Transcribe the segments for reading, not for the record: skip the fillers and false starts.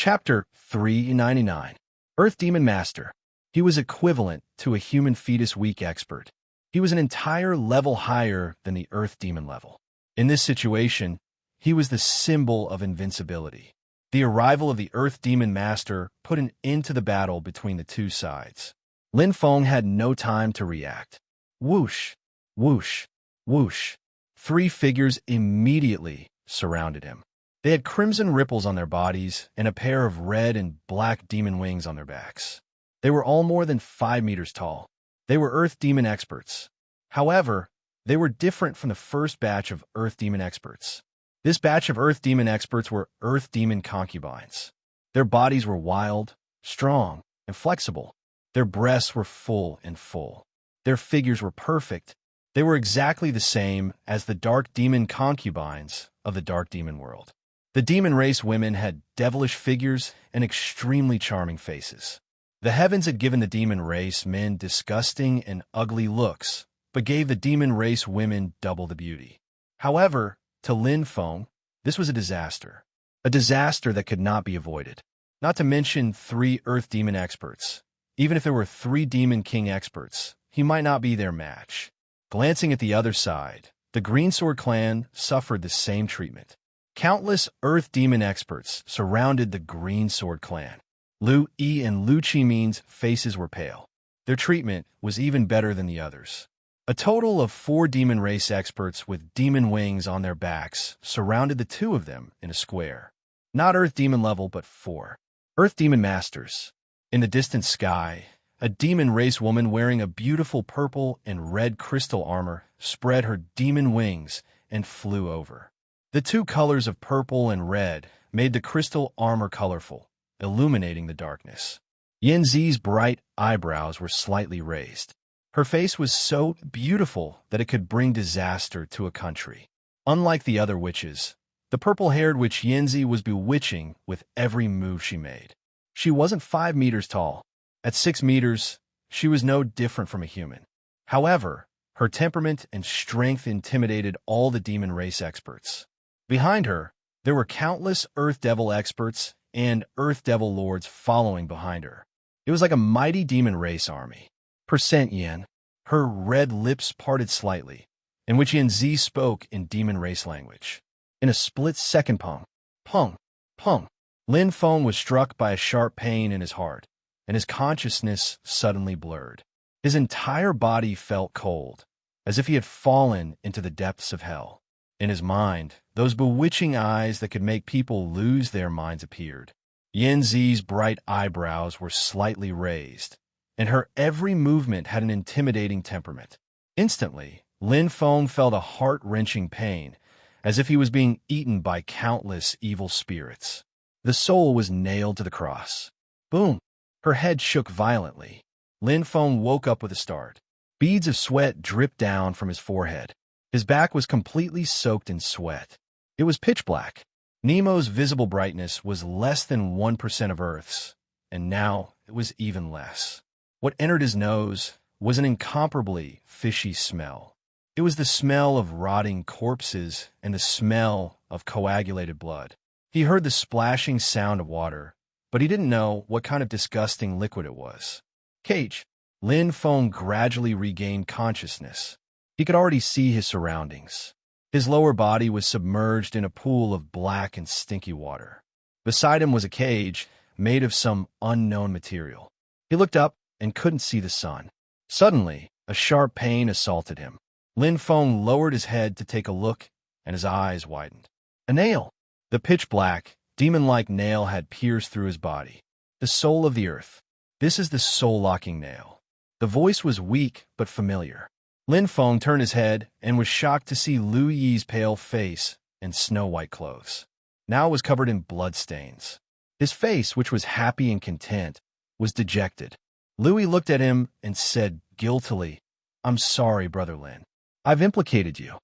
Chapter 399. Earth Demon Master. He was equivalent to a human fetus weak expert. He was an entire level higher than the Earth Demon level. In this situation, he was the symbol of invincibility. The arrival of the Earth Demon Master put an end to the battle between the two sides. Lin Feng had no time to react. Whoosh, whoosh, whoosh. Three figures immediately surrounded him. They had crimson ripples on their bodies and a pair of red and black demon wings on their backs. They were all more than 5 meters tall. They were Earth Demon experts. However, they were different from the first batch of Earth Demon experts. This batch of Earth Demon experts were Earth Demon concubines. Their bodies were wild, strong, and flexible. Their breasts were full and full. Their figures were perfect. They were exactly the same as the Dark Demon concubines of the Dark Demon world. The demon race women had devilish figures and extremely charming faces. The heavens had given the demon race men disgusting and ugly looks, but gave the demon race women double the beauty. However, to Lin Feng, this was a disaster that could not be avoided. Not to mention 3 Earth Demon experts. Even if there were 3 Demon King experts, he might not be their match. Glancing at the other side, the Greensword clan suffered the same treatment. Countless Earth Demon experts surrounded the Greensword clan. Lu Yi and Lu Qimin's faces were pale. Their treatment was even better than the others. A total of 4 demon race experts with demon wings on their backs surrounded the 2 of them in a square. Not Earth Demon level, but 4. Earth Demon Masters. In the distant sky, a demon race woman wearing a beautiful purple and red crystal armor spread her demon wings and flew over. The 2 colors of purple and red made the crystal armor colorful, illuminating the darkness. Yanzi's bright eyebrows were slightly raised. Her face was so beautiful that it could bring disaster to a country. Unlike the other witches, the purple-haired witch Yanzi was bewitching with every move she made. She wasn't 5 meters tall. At 6 meters, she was no different from a human. However, her temperament and strength intimidated all the demon race experts. Behind her, there were countless Earth Devil experts and Earth Devil lords following behind her. It was like a mighty demon race army. Percent Yan. Her red lips parted slightly, in which Yanzi spoke in demon race language. In a split second, pung, pung, pung, Lin Feng was struck by a sharp pain in his heart, and his consciousness suddenly blurred. His entire body felt cold, as if he had fallen into the depths of hell. In his mind, those bewitching eyes that could make people lose their minds appeared. Yanzi's bright eyebrows were slightly raised, and her every movement had an intimidating temperament. Instantly, Lin Feng felt a heart-wrenching pain, as if he was being eaten by countless evil spirits. The soul was nailed to the cross. Boom! Her head shook violently. Lin Feng woke up with a start. Beads of sweat dripped down from his forehead. His back was completely soaked in sweat. It was pitch black. Nemo's visible brightness was less than 1% of Earth's, and now it was even less. What entered his nose was an incomparably fishy smell. It was the smell of rotting corpses and the smell of coagulated blood. He heard the splashing sound of water, but he didn't know what kind of disgusting liquid it was. Cage. Lin Feng gradually regained consciousness. He could already see his surroundings. His lower body was submerged in a pool of black and stinky water. Beside him was a cage made of some unknown material. He looked up and couldn't see the sun. Suddenly, a sharp pain assaulted him. Lin Feng lowered his head to take a look, and his eyes widened. A nail! The pitch-black, demon-like nail had pierced through his body. The soul of the earth. This is the soul-locking nail. The voice was weak but familiar. Lin Feng turned his head and was shocked to see Lu Yi's pale face and snow-white clothes. Now it was covered in bloodstains. His face, which was happy and content, was dejected. Lu Yi looked at him and said guiltily, "I'm sorry, Brother Lin. I've implicated you."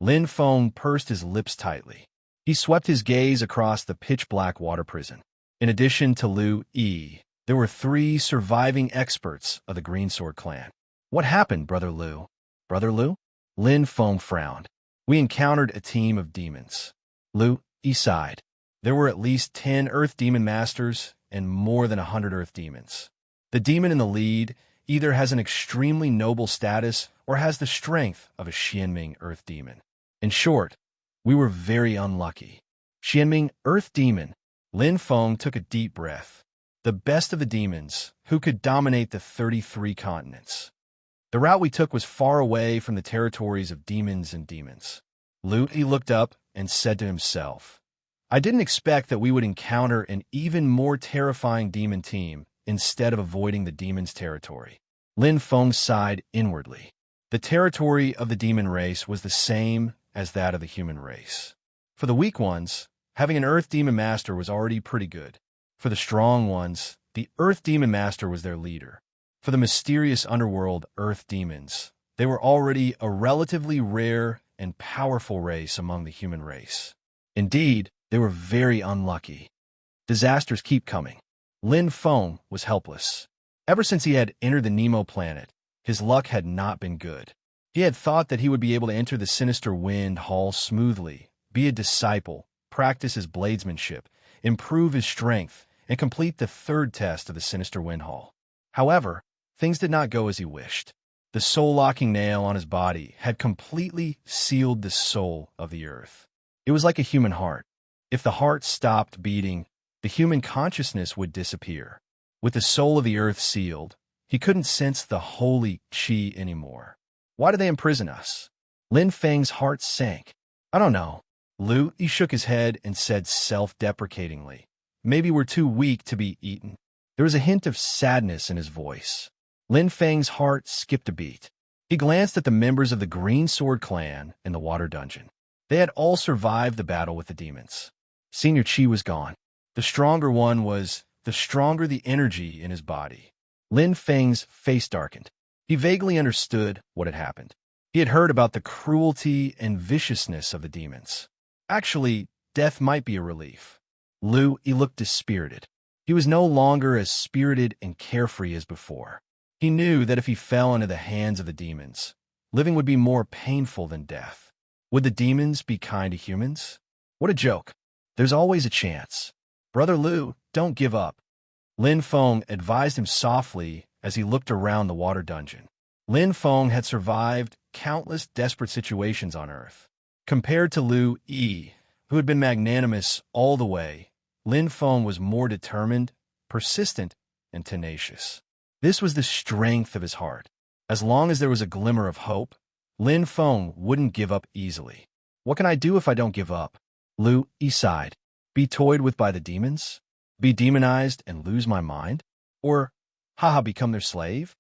Lin Feng pursed his lips tightly. He swept his gaze across the pitch-black water prison. In addition to Lu Yi, there were 3 surviving experts of the Greensword clan. "What happened, Brother Lu?" "Brother Lu?" Lin Feng frowned. "We encountered a team of demons." Lu Yi sighed. There were at least 10 Earth Demon Masters and more than 100 Earth Demons. The demon in the lead either has an extremely noble status or has the strength of a Xianming Earth Demon. In short, we were very unlucky. Xianming Earth Demon. Lin Feng took a deep breath. The best of the demons, who could dominate the 33 continents. The route we took was far away from the territories of demons and demons. He looked up and said to himself, I didn't expect that we would encounter an even more terrifying demon team instead of avoiding the demon's territory. Lin Feng sighed inwardly. The territory of the demon race was the same as that of the human race. For the weak ones, having an Earth Demon Master was already pretty good. For the strong ones, the Earth Demon Master was their leader. For the mysterious underworld Earth Demons, they were already a relatively rare and powerful race among the human race. Indeed, they were very unlucky. Disasters keep coming. Lin Feng was helpless. Ever since he had entered the Nemo planet, his luck had not been good. He had thought that he would be able to enter the Sinister Wind Hall smoothly, be a disciple, practice his bladesmanship, improve his strength, and complete the third test of the Sinister Wind Hall. However, things did not go as he wished. The soul-locking nail on his body had completely sealed the soul of the earth. It was like a human heart. If the heart stopped beating, the human consciousness would disappear. With the soul of the earth sealed, he couldn't sense the holy qi anymore. Why did they imprison us? Lin Feng's heart sank. I don't know. He shook his head and said self-deprecatingly, maybe we're too weak to be eaten. There was a hint of sadness in his voice. Lin Feng's heart skipped a beat. He glanced at the members of the Green Sword clan in the water dungeon. They had all survived the battle with the demons. Senior Qi was gone. The stronger one was, the stronger the energy in his body. Lin Feng's face darkened. He vaguely understood what had happened. He had heard about the cruelty and viciousness of the demons. Actually, death might be a relief. He looked dispirited. He was no longer as spirited and carefree as before. He knew that if he fell into the hands of the demons, living would be more painful than death. Would the demons be kind to humans? What a joke. There's always a chance. Brother Liu, don't give up. Lin Feng advised him softly as he looked around the water dungeon. Lin Feng had survived countless desperate situations on Earth. Compared to Liu Yi, who had been magnanimous all the way, Lin Feng was more determined, persistent, and tenacious. This was the strength of his heart. As long as there was a glimmer of hope, Lin Feng wouldn't give up easily. What can I do if I don't give up? He sighed. Be toyed with by the demons? Be demonized and lose my mind? Or, become their slave?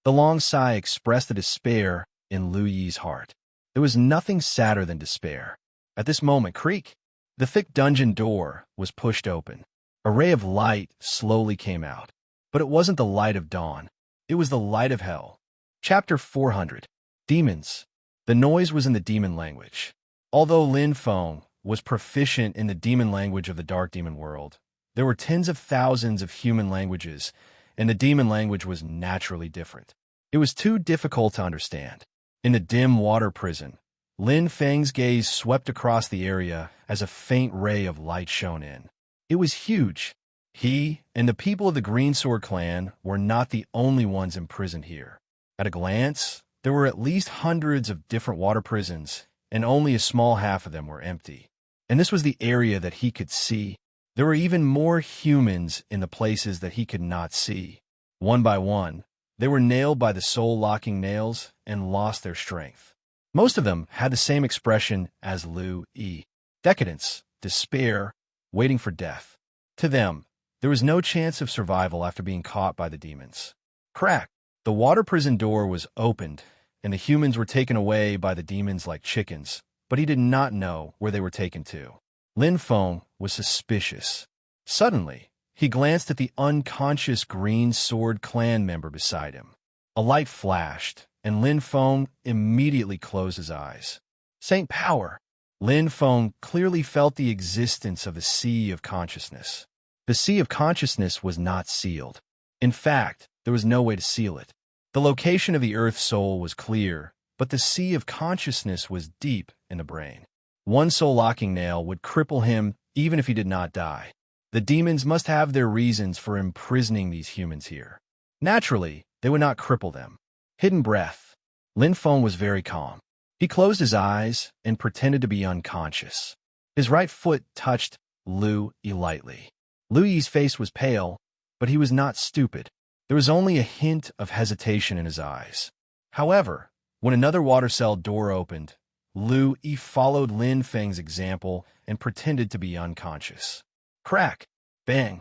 The long sigh expressed the despair in Liu Yi's heart. There was nothing sadder than despair. At this moment, creak! The thick dungeon door was pushed open. A ray of light slowly came out. But it wasn't the light of dawn. It was the light of hell. Chapter 400. Demons. The noise was in the demon language. Although Lin Feng was proficient in the demon language of the dark demon world, there were tens of thousands of human languages, and the demon language was naturally different. It was too difficult to understand. In the dim water prison, Lin Feng's gaze swept across the area as a faint ray of light shone in. It was huge. He and the people of the Green Sword clan were not the only ones imprisoned here. At a glance, there were at least hundreds of different water prisons, and only a small half of them were empty. And this was the area that he could see. There were even more humans in the places that he could not see. One by one, they were nailed by the soul-locking nails and lost their strength. Most of them had the same expression as Liu Yi. Decadence, despair, waiting for death. To them, there was no chance of survival after being caught by the demons. Crack! The water prison door was opened, and the humans were taken away by the demons like chickens, but he did not know where they were taken to. Lin Feng was suspicious. Suddenly, he glanced at the unconscious Green Sword clan member beside him. A light flashed, and Lin Feng immediately closed his eyes. Saint Power! Lin Feng clearly felt the existence of the sea of consciousness. The sea of consciousness was not sealed. In fact, there was no way to seal it. The location of the Earth soul was clear, but the sea of consciousness was deep in the brain. One soul-locking nail would cripple him even if he did not die. The demons must have their reasons for imprisoning these humans here. Naturally, they would not cripple them. Hidden breath. Lin Feng was very calm. He closed his eyes and pretended to be unconscious. His right foot touched Lu Yi lightly. Lu Yi's face was pale, but he was not stupid. There was only a hint of hesitation in his eyes. However, when another water cell door opened, Lu Yi followed Lin Feng's example and pretended to be unconscious. Crack! Bang!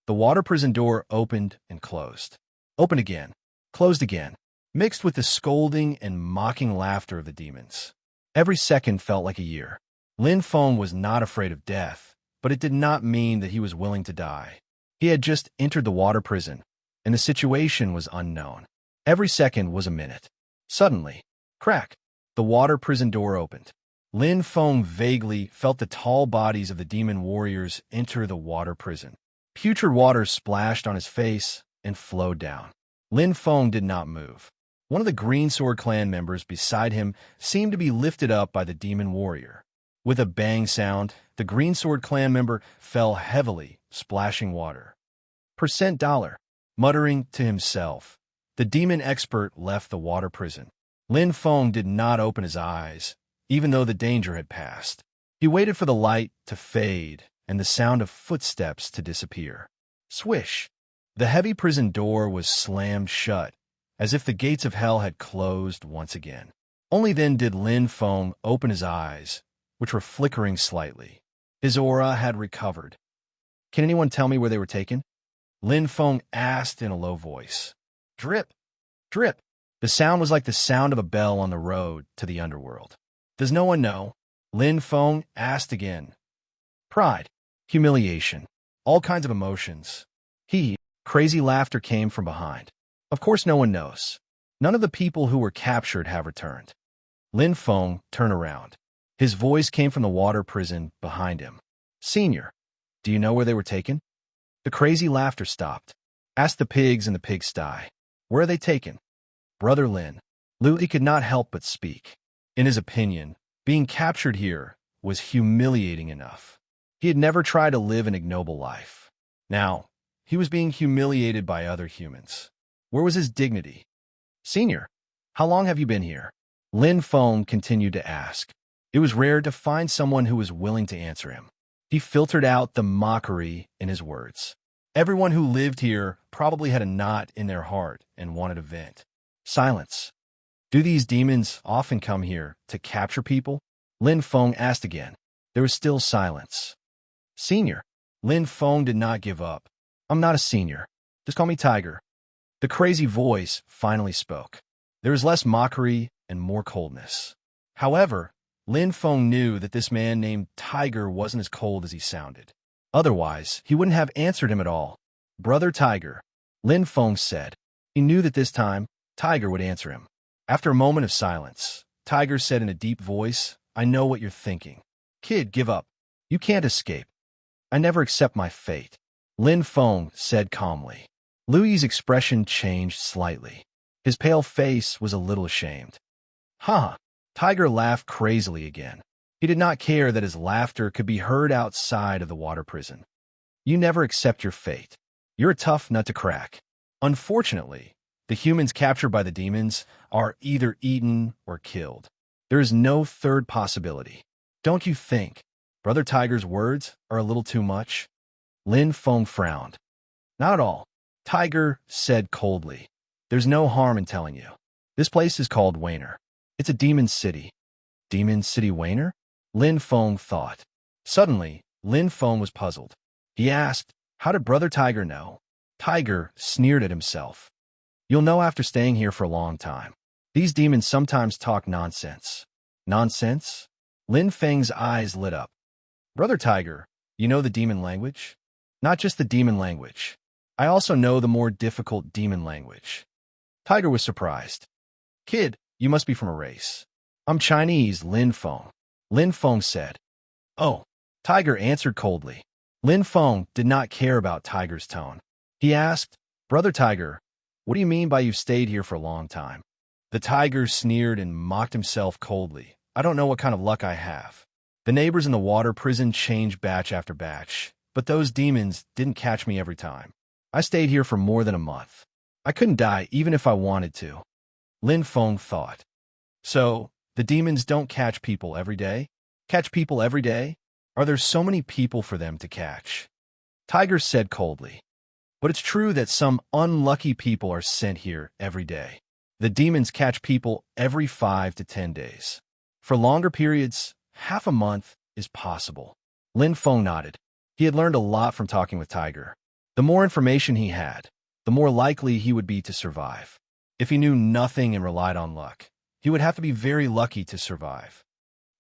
The water prison door opened and closed. Opened again. Closed again. Mixed with the scolding and mocking laughter of the demons. Every second felt like a year. Lin Feng was not afraid of death, but it did not mean that he was willing to die. He had just entered the water prison, and the situation was unknown. Every second was a minute. Suddenly, crack! The water prison door opened. Lin Feng vaguely felt the tall bodies of the demon warriors enter the water prison. Putrid water splashed on his face and flowed down. Lin Feng did not move. One of the Green Sword clan members beside him seemed to be lifted up by the demon warrior. With a bang sound, the Green Sword clan member fell heavily, splashing water. $. Muttering to himself, the demon expert left the water prison. Lin Feng did not open his eyes, even though the danger had passed. He waited for the light to fade and the sound of footsteps to disappear. Swish! The heavy prison door was slammed shut, as if the gates of hell had closed once again. Only then did Lin Feng open his eyes, which were flickering slightly. His aura had recovered. Can anyone tell me where they were taken? Lin Feng asked in a low voice. Drip! Drip! The sound was like the sound of a bell on the road to the underworld. Does no one know? Lin Feng asked again. Pride, humiliation, all kinds of emotions. Crazy laughter came from behind. Of course no one knows. None of the people who were captured have returned. Lin Feng turned around. His voice came from the water prison behind him. Senior, do you know where they were taken? The crazy laughter stopped. Ask the pigs in the pigsty. Where are they taken? Brother Lin. Lu Yi could not help but speak. In his opinion, being captured here was humiliating enough. He had never tried to live an ignoble life. Now, he was being humiliated by other humans. Where was his dignity? Senior, how long have you been here? Lin Feng continued to ask. It was rare to find someone who was willing to answer him. He filtered out the mockery in his words. Everyone who lived here probably had a knot in their heart and wanted a vent. Silence. Do these demons often come here to capture people? Lin Feng asked again. There was still silence. Senior. Lin Feng did not give up. I'm not a senior. Just call me Tiger. The crazy voice finally spoke. There was less mockery and more coldness. However, Lin Feng knew that this man named Tiger wasn't as cold as he sounded. Otherwise, he wouldn't have answered him at all. Brother Tiger, Lin Feng said. He knew that this time, Tiger would answer him. After a moment of silence, Tiger said in a deep voice, I know what you're thinking. Kid, give up. You can't escape. I never accept my fate. Lin Feng said calmly. Lu Yi's expression changed slightly. His pale face was a little ashamed. Ha! Tiger laughed crazily again. He did not care that his laughter could be heard outside of the water prison. You never accept your fate. You're a tough nut to crack. Unfortunately, the humans captured by the demons are either eaten or killed. There is no third possibility. Don't you think Brother Tiger's words are a little too much? Lin Feng frowned. Not at all. Tiger said coldly. There's no harm in telling you. This place is called Wayner. It's a demon city. Demon City Wayner? Lin Feng thought. Suddenly, Lin Feng was puzzled. He asked, how did Brother Tiger know? Tiger sneered at himself. You'll know after staying here for a long time. These demons sometimes talk nonsense. Nonsense? Lin Feng's eyes lit up. Brother Tiger, you know the demon language? Not just the demon language. I also know the more difficult demon language. Tiger was surprised. Kid, you must be from a race. I'm Chinese, Lin Feng. Lin Feng said. Oh, Tiger answered coldly. Lin Feng did not care about Tiger's tone. He asked, Brother Tiger, what do you mean by you've stayed here for a long time? The Tiger sneered and mocked himself coldly. I don't know what kind of luck I have. The neighbors in the water prison changed batch after batch, but those demons didn't catch me every time. I stayed here for more than a month. I couldn't die even if I wanted to. Lin Feng thought. So, the demons don't catch people every day? Catch people every day? Are there so many people for them to catch? Tiger said coldly. But it's true that some unlucky people are sent here every day. The demons catch people every 5 to 10 days. For longer periods, half a month is possible. Lin Feng nodded. He had learned a lot from talking with Tiger. The more information he had, the more likely he would be to survive. If he knew nothing and relied on luck, he would have to be very lucky to survive.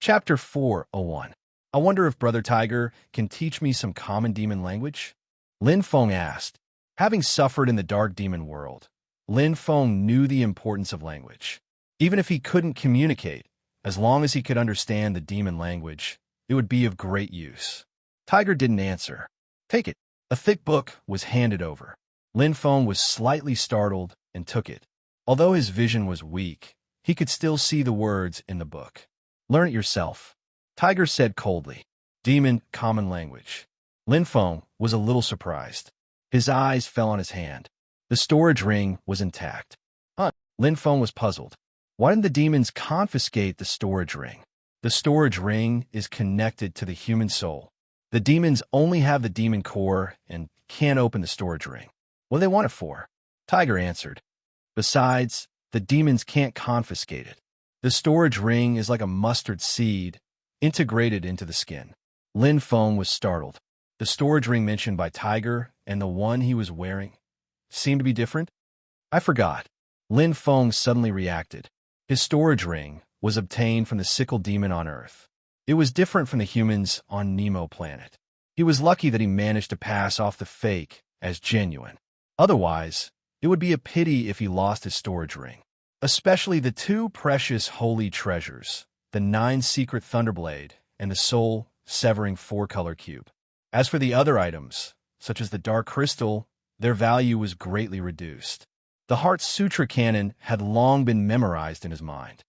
Chapter 4:01. I wonder if Brother Tiger can teach me some common demon language? Lin Feng asked. Having suffered in the dark demon world, Lin Feng knew the importance of language. Even if he couldn't communicate, as long as he could understand the demon language, it would be of great use. Tiger didn't answer. Take it. A thick book was handed over. Lin Feng was slightly startled and took it. Although his vision was weak, he could still see the words in the book. Learn it yourself. Tiger said coldly. Demon common language. Lin Feng was a little surprised. His eyes fell on his hand. The storage ring was intact. Lin Feng was puzzled. Why didn't the demons confiscate the storage ring? The storage ring is connected to the human soul. The demons only have the demon core and can't open the storage ring. What do they want it for? Tiger answered. Besides, the demons can't confiscate it. The storage ring is like a mustard seed integrated into the skin. Lin Feng was startled. The storage ring mentioned by Tiger and the one he was wearing seemed to be different. I forgot. Lin Feng suddenly reacted. His storage ring was obtained from the sickle demon on Earth. It was different from the humans on Nemo planet. He was lucky that he managed to pass off the fake as genuine. Otherwise, it would be a pity if he lost his storage ring. Especially the 2 precious holy treasures, the 9 secret Thunderblade and the soul-severing 4-color cube. As for the other items, such as the dark crystal, their value was greatly reduced. The Heart Sutra canon had long been memorized in his mind.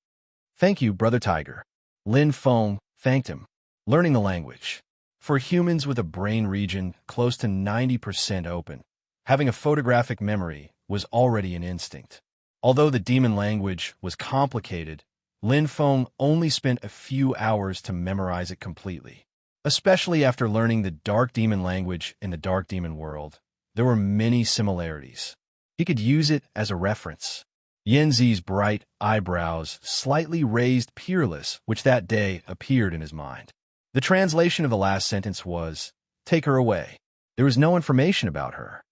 Thank you, Brother Tiger. Lin Feng thanked him, learning the language. For humans with a brain region close to 90% open, having a photographic memory was already an instinct. Although the demon language was complicated, Lin Feng only spent a few hours to memorize it completely. Especially after learning the dark demon language in the dark demon world, there were many similarities. He could use it as a reference. Yanzi's bright eyebrows slightly raised peerless, which that day appeared in his mind. The translation of the last sentence was, take her away. There was no information about her.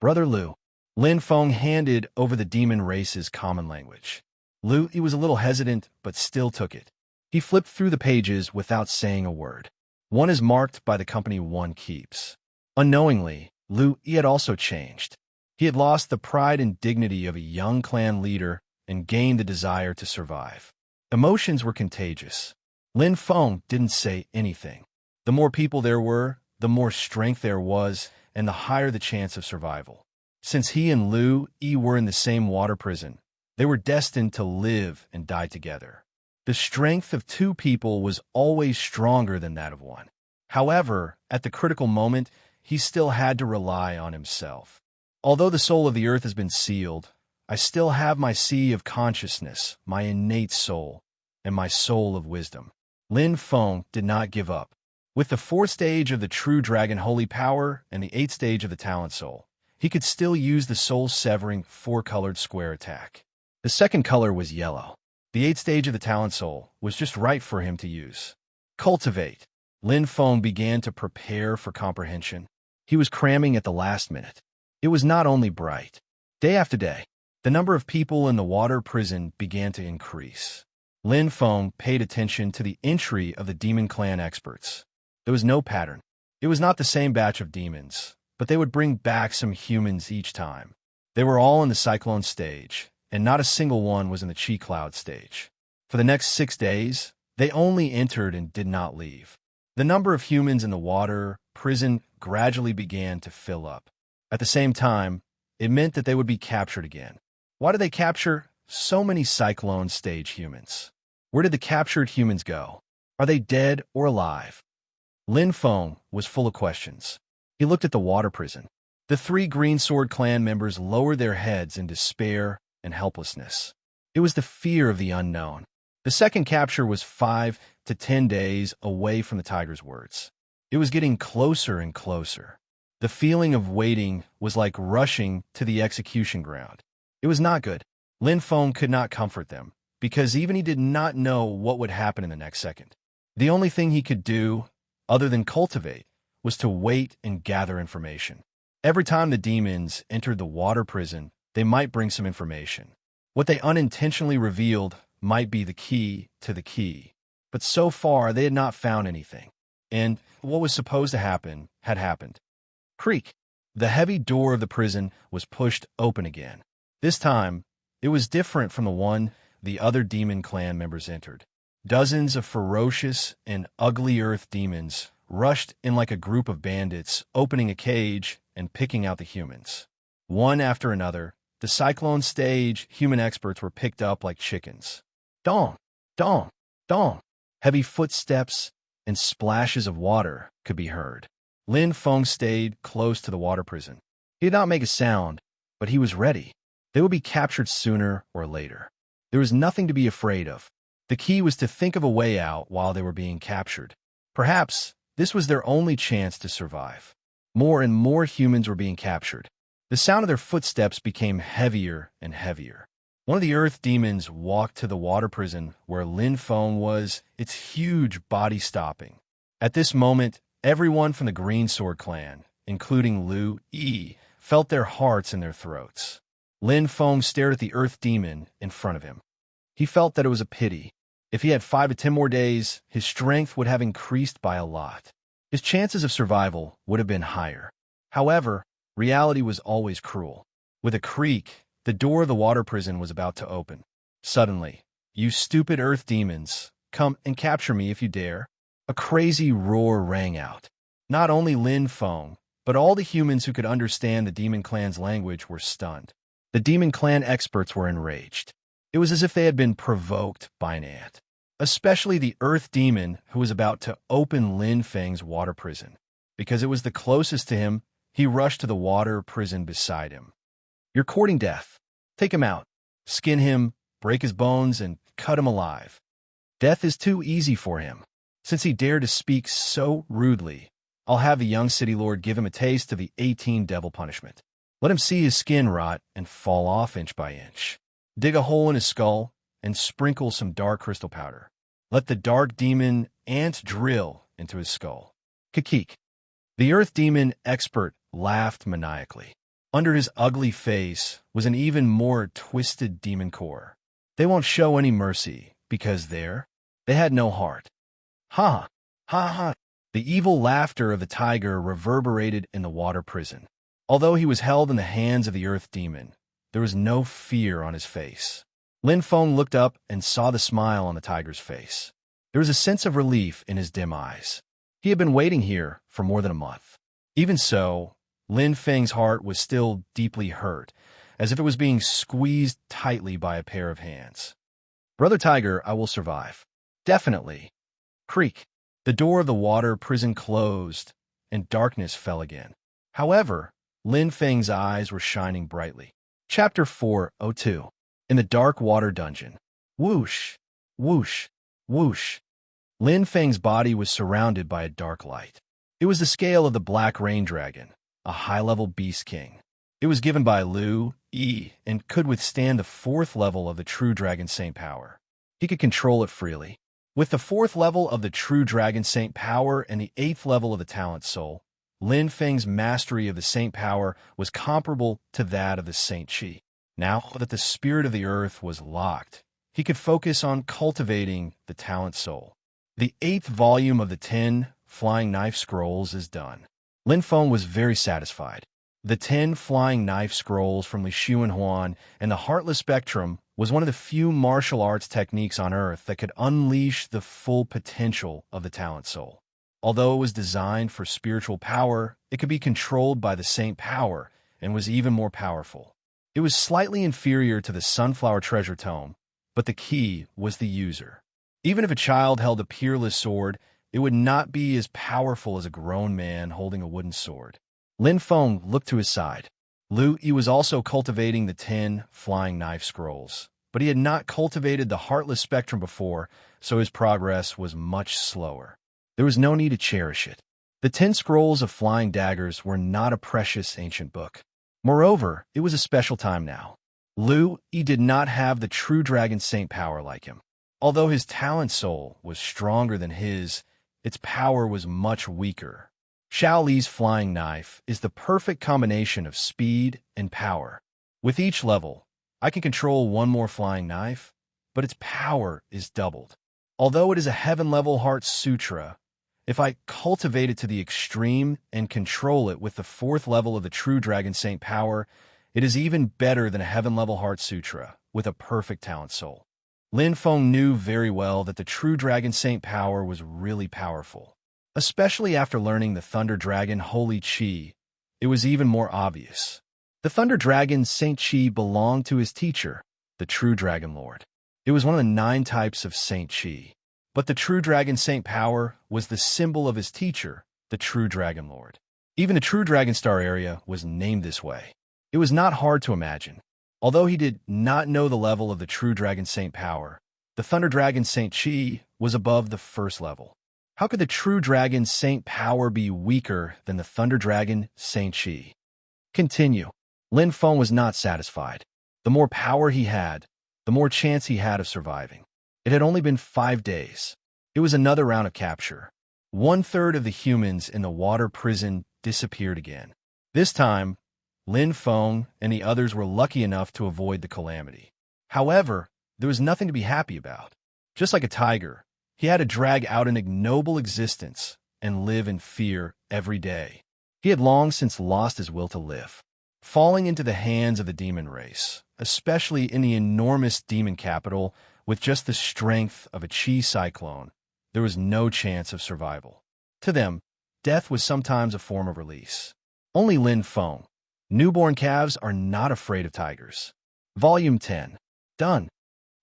Brother Lu. Lin Feng handed over the demon race's common language. Lu, he was a little hesitant, but still took it. He flipped through the pages without saying a word. One is marked by the company one keeps. Unknowingly, Lu Yi had also changed. He had lost the pride and dignity of a young clan leader and gained the desire to survive. Emotions were contagious. Lin Feng didn't say anything. The more people there were, the more strength there was, and the higher the chance of survival. Since he and Lu Yi were in the same water prison, they were destined to live and die together. The strength of 2 people was always stronger than that of one. However, at the critical moment, he still had to rely on himself. Although the soul of the earth has been sealed, I still have my sea of consciousness, my innate soul, and my soul of wisdom. Lin Feng did not give up. With the 4th stage of the true dragon holy power and the 8th stage of the talent soul, he could still use the soul-severing 4-colored square attack. The second color was yellow. The 8th stage of the talent soul was just right for him to use. Cultivate. Lin Feng began to prepare for comprehension. He was cramming at the last minute. It was not only bright. Day after day, the number of people in the water prison began to increase. Lin Feng paid attention to the entry of the demon clan experts. There was no pattern. It was not the same batch of demons, but they would bring back some humans each time. They were all in the cyclone stage, and not a single one was in the chi cloud stage. For the next 6 days, they only entered and did not leave. The number of humans in the water prison gradually began to fill up. At the same time, it meant that they would be captured again. Why did they capture so many cyclone stage humans? Where did the captured humans go? Are they dead or alive? Lin Feng was full of questions. He looked at the water prison. The three Green Sword clan members lowered their heads in despair and helplessness. It was the fear of the unknown. The second capture was 5 to 10 days away from the tiger's words. It was getting closer and closer. The feeling of waiting was like rushing to the execution ground. It was not good. Lin Feng could not comfort them, because even he did not know what would happen in the next second. The only thing he could do, other than cultivate, was to wait and gather information. Every time the demons entered the water prison, they might bring some information. What they unintentionally revealed might be the key to the key. But so far, they had not found anything. And what was supposed to happen had happened. Creak. The heavy door of the prison was pushed open again. This time, it was different from the one the other demon clan members entered. Dozens of ferocious and ugly earth demons rushed in like a group of bandits, opening a cage and picking out the humans. One after another, the cyclone stage human experts were picked up like chickens. Dong, dong, dong. Heavy footsteps and splashes of water could be heard. Lin Feng stayed close to the water prison. He did not make a sound, but he was ready. They would be captured sooner or later. There was nothing to be afraid of. The key was to think of a way out while they were being captured. Perhaps this was their only chance to survive. More and more humans were being captured. The sound of their footsteps became heavier and heavier. One of the earth demons walked to the water prison where Lin Feng was, its huge body stopping. At this moment, everyone from the Green Sword clan, including Lu Yi, felt their hearts in their throats. Lin Feng stared at the earth demon in front of him. He felt that it was a pity. If he had 5 to 10 more days, his strength would have increased by a lot. His chances of survival would have been higher. However, reality was always cruel. With a creak, the door of the water prison was about to open. Suddenly, "You stupid earth demons, come and capture me if you dare." A crazy roar rang out. Not only Lin Feng, but all the humans who could understand the demon clan's language were stunned. The demon clan experts were enraged. It was as if they had been provoked by an ant. Especially the earth demon who was about to open Lin Feng's water prison. Because it was the closest to him, he rushed to the water prison beside him. "You're courting death. Take him out. Skin him, break his bones, and cut him alive. Death is too easy for him. Since he dared to speak so rudely, I'll have the young city lord give him a taste of the 18 devil punishment. Let him see his skin rot and fall off inch by inch. Dig a hole in his skull and sprinkle some dark crystal powder. Let the dark demon ant drill into his skull." Kakik. The earth demon expert laughed maniacally. Under his ugly face was an even more twisted demon core. They won't show any mercy because they had no heart. Ha! Ha ha! The evil laughter of the tiger reverberated in the water prison. Although he was held in the hands of the earth demon, there was no fear on his face. Lin Feng looked up and saw the smile on the tiger's face. There was a sense of relief in his dim eyes. He had been waiting here for more than a month. Even so, Lin Feng's heart was still deeply hurt, as if it was being squeezed tightly by a pair of hands. "Brother Tiger, I will survive. Definitely." Creak. The door of the water prison closed, and darkness fell again. However, Lin Feng's eyes were shining brightly. Chapter 402. In the dark water dungeon. Whoosh, whoosh, whoosh. Lin Feng's body was surrounded by a dark light. It was the scale of the Black Rain Dragon, a high-level beast king. It was given by Lu Yi and could withstand the 4th level of the True Dragon Saint power. He could control it freely. With the 4th level of the True Dragon Saint power and the 8th level of the Talent Soul, Lin Feng's mastery of the Saint power was comparable to that of the Saint Chi. Now that the spirit of the earth was locked, he could focus on cultivating the Talent Soul. The 8th volume of the 10 Flying Knife Scrolls is done. Lin Feng was very satisfied. The 10 Flying Knife Scrolls from Li Shu and Huan and the Heartless Spectrum was one of the few martial arts techniques on Earth that could unleash the full potential of the Talent Soul. Although it was designed for spiritual power, it could be controlled by the Saint power and was even more powerful. It was slightly inferior to the Sunflower Treasure Tome, but the key was the user. Even if a child held a peerless sword, it would not be as powerful as a grown man holding a wooden sword. Lin Feng looked to his side. Lu Yi was also cultivating the 10 flying knife scrolls, but he had not cultivated the heartless spectrum before, so his progress was much slower. There was no need to cherish it. The 10 scrolls of flying daggers were not a precious ancient book. Moreover, it was a special time now. Lu Yi did not have the true dragon saint power like him. Although his talent soul was stronger than his, its power was much weaker. Xiao Li's flying knife is the perfect combination of speed and power. With each level, I can control one more flying knife, but its power is doubled. Although it is a heaven-level Heart Sutra, if I cultivate it to the extreme and control it with the 4th level of the true Dragon Saint power, it is even better than a heaven-level Heart Sutra with a perfect talent soul. Lin Feng knew very well that the true Dragon Saint power was really powerful. Especially after learning the Thunder Dragon Holy Qi, it was even more obvious. The Thunder Dragon Saint Qi belonged to his teacher, the true Dragon Lord. It was one of the 9 types of Saint Qi. But the true Dragon Saint power was the symbol of his teacher, the true Dragon Lord. Even the true Dragon Star area was named this way. It was not hard to imagine. Although he did not know the level of the true Dragon Saint power, the Thunder Dragon Saint Qi was above the 1st level. How could the true Dragon Saint power be weaker than the Thunder Dragon Saint Qi? Continue. Lin Feng was not satisfied. The more power he had, the more chance he had of surviving. It had only been 5 days. It was another round of capture. 1/3 of the humans in the water prison disappeared again. This time, Lin Feng and the others were lucky enough to avoid the calamity. However, there was nothing to be happy about. Just like a tiger, he had to drag out an ignoble existence and live in fear every day. He had long since lost his will to live. Falling into the hands of the demon race, especially in the enormous demon capital, with just the strength of a chi cyclone, there was no chance of survival. To them, death was sometimes a form of release. Only Lin Feng. Newborn calves are not afraid of tigers. Volume 10. Done.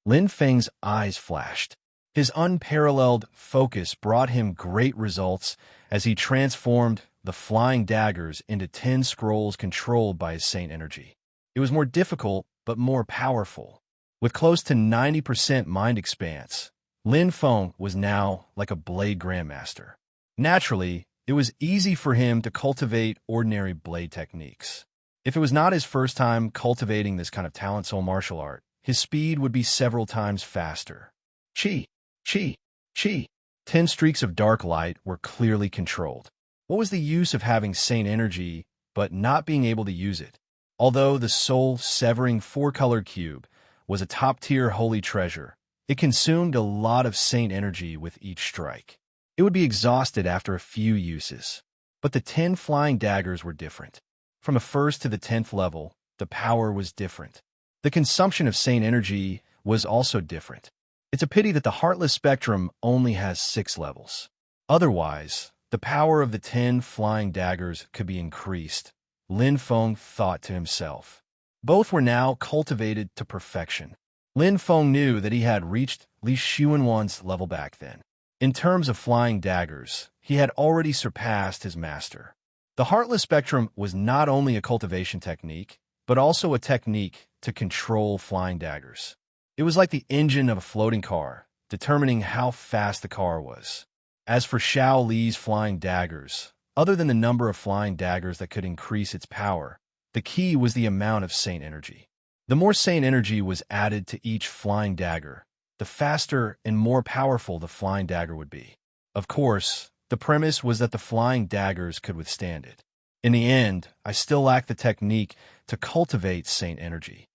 Lin Feng's eyes flashed. His unparalleled focus brought him great results as he transformed the flying daggers into 10 scrolls controlled by his saint energy. It was more difficult, but more powerful. With close to 90% mind expanse, Lin Feng was now like a blade grandmaster. Naturally, it was easy for him to cultivate ordinary blade techniques. If it was not his first time cultivating this kind of talent soul martial art, his speed would be several times faster. Chi, chi, chi. 10 streaks of dark light were clearly controlled. What was the use of having saint energy but not being able to use it? Although the soul-severing 4-colored cube was a top-tier holy treasure, it consumed a lot of saint energy with each strike. It would be exhausted after a few uses. But the 10 flying daggers were different. From the 1st to the 10th level, the power was different. The consumption of saint energy was also different. It's a pity that the Heartless Spectrum only has 6 levels. Otherwise, the power of the 10 flying daggers could be increased, Lin Feng thought to himself. Both were now cultivated to perfection. Lin Feng knew that he had reached Li Xuanwan's level back then. In terms of flying daggers, he had already surpassed his master. The Heartless Spectrum was not only a cultivation technique, but also a technique to control flying daggers. It was like the engine of a floating car, determining how fast the car was. As for Xiao Li's flying daggers, other than the number of flying daggers that could increase its power, the key was the amount of saint energy. The more saint energy was added to each flying dagger, the faster and more powerful the flying dagger would be. Of course, the premise was that the flying daggers could withstand it. In the end, I still lack the technique to cultivate saint energy.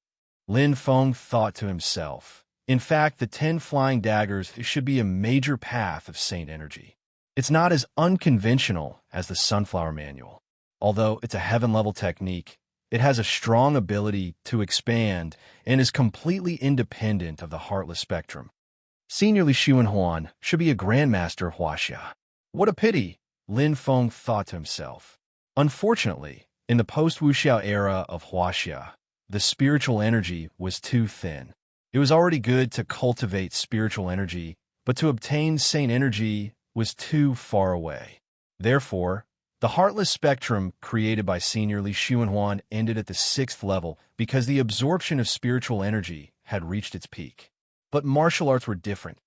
Lin Feng thought to himself. In fact, the 10 flying daggers should be a major path of saint energy. It's not as unconventional as the Sunflower Manual. Although it's a heaven-level technique, it has a strong ability to expand and is completely independent of the Heartless Spectrum. Senior Li Xuanhuan should be a Grandmaster of Huaxia. What a pity, Lin Feng thought to himself. Unfortunately, in the post-Wuxiao era of Huaxia, the spiritual energy was too thin. It was already good to cultivate spiritual energy, but to obtain Saint energy was too far away. Therefore, the heartless spectrum created by Senior Li Xuanhuan ended at the 6th level because the absorption of spiritual energy had reached its peak. But martial arts were different.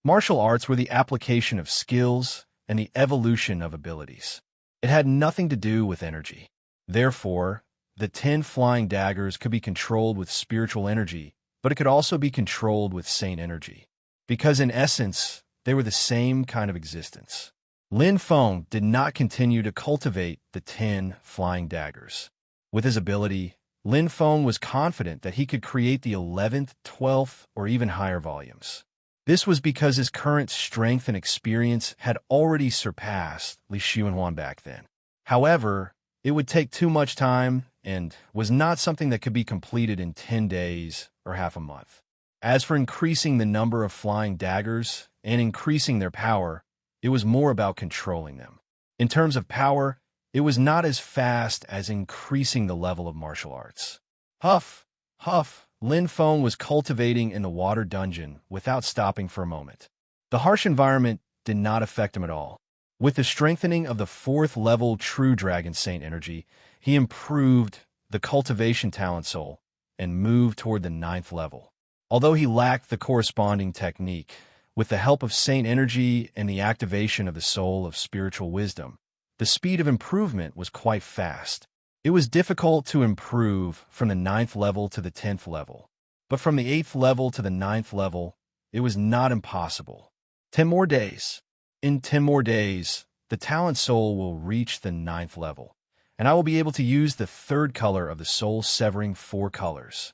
Martial arts were the application of skills and the evolution of abilities. It had nothing to do with energy. Therefore, the 10 flying daggers could be controlled with spiritual energy, but it could also be controlled with Saint energy. Because in essence, they were the same kind of existence. Lin Feng did not continue to cultivate the 10 flying daggers. With his ability, Lin Feng was confident that he could create the 11th, 12th, or even higher volumes. This was because his current strength and experience had already surpassed Li Xuanhuan back then. However, it would take too much time and was not something that could be completed in 10 days or half a month. As for increasing the number of flying daggers and increasing their power, it was more about controlling them. In terms of power, it was not as fast as increasing the level of martial arts. Huff, huff, Lin Feng was cultivating in the water dungeon without stopping for a moment. The harsh environment did not affect him at all. With the strengthening of the 4th level True Dragon Saint energy, he improved the cultivation talent soul and moved toward the 9th level. Although he lacked the corresponding technique, with the help of Saint energy and the activation of the soul of spiritual wisdom, the speed of improvement was quite fast. It was difficult to improve from the 9th level to the 10th level, but from the 8th level to the 9th level, it was not impossible. 10 more days. In 10 more days, the talent soul will reach the 9th level, and I will be able to use the 3rd color of the soul severing 4 colors.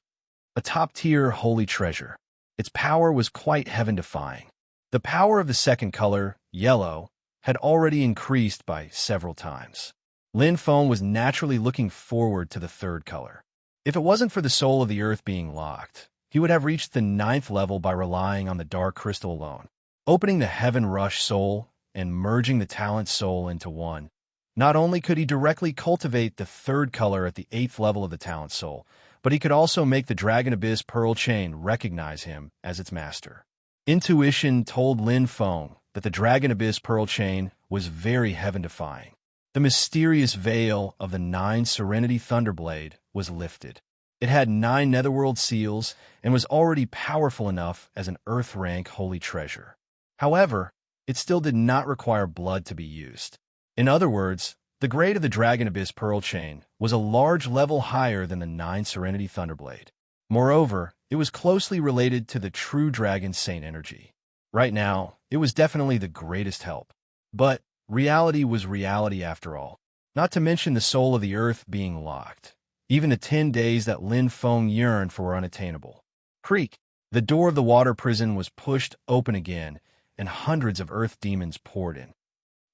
A top-tier holy treasure. Its power was quite heaven-defying. The power of the 2nd color, yellow, had already increased by several times. Lin Feng was naturally looking forward to the 3rd color. If it wasn't for the soul of the earth being locked, he would have reached the 9th level by relying on the dark crystal alone. Opening the Heaven Rush soul and merging the talent soul into one, not only could he directly cultivate the 3rd color at the 8th level of the talent soul, but he could also make the Dragon Abyss Pearl Chain recognize him as its master. Intuition told Lin Feng that the Dragon Abyss Pearl Chain was very heaven-defying. The mysterious veil of the 9 Serenity Thunderblade was lifted. It had 9 Netherworld seals and was already powerful enough as an Earth-rank holy treasure. However, it still did not require blood to be used. In other words, the grade of the Dragon Abyss Pearl Chain was a large level higher than the 9 Serenity Thunderblade. Moreover, it was closely related to the True Dragon Saint energy. Right now, it was definitely the greatest help. But reality was reality after all, not to mention the soul of the earth being locked. Even the 10 days that Lin Feng yearned for were unattainable. Creak! The door of the water prison was pushed open again, and hundreds of earth demons poured in.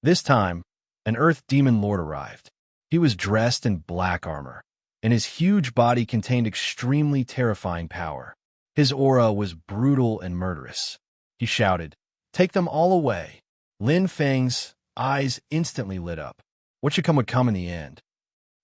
This time, an earth demon lord arrived. He was dressed in black armor, and his huge body contained extremely terrifying power. His aura was brutal and murderous. He shouted, "Take them all away!" Lin Feng's eyes instantly lit up. What should come would come in the end.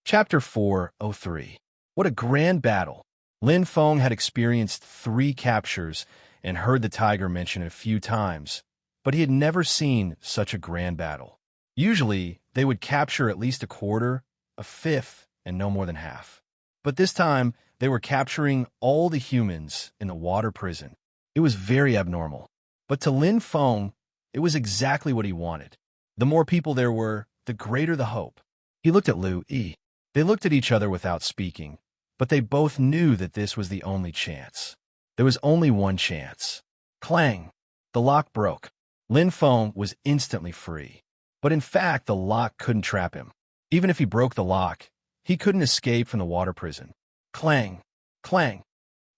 Chapter 403. What a grand battle! Lin Feng had experienced 3 captures and heard the tiger mentioned a few times, but he had never seen such a grand battle. Usually, they would capture at least a quarter, a fifth, and no more than half. But this time, they were capturing all the humans in the water prison. It was very abnormal. But to Lin Feng, it was exactly what he wanted. The more people there were, the greater the hope. He looked at Lu Yi. They looked at each other without speaking, but they both knew that this was the only chance. There was only one chance. Clang! The lock broke. Lin Feng was instantly free. But in fact, the lock couldn't trap him. Even if he broke the lock, he couldn't escape from the water prison. Clang! Clang!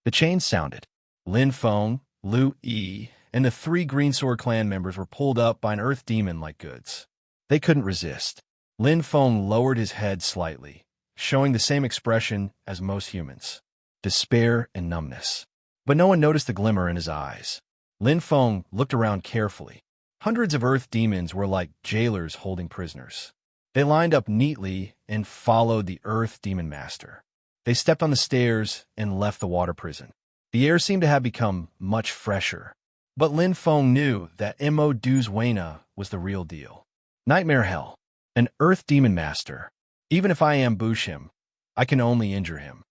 The chains sounded. Lin Feng, Lu Yi, and the 3 Greensword clan members were pulled up by an earth demon like goods. They couldn't resist. Lin Feng lowered his head slightly, showing the same expression as most humans, despair and numbness. But no one noticed the glimmer in his eyes. Lin Feng looked around carefully. Hundreds of earth demons were like jailers holding prisoners. They lined up neatly and followed the earth demon master. They stepped on the stairs and left the water prison. The air seemed to have become much fresher. But Lin Feng knew that Mo Du's Wayna was the real deal. Nightmare Hell, an Earth Demon Master. Even if I ambush him, I can only injure him.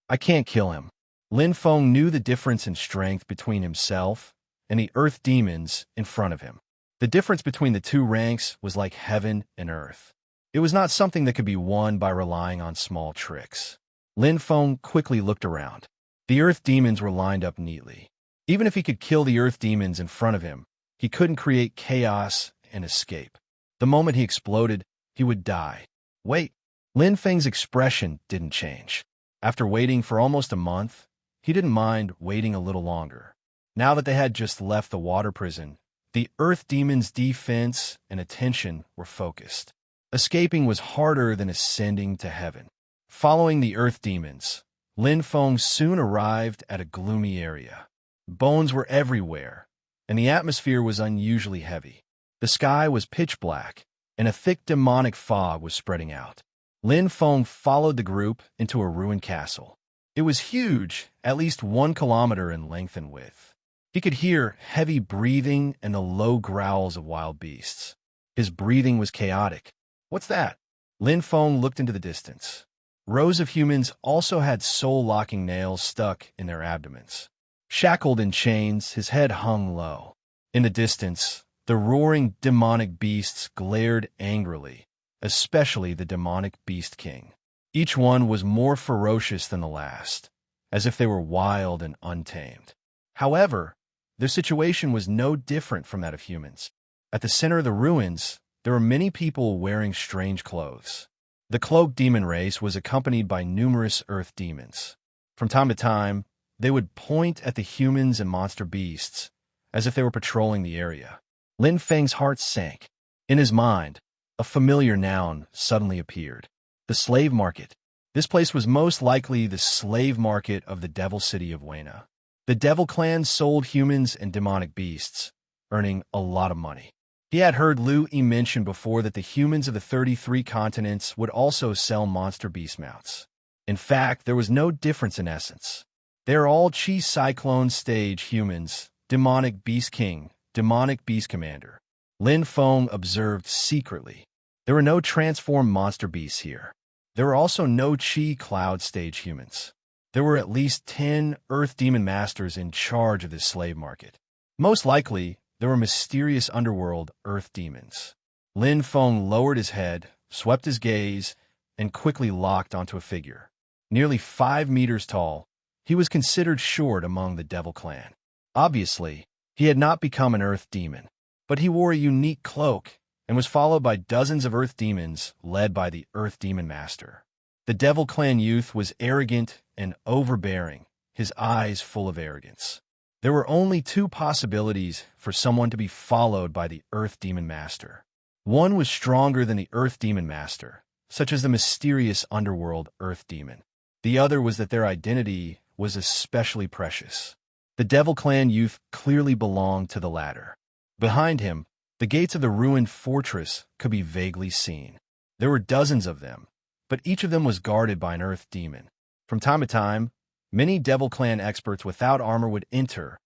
I can't kill him. Lin Feng knew the difference in strength between himself and the Earth demons in front of him. The difference between the two ranks was like heaven and earth. It was not something that could be won by relying on small tricks. Lin Feng quickly looked around. The Earth demons were lined up neatly. Even if he could kill the Earth demons in front of him, he couldn't create chaos and escape. The moment he exploded, he would die. Wait. Lin Feng's expression didn't change. After waiting for almost a month, he didn't mind waiting a little longer. Now that they had just left the water prison, the Earth demons' defense and attention were focused. Escaping was harder than ascending to heaven. Following the Earth demons, Lin Feng soon arrived at a gloomy area. Bones were everywhere, and the atmosphere was unusually heavy. The sky was pitch black, and a thick demonic fog was spreading out. Lin Feng followed the group into a ruined castle. It was huge, at least 1 kilometer in length and width. He could hear heavy breathing and the low growls of wild beasts. His breathing was chaotic. What's that? Lin Feng looked into the distance. Rows of humans also had soul-locking nails stuck in their abdomens. Shackled in chains, his head hung low. In the distance, the roaring demonic beasts glared angrily, especially the demonic beast king. Each one was more ferocious than the last, as if they were wild and untamed. However, their situation was no different from that of humans. At the center of the ruins, there were many people wearing strange clothes. The cloaked demon race was accompanied by numerous earth demons. From time to time, they would point at the humans and monster beasts, as if they were patrolling the area. Lin Feng's heart sank. In his mind, a familiar noun suddenly appeared. The slave market. This place was most likely the slave market of the Devil City of Wayna. The Devil Clan sold humans and demonic beasts, earning a lot of money. He had heard Liu Yi mention before that the humans of the 33 continents would also sell monster beast mounts. In fact, there was no difference in essence. They are all Chi Cyclone stage humans, demonic beast king, demonic beast commander. Lin Feng observed secretly. There were no transformed monster beasts here. There were also no Chi Cloud stage humans. There were at least 10 Earth Demon Masters in charge of this slave market. Most likely, there were mysterious underworld Earth Demons. Lin Feng lowered his head, swept his gaze, and quickly locked onto a figure. Nearly 5 meters tall, he was considered short among the Devil Clan. Obviously, he had not become an Earth Demon, but he wore a unique cloak and was followed by dozens of Earth Demons led by the Earth Demon Master. The Devil Clan youth was arrogant and overbearing, his eyes full of arrogance. There were only 2 possibilities for someone to be followed by the Earth Demon Master. One was stronger than the Earth Demon Master, such as the mysterious underworld Earth Demon. The other was that their identity was especially precious. The Devil Clan youth clearly belonged to the latter. Behind him, the gates of the ruined fortress could be vaguely seen. There were dozens of them, but each of them was guarded by an Earth Demon. From time to time, many Devil Clan experts without armor would enter,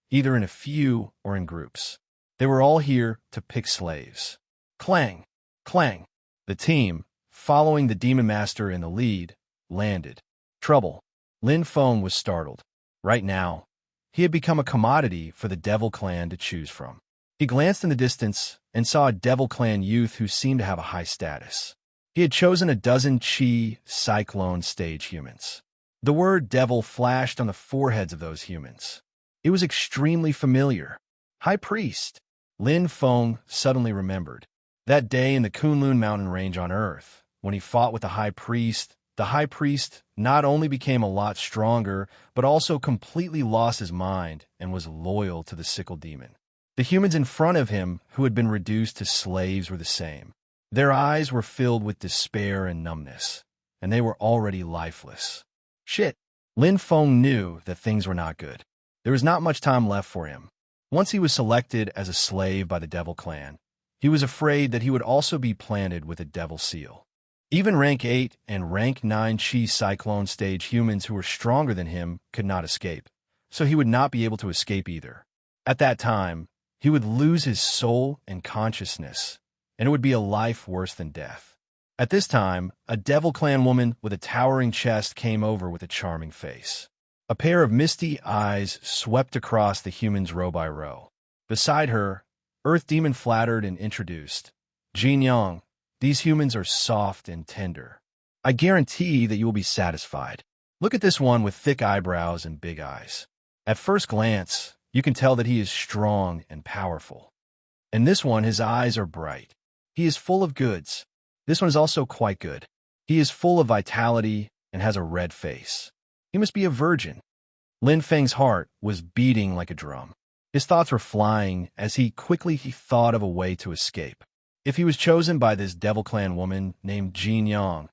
either in a few or in groups. They were all here to pick slaves. Clang! Clang! The team, following the Demon Master in the lead, landed. Trouble. Lin Feng was startled. Right now, he had become a commodity for the Devil Clan to choose from. He glanced in the distance and saw a Devil Clan youth who seemed to have a high status. He had chosen a dozen Chi Cyclone stage humans. The word devil flashed on the foreheads of those humans. It was extremely familiar. High Priest. Lin Feng suddenly remembered. That day in the Kunlun mountain range on Earth, when he fought with the High Priest not only became a lot stronger, but also completely lost his mind and was loyal to the Sickle Demon. The humans in front of him who had been reduced to slaves were the same. Their eyes were filled with despair and numbness, and they were already lifeless. Shit. Lin Feng knew that things were not good. There was not much time left for him. Once he was selected as a slave by the Devil Clan, he was afraid that he would also be planted with a Devil Seal. Even Rank 8 and Rank 9 Chi Cyclone stage humans who were stronger than him could not escape, so he would not be able to escape either. At that time, he would lose his soul and consciousness, and it would be a life worse than death. At this time, a Devil Clan woman with a towering chest came over with a charming face. A pair of misty eyes swept across the humans row by row. Beside her, Earth Demon flattered and introduced, Jin Yang, these humans are soft and tender. I guarantee that you will be satisfied. Look at this one with thick eyebrows and big eyes. At first glance, you can tell that he is strong and powerful. And this one, his eyes are bright. He is full of goods. This one is also quite good. He is full of vitality and has a red face. He must be a virgin. Lin Feng's heart was beating like a drum. His thoughts were flying as he quickly thought of a way to escape. If he was chosen by this Devil Clan woman named Jin Yang,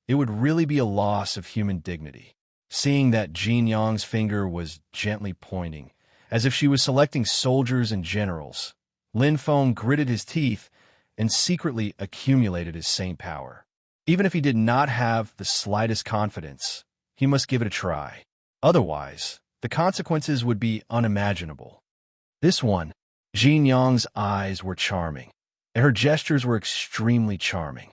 it would really be a loss of human dignity. Seeing that Jin Yang's finger was gently pointing, as if she was selecting soldiers and generals, Lin Feng gritted his teeth and secretly accumulated his saint power. Even if he did not have the slightest confidence, he must give it a try. Otherwise, the consequences would be unimaginable. This one, Jin Yang's eyes were charming, and her gestures were extremely charming.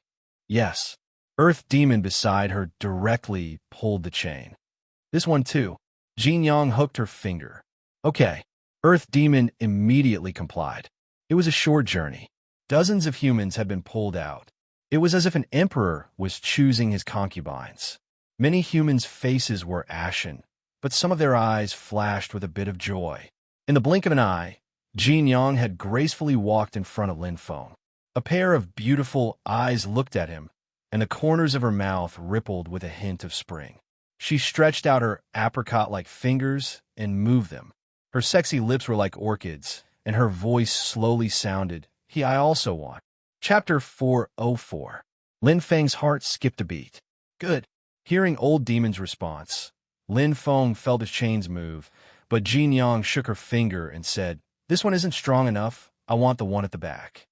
Yes, Earth Demon beside her directly pulled the chain. This one too. Jin Yang hooked her finger. Okay. Earth Demon immediately complied. It was a short journey. Dozens of humans had been pulled out. It was as if an emperor was choosing his concubines. Many humans' faces were ashen, but some of their eyes flashed with a bit of joy. In the blink of an eye, Jin Yang had gracefully walked in front of Lin Feng. A pair of beautiful eyes looked at him, and the corners of her mouth rippled with a hint of spring. She stretched out her apricot-like fingers and moved them. Her sexy lips were like orchids, and her voice slowly sounded, I also want. Chapter 404. Lin Feng's heart skipped a beat. Good. Hearing Old Demon's response, Lin Feng felt his chains move, but Jin Yang shook her finger and said, This one isn't strong enough. I want the one at the back.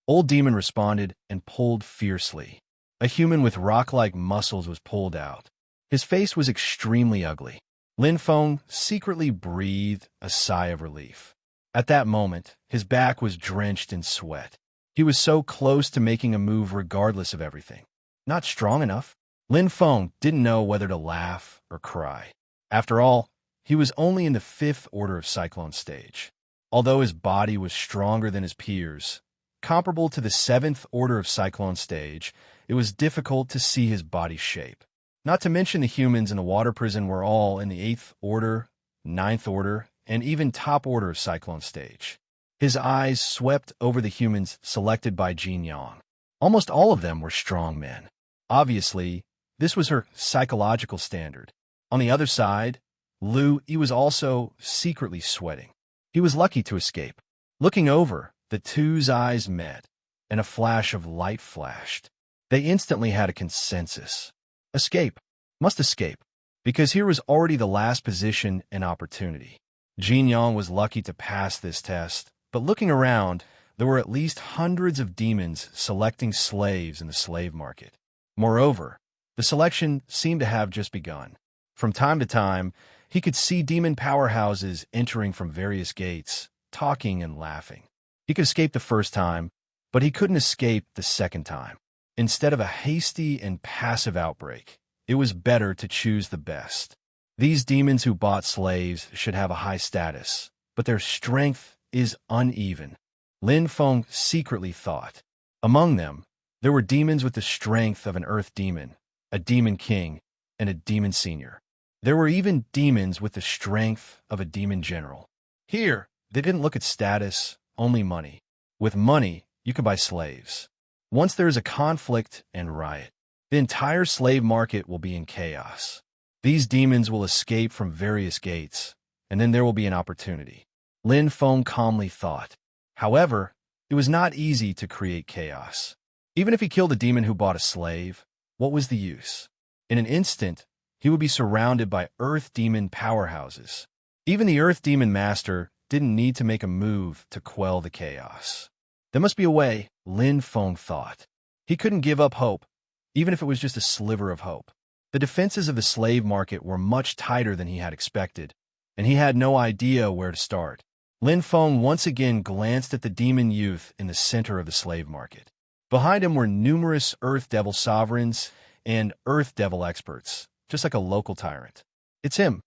Old Demon responded and pulled fiercely. A human with rock-like muscles was pulled out. His face was extremely ugly. Lin Feng secretly breathed a sigh of relief. At that moment, his back was drenched in sweat. He was so close to making a move regardless of everything. Not strong enough. Lin Feng didn't know whether to laugh or cry. After all, he was only in the 5th order of Cyclone stage. Although his body was stronger than his peers, comparable to the 7th order of Cyclone stage, it was difficult to see his body shape. Not to mention the humans in the water prison were all in the 8th order, 9th order, and even top order of Cyclone stage. His eyes swept over the humans selected by Jin Yang. Almost all of them were strong men. Obviously, this was her psychological standard. On the other side, Lu Yi was also secretly sweating. He was lucky to escape. Looking over, the two's eyes met, and a flash of light flashed. They instantly had a consensus. Escape. Must escape. Because here was already the last position and opportunity. Jin Yang was lucky to pass this test, but looking around, there were at least hundreds of demons selecting slaves in the slave market. Moreover, the selection seemed to have just begun. From time to time, he could see demon powerhouses entering from various gates, talking and laughing. He could escape the first time, but he couldn't escape the second time. Instead of a hasty and passive outbreak, it was better to choose the best. These demons who bought slaves should have a high status, but their strength is uneven. Lin Feng secretly thought. Among them, there were demons with the strength of an earth demon, a demon king, and a demon senior. There were even demons with the strength of a demon general. Here, they didn't look at status, only money. With money, you could buy slaves. Once there is a conflict and riot, the entire slave market will be in chaos. These demons will escape from various gates, and then there will be an opportunity. Lin Feng calmly thought. However, it was not easy to create chaos. Even if he killed a demon who bought a slave, what was the use? In an instant, he would be surrounded by Earth Demon powerhouses. Even the Earth Demon Master didn't need to make a move to quell the chaos. There must be a way, Lin Feng thought. He couldn't give up hope, even if it was just a sliver of hope. The defenses of the slave market were much tighter than he had expected, and he had no idea where to start. Lin Feng once again glanced at the demon youth in the center of the slave market. Behind him were numerous Earth Devil sovereigns and Earth Devil experts, just like a local tyrant. It's him.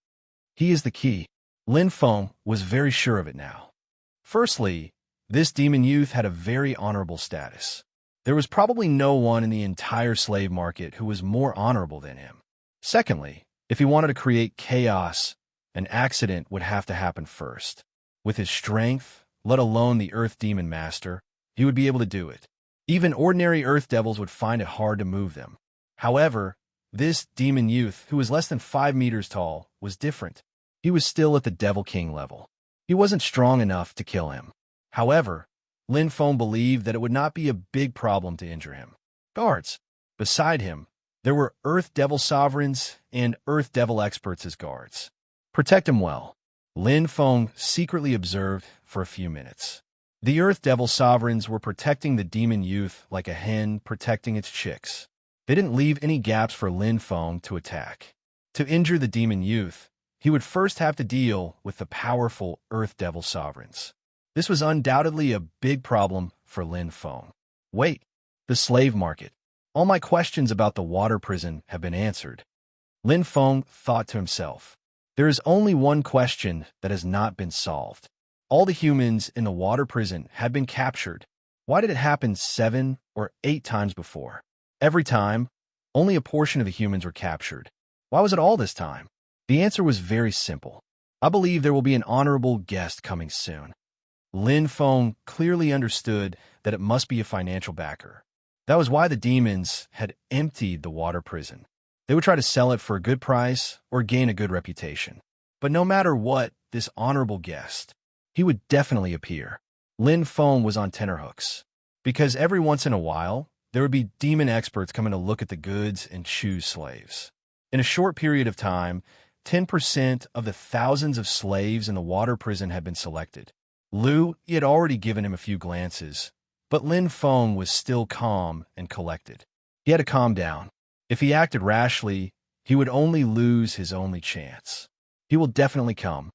He is the key. Lin Feng was very sure of it now. Firstly, this demon youth had a very honorable status. There was probably no one in the entire slave market who was more honorable than him. Secondly, if he wanted to create chaos, an accident would have to happen first. With his strength, let alone the Earth Demon Master, he would be able to do it. Even ordinary Earth Devils would find it hard to move them. However, this demon youth, who was less than 5 meters tall, was different. He was still at the Devil King level. He wasn't strong enough to kill him. However, Lin Feng believed that it would not be a big problem to injure him. Guards. Beside him, there were Earth Devil sovereigns and Earth Devil experts as guards. Protect him well. Lin Feng secretly observed for a few minutes. The Earth Devil sovereigns were protecting the demon youth like a hen protecting its chicks. They didn't leave any gaps for Lin Feng to attack. To injure the demon youth, he would first have to deal with the powerful Earth Devil sovereigns. This was undoubtedly a big problem for Lin Feng. Wait, the slave market. All my questions about the water prison have been answered. Lin Feng thought to himself. There is only one question that has not been solved. All the humans in the water prison had been captured. Why did it happen 7 or 8 times before? Every time, only a portion of the humans were captured. Why was it all this time? The answer was very simple. I believe there will be an honorable guest coming soon. Lin Feng clearly understood that it must be a financial backer. That was why the demons had emptied the water prison. They would try to sell it for a good price or gain a good reputation. But no matter what, this honorable guest, he would definitely appear. Lin Feng was on tenterhooks, because every once in a while, there would be demon experts coming to look at the goods and choose slaves. In a short period of time, 10% of the thousands of slaves in the water prison had been selected. He had already given him a few glances, but Lin Feng was still calm and collected. He had to calm down. If he acted rashly, he would only lose his only chance. He will definitely come.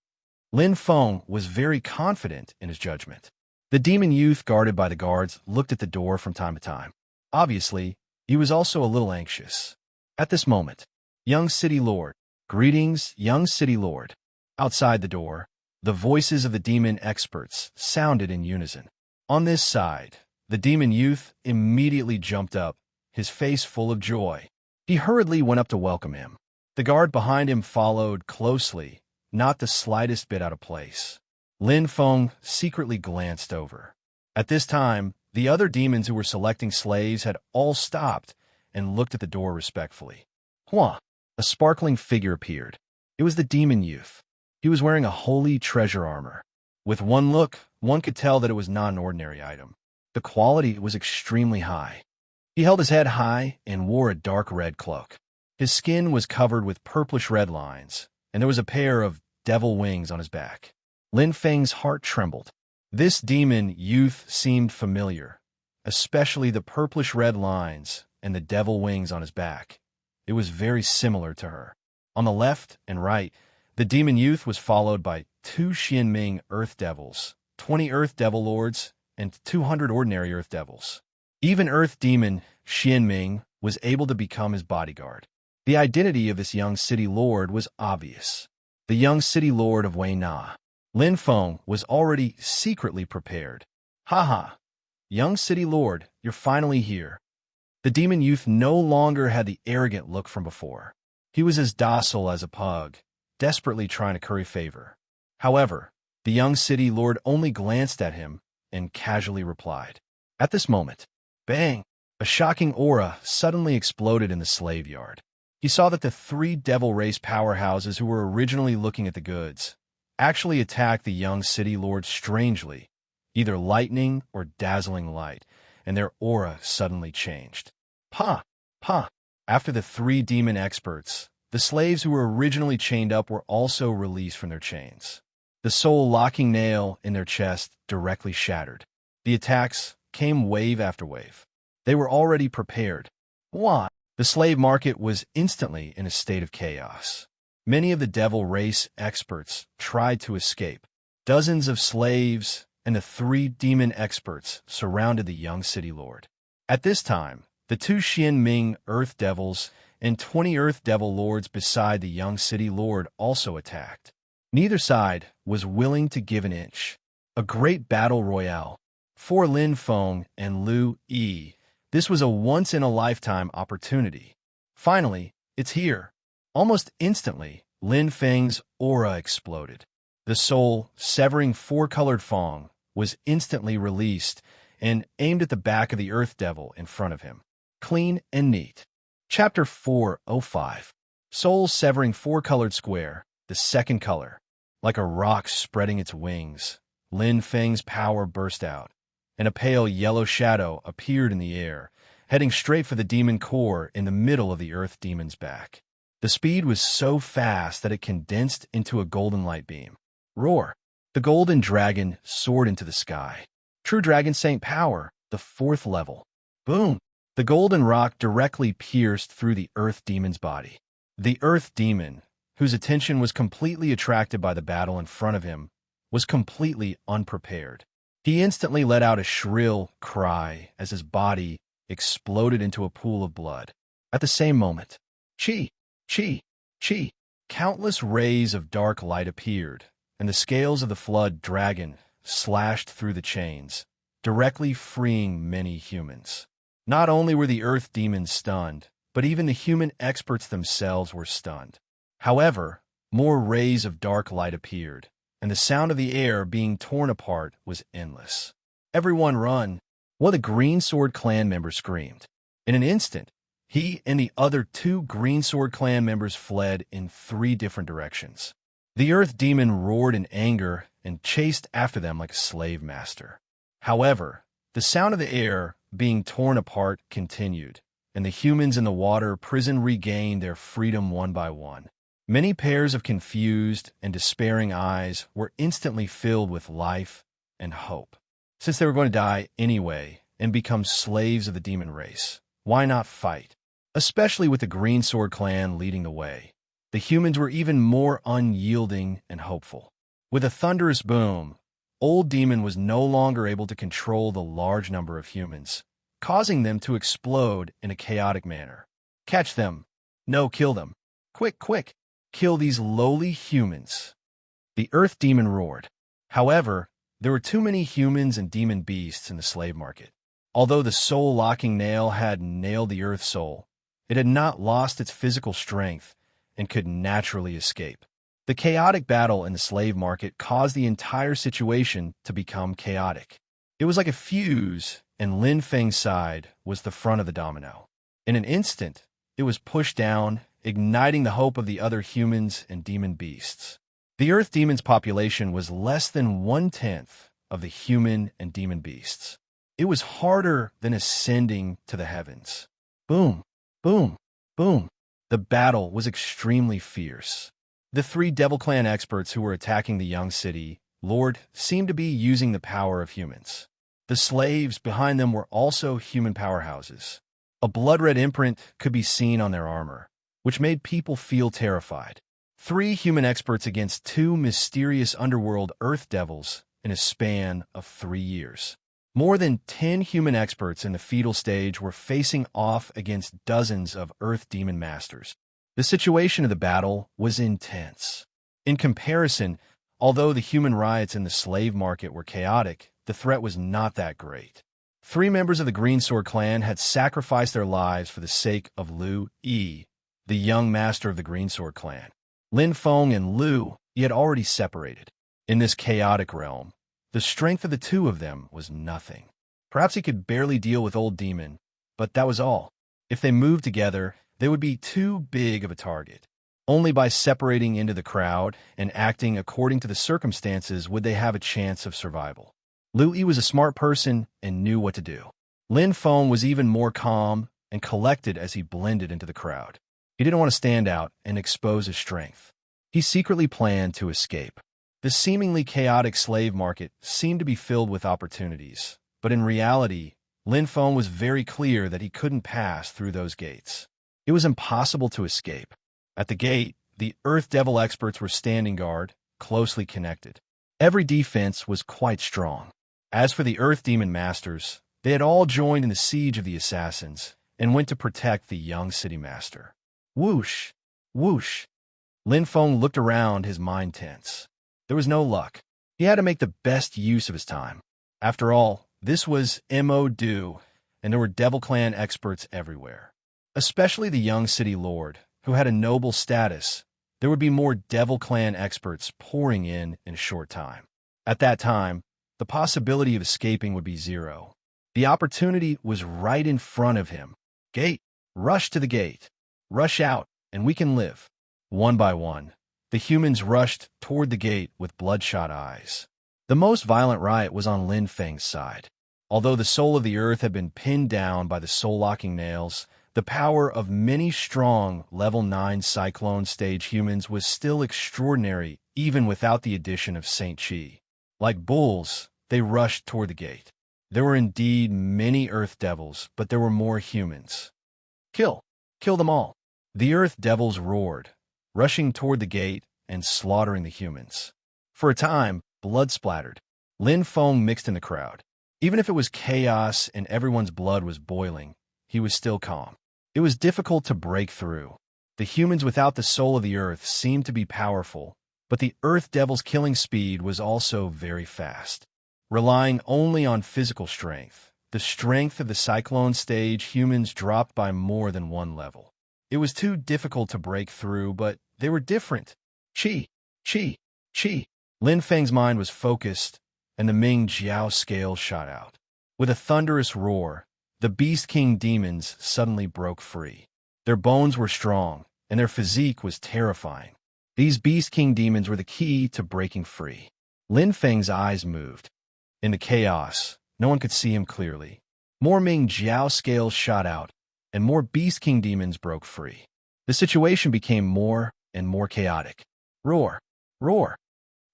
Lin Feng was very confident in his judgment. The demon youth guarded by the guards looked at the door from time to time. Obviously, he was also a little anxious. At this moment, young city lord. Greetings, young city lord. Outside the door, the voices of the demon experts sounded in unison. On this side, the demon youth immediately jumped up, his face full of joy. He hurriedly went up to welcome him. The guard behind him followed closely, not the slightest bit out of place. Lin Feng secretly glanced over. At this time, the other demons who were selecting slaves had all stopped and looked at the door respectfully. Hua! A sparkling figure appeared. It was the demon youth. He was wearing a holy treasure armor. With one look, one could tell that it was not an ordinary item. The quality was extremely high. He held his head high and wore a dark red cloak. His skin was covered with purplish-red lines, and there was a pair of devil wings on his back. Lin Feng's heart trembled. This demon youth seemed familiar, especially the purplish-red lines and the devil wings on his back. It was very similar to her. On the left and right, the demon youth was followed by 2 Xianming Earth Devils, 20 Earth Devil Lords, and 200 ordinary Earth Devils. Even Earth Demon Xianming was able to become his bodyguard. The identity of this young city lord was obvious. The young city lord of Wei Na. Lin Feng was already secretly prepared. Haha! Young city lord, you're finally here. The demon youth no longer had the arrogant look from before. He was as docile as a pug, desperately trying to curry favor. However, the young city lord only glanced at him and casually replied. At this moment, bang! A shocking aura suddenly exploded in the slave yard. He saw that the 3 devil race powerhouses who were originally looking at the goods actually attacked the young city lord strangely, either lightning or dazzling light, and their aura suddenly changed. Pa! Pa! After the 3 demon experts, the slaves who were originally chained up were also released from their chains. The soul-locking nail in their chest directly shattered. The attacks came wave after wave. They were already prepared. Why? The slave market was instantly in a state of chaos. Many of the devil race experts tried to escape. Dozens of slaves and the 3 demon experts surrounded the young city lord. At this time, the 2 Xian Ming Earth Devils and 20 Earth Devil Lords beside the young city lord also attacked. Neither side was willing to give an inch. A great battle royale. For Lin Feng and Lu Yi, this was a once-in-a-lifetime opportunity. Finally, it's here. Almost instantly, Lin Feng's aura exploded. The soul, severing 4-colored Feng, was instantly released and aimed at the back of the Earth Devil in front of him. Clean and neat. Chapter 405. Soul severing 4-colored square, the second color. Like a rock spreading its wings, Lin Feng's power burst out, and a pale yellow shadow appeared in the air, heading straight for the demon core in the middle of the Earth Demon's back. The speed was so fast that it condensed into a golden light beam. Roar! The golden dragon soared into the sky. True Dragon Saint Power, the 4th level. Boom! The golden rock directly pierced through the Earth Demon's body. The Earth Demon, whose attention was completely attracted by the battle in front of him, was completely unprepared. He instantly let out a shrill cry as his body exploded into a pool of blood. At the same moment, chi, chi, chi, countless rays of dark light appeared, and the scales of the flood dragon slashed through the chains, directly freeing many humans. Not only were the Earth Demons stunned, but even the human experts themselves were stunned. However, more rays of dark light appeared, and the sound of the air being torn apart was endless. "Everyone run!" one of the Green Sword Clan members screamed. In an instant, he and the other 2 Green Sword Clan members fled in 3 different directions. The Earth Demon roared in anger and chased after them like a slave master. However, the sound of the air being torn apart continued, and the humans in the water prison regained their freedom one by one. Many pairs of confused and despairing eyes were instantly filled with life and hope. Since they were going to die anyway and become slaves of the demon race, why not fight? Especially with the Green Sword Clan leading the way. The humans were even more unyielding and hopeful. With a thunderous boom, Old Demon was no longer able to control the large number of humans, causing them to explode in a chaotic manner. "Catch them! No, kill them! Quick, quick! Kill these lowly humans!" The Earth Demon roared. However, there were too many humans and demon beasts in the slave market. Although the soul-locking nail had nailed the Earth Soul, it had not lost its physical strength and could naturally escape. The chaotic battle in the slave market caused the entire situation to become chaotic. It was like a fuse, and Lin Feng's side was the front of the domino. In an instant, it was pushed down, igniting the hope of the other humans and demon beasts. The Earth Demon's population was less than 1/10 of the human and demon beasts. It was harder than ascending to the heavens. Boom, boom, boom. The battle was extremely fierce. The 3 Devil Clan experts who were attacking the young city lord seemed to be using the power of humans. The slaves behind them were also human powerhouses. A blood-red imprint could be seen on their armor, which made people feel terrified. 3 human experts against 2 mysterious underworld Earth Devils in a span of 3 years. More than 10 human experts in the fetal stage were facing off against dozens of Earth Demon Masters. The situation of the battle was intense. In comparison, although the human riots in the slave market were chaotic, the threat was not that great. 3 members of the Green Sword Clan had sacrificed their lives for the sake of Lu Yi, the young master of the Green Sword Clan. Lin Feng and Lu Yi had already separated. In this chaotic realm, the strength of the 2 of them was nothing. Perhaps he could barely deal with Old Demon, but that was all. If they moved together, they would be too big of a target. Only by separating into the crowd and acting according to the circumstances would they have a chance of survival. Lu Yi was a smart person and knew what to do. Lin Feng was even more calm and collected as he blended into the crowd. He didn't want to stand out and expose his strength. He secretly planned to escape. The seemingly chaotic slave market seemed to be filled with opportunities, but in reality, Lin Feng was very clear that he couldn't pass through those gates. It was impossible to escape. At the gate, the Earth Devil experts were standing guard, closely connected. Every defense was quite strong. As for the Earth Demon Masters, they had all joined in the siege of the assassins and went to protect the young city master. Whoosh! Whoosh! Lin Feng looked around, his mind tense. There was no luck. He had to make the best use of his time. After all, this was Mo Du, and there were Devil Clan experts everywhere. Especially the young city lord, who had a noble status. There would be more Devil Clan experts pouring in a short time. At that time, the possibility of escaping would be zero. The opportunity was right in front of him. Gate! Rush to the gate! Rush out, and we can live. One by one, the humans rushed toward the gate with bloodshot eyes. The most violent riot was on Lin Feng's side. Although the soul of the earth had been pinned down by the soul-locking nails, the power of many strong level 9 cyclone stage humans was still extraordinary even without the addition of Saint Chi. Like bulls, they rushed toward the gate. There were indeed many earth devils, but there were more humans. Kill! Kill them all! The earth devils roared, rushing toward the gate and slaughtering the humans. For a time, blood splattered. Lin Feng mixed in the crowd. Even if it was chaos and everyone's blood was boiling, he was still calm. It was difficult to break through. The humans without the soul of the earth seemed to be powerful, but the earth devil's killing speed was also very fast. Relying only on physical strength, the strength of the cyclone stage humans dropped by more than one level. It was too difficult to break through, but they were different. Chi, Chi, Chi. Lin Feng's mind was focused, and the Ming Jiao scale shot out. With a thunderous roar, the Beast King demons suddenly broke free. Their bones were strong, and their physique was terrifying. These Beast King demons were the key to breaking free. Lin Feng's eyes moved. In the chaos, no one could see him clearly. More Ming Jiao scales shot out, and more Beast King demons broke free. The situation became more and more chaotic. Roar! Roar!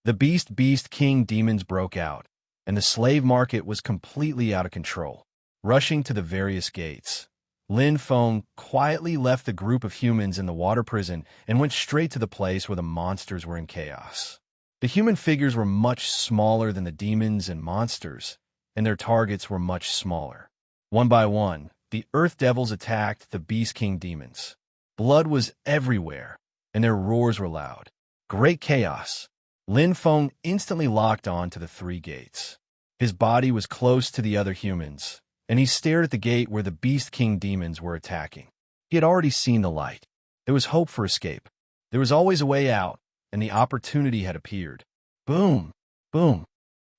The Beast King demons broke out, and the slave market was completely out of control. Rushing to the various gates, Lin Feng quietly left the group of humans in the water prison and went straight to the place where the monsters were in chaos. The human figures were much smaller than the demons and monsters, and their targets were much smaller. One by one, the Earth Devils attacked the Beast King demons. Blood was everywhere, and their roars were loud. Great chaos. Lin Feng instantly locked on to the 3 gates. His body was close to the other humans, and he stared at the gate where the Beast King demons were attacking. He had already seen the light. There was hope for escape. There was always a way out, and the opportunity had appeared. Boom! Boom!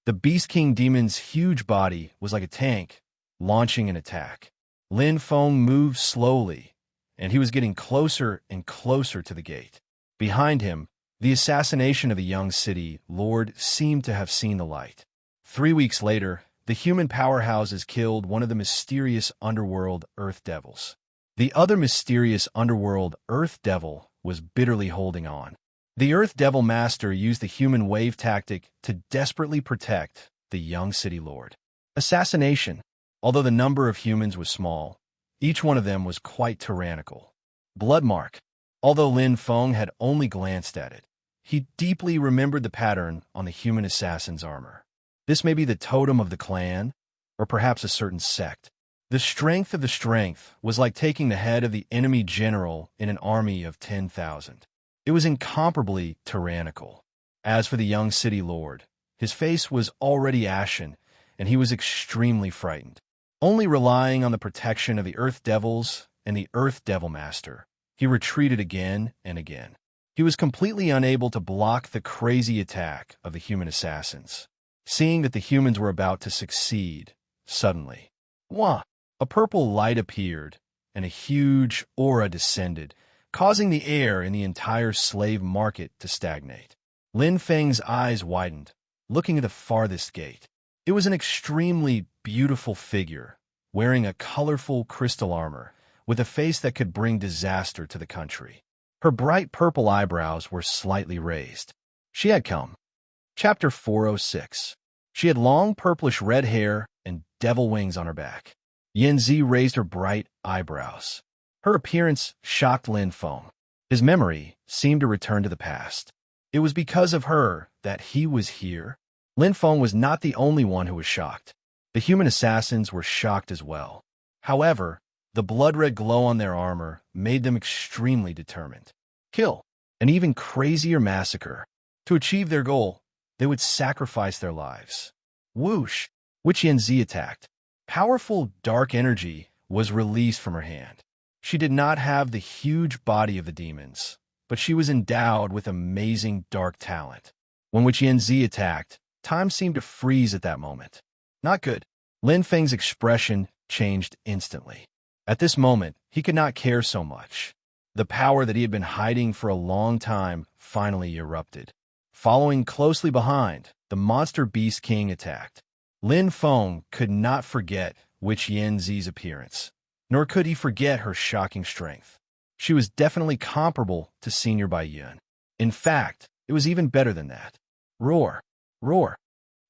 The Beast King demon's huge body was like a tank, launching an attack. Lin Feng moved slowly, and he was getting closer and closer to the gate. Behind him, the assassination of the young city lord seemed to have seen the light. 3 weeks later, the human powerhouses killed one of the mysterious underworld Earth Devils. The other mysterious underworld Earth Devil was bitterly holding on. The Earth Devil Master used the human wave tactic to desperately protect the young city lord. Assassination. Although the number of humans was small, each one of them was quite tyrannical. Bloodmark. Although Lin Feng had only glanced at it, he deeply remembered the pattern on the human assassin's armor. This may be the totem of the clan, or perhaps a certain sect. The strength of the strength was like taking the head of the enemy general in an army of 10,000. It was incomparably tyrannical. As for the young city lord, his face was already ashen, and he was extremely frightened. Only relying on the protection of the Earth Devils and the Earth Devil Master, he retreated again and again. He was completely unable to block the crazy attack of the human assassins. Seeing that the humans were about to succeed, suddenly, wah! A purple light appeared, and a huge aura descended, causing the air in the entire slave market to stagnate. Lin Feng's eyes widened, looking at the farthest gate. It was an extremely beautiful figure, wearing a colorful crystal armor, with a face that could bring disaster to the country. Her bright purple eyebrows were slightly raised. She had come. Chapter 406. She had long purplish red hair and devil wings on her back. Yanzi raised her bright eyebrows. Her appearance shocked Lin Feng. His memory seemed to return to the past. It was because of her that he was here. Lin Feng was not the only one who was shocked. The human assassins were shocked as well. However, the blood-red glow on their armor made them extremely determined. Kill, an even crazier massacre. To achieve their goal, they would sacrifice their lives. Whoosh! Witch Yanzi attacked. Powerful dark energy was released from her hand. She did not have the huge body of the demons, but she was endowed with amazing dark talent. When Witch Yanzi attacked, time seemed to freeze at that moment. Not good. Lin Feng's expression changed instantly. At this moment, he could not care so much. The power that he had been hiding for a long time finally erupted. Following closely behind, the monster beast king attacked. Lin Feng could not forget Witch Yanzi's appearance, nor could he forget her shocking strength. She was definitely comparable to Senior Bai Yun. In fact, it was even better than that. Roar! Roar!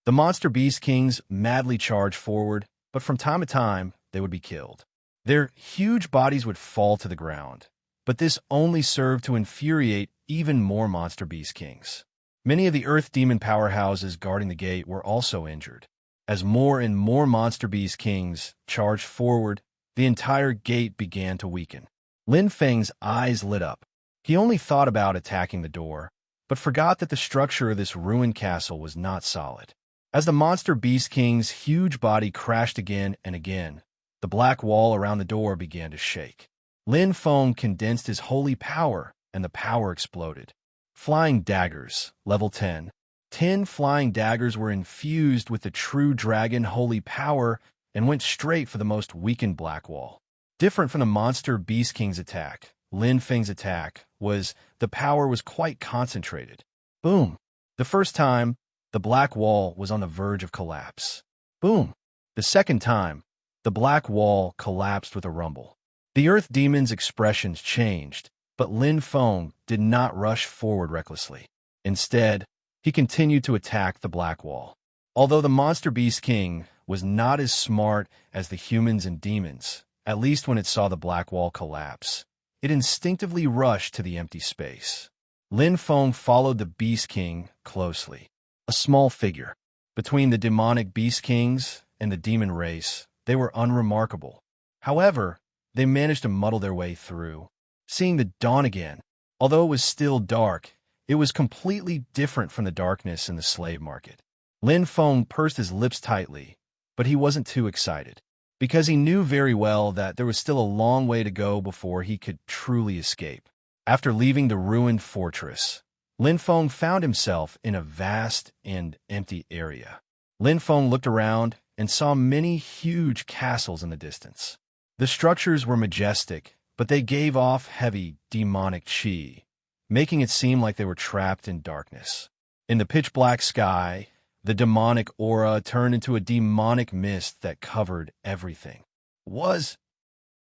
The monster beast kings madly charged forward, but from time to time, they would be killed. Their huge bodies would fall to the ground, but this only served to infuriate even more monster beast kings. Many of the earth demon powerhouses guarding the gate were also injured. As more and more monster beast kings charged forward, the entire gate began to weaken. Lin Feng's eyes lit up. He only thought about attacking the door, but forgot that the structure of this ruined castle was not solid. As the monster beast king's huge body crashed again and again, the black wall around the door began to shake. Lin Feng condensed his holy power, and the power exploded. Flying daggers, level 10. 10 flying daggers were infused with the true dragon holy power and went straight for the most weakened black wall. Different from the monster beast king's attack, Lin Feng's attack the power was quite concentrated. Boom! The first time, the black wall was on the verge of collapse. Boom! The second time, the black wall collapsed with a rumble. The earth demon's expressions changed, but Lin Feng did not rush forward recklessly. Instead, he continued to attack the black wall. Although the monster beast king was not as smart as the humans and demons, at least when it saw the black wall collapse, it instinctively rushed to the empty space. Lin Feng followed the beast king closely. A small figure. Between the demonic beast kings and the demon race, they were unremarkable. However, they managed to muddle their way through. Seeing the dawn again, although it was still dark, it was completely different from the darkness in the slave market. Lin Feng pursed his lips tightly, but he wasn't too excited, because he knew very well that there was still a long way to go before he could truly escape. After leaving the ruined fortress, Lin Feng found himself in a vast and empty area. Lin Feng looked around and saw many huge castles in the distance. The structures were majestic, but they gave off heavy, demonic qi, making it seem like they were trapped in darkness. In the pitch-black sky, the demonic aura turned into a demonic mist that covered everything.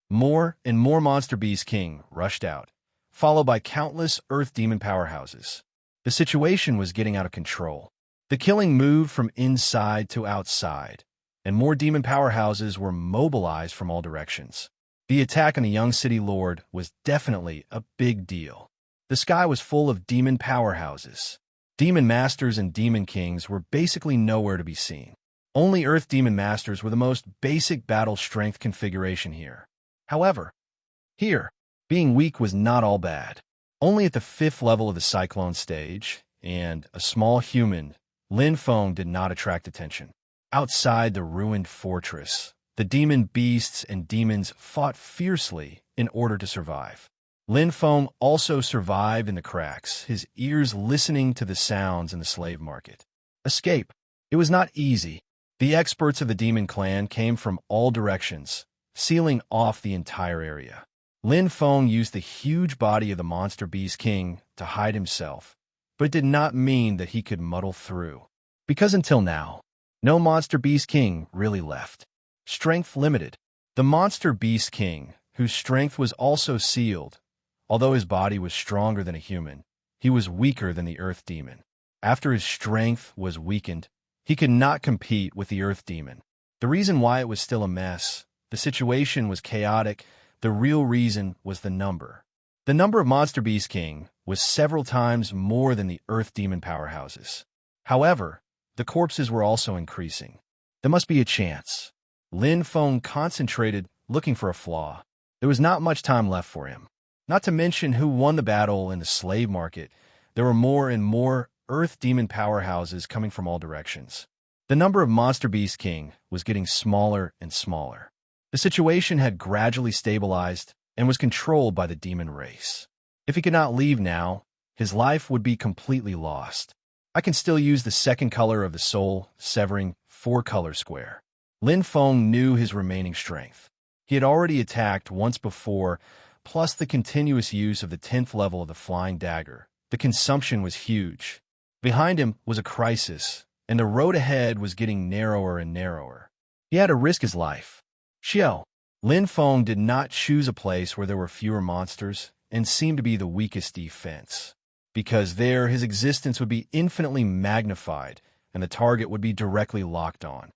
More and more Monster Beast King rushed out, followed by countless Earth Demon powerhouses. The situation was getting out of control. The killing moved from inside to outside, and more demon powerhouses were mobilized from all directions. The attack on the young city lord was definitely a big deal. The sky was full of demon powerhouses. Demon masters and demon kings were basically nowhere to be seen. Only Earth Demon Masters were the most basic battle strength configuration here. However, here, being weak was not all bad. Only at the 5th level of the Cyclone stage, and a small human, Lin Feng did not attract attention. Outside the ruined fortress, the demon beasts and demons fought fiercely in order to survive. Lin Feng also survived in the cracks, his ears listening to the sounds in the slave market. Escape. It was not easy. The experts of the demon clan came from all directions, sealing off the entire area. Lin Feng used the huge body of the Monster Beast King to hide himself, but it did not mean that he could muddle through. Because until now, no Monster Beast King really left. Strength limited. The Monster Beast King, whose strength was also sealed, although his body was stronger than a human, he was weaker than the Earth Demon. After his strength was weakened, he could not compete with the Earth Demon. The reason why it was still a mess, the situation was chaotic, the real reason was the number. The number of Monster Beast King was several times more than the Earth Demon powerhouses. However, the corpses were also increasing. There must be a chance. Lin Feng concentrated, looking for a flaw. There was not much time left for him. Not to mention who won the battle in the slave market, there were more and more Earth Demon powerhouses coming from all directions. The number of Monster Beast King was getting smaller and smaller. The situation had gradually stabilized and was controlled by the demon race. If he could not leave now, his life would be completely lost. I can still use the second color of the soul, severing 4-color square. Lin Feng knew his remaining strength. He had already attacked once before, plus the continuous use of the 10th level of the flying dagger. The consumption was huge. Behind him was a crisis, and the road ahead was getting narrower and narrower. He had to risk his life. Xiao. Lin Feng did not choose a place where there were fewer monsters and seemed to be the weakest defense, because there his existence would be infinitely magnified and the target would be directly locked on.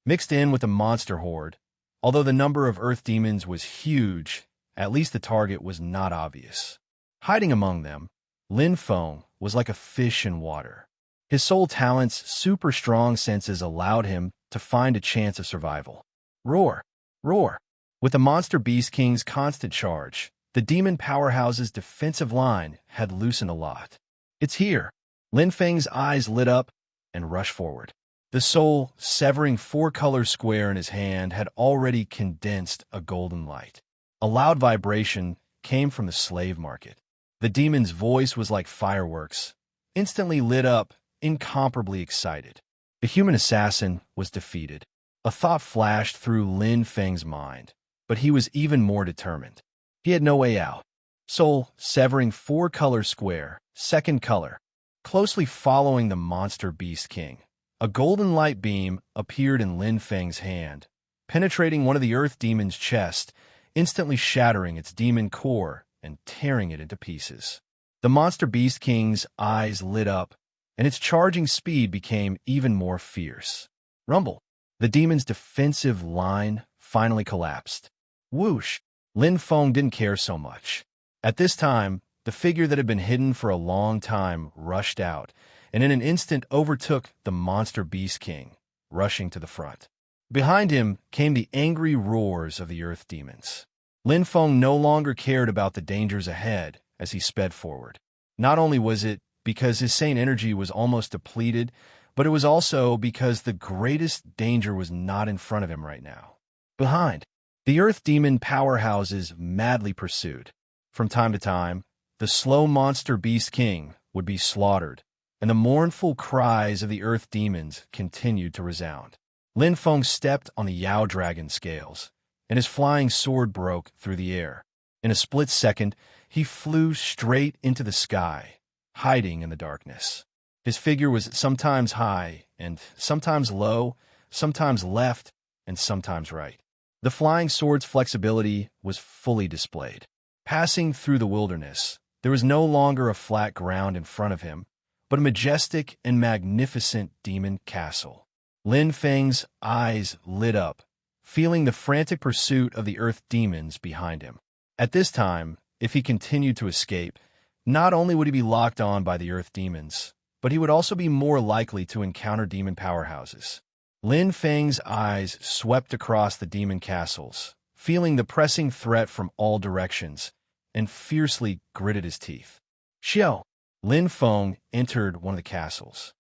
Mixed in with the monster horde, although the number of earth demons was huge, at least the target was not obvious. Hiding among them, Lin Feng was like a fish in water. His soul talent's super strong senses allowed him to find a chance of survival. Roar! Roar! With the Monster Beast King's constant charge, the demon powerhouse's defensive line had loosened a lot. It's here! Lin Feng's eyes lit up and rushed forward. The soul, severing 4-color square in his hand, had already condensed a golden light. A loud vibration came from the slave market. The demon's voice was like fireworks, instantly lit up, incomparably excited. The human assassin was defeated. A thought flashed through Lin Feng's mind, but he was even more determined. He had no way out. Soul, severing 4-color square, second color, closely following the Monster Beast King. A golden light beam appeared in Lin Feng's hand, penetrating one of the earth demon's chest, instantly shattering its demon core and tearing it into pieces. The Monster Beast King's eyes lit up, and its charging speed became even more fierce. Rumble! The demon's defensive line finally collapsed. Whoosh! Lin Feng didn't care so much. At this time, the figure that had been hidden for a long time rushed out, and in an instant overtook the Monster Beast King, rushing to the front. Behind him came the angry roars of the earth demons. Lin Feng no longer cared about the dangers ahead as he sped forward. Not only was it because his sane energy was almost depleted, but it was also because the greatest danger was not in front of him right now. Behind, the earth demon powerhouses madly pursued. From time to time, the slow Monster Beast King would be slaughtered, and the mournful cries of the earth demons continued to resound. Lin Feng stepped on the Yao Dragon scales, and his flying sword broke through the air. In a split second, he flew straight into the sky, hiding in the darkness. His figure was sometimes high and sometimes low, sometimes left and sometimes right. The flying sword's flexibility was fully displayed. Passing through the wilderness, there was no longer a flat ground in front of him, but a majestic and magnificent demon castle. Lin Feng's eyes lit up, feeling the frantic pursuit of the earth demons behind him. At this time, if he continued to escape, not only would he be locked on by the earth demons, but he would also be more likely to encounter demon powerhouses. Lin Feng's eyes swept across the demon castles, feeling the pressing threat from all directions, and fiercely gritted his teeth. Xiao! Lin Feng entered one of the castles.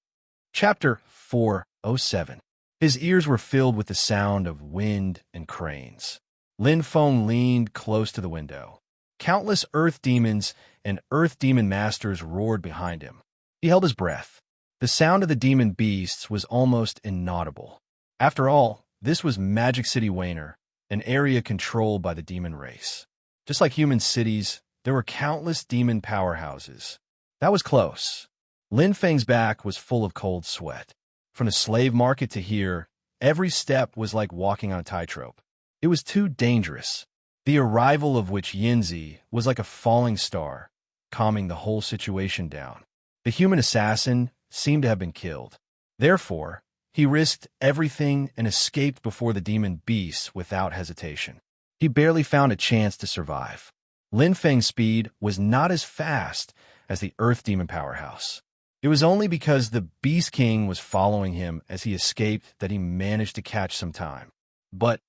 Chapter 407. His ears were filled with the sound of wind and cranes. Lin Feng leaned close to the window. Countless earth demons and earth demon masters roared behind him. He held his breath. The sound of the demon beasts was almost inaudible. After all, this was Magic City Wayner, an area controlled by the demon race. Just like human cities, there were countless demon powerhouses. That was close. Lin Feng's back was full of cold sweat. From the slave market to here, every step was like walking on a tightrope. It was too dangerous. The arrival of which Yinzi was like a falling star, calming the whole situation down. The human assassin seemed to have been killed. Therefore, he risked everything and escaped before the demon beasts without hesitation. He barely found a chance to survive. Lin Feng's speed was not as fast as the Earth Demon powerhouse. It was only because the Beast King was following him as he escaped that he managed to catch some time. But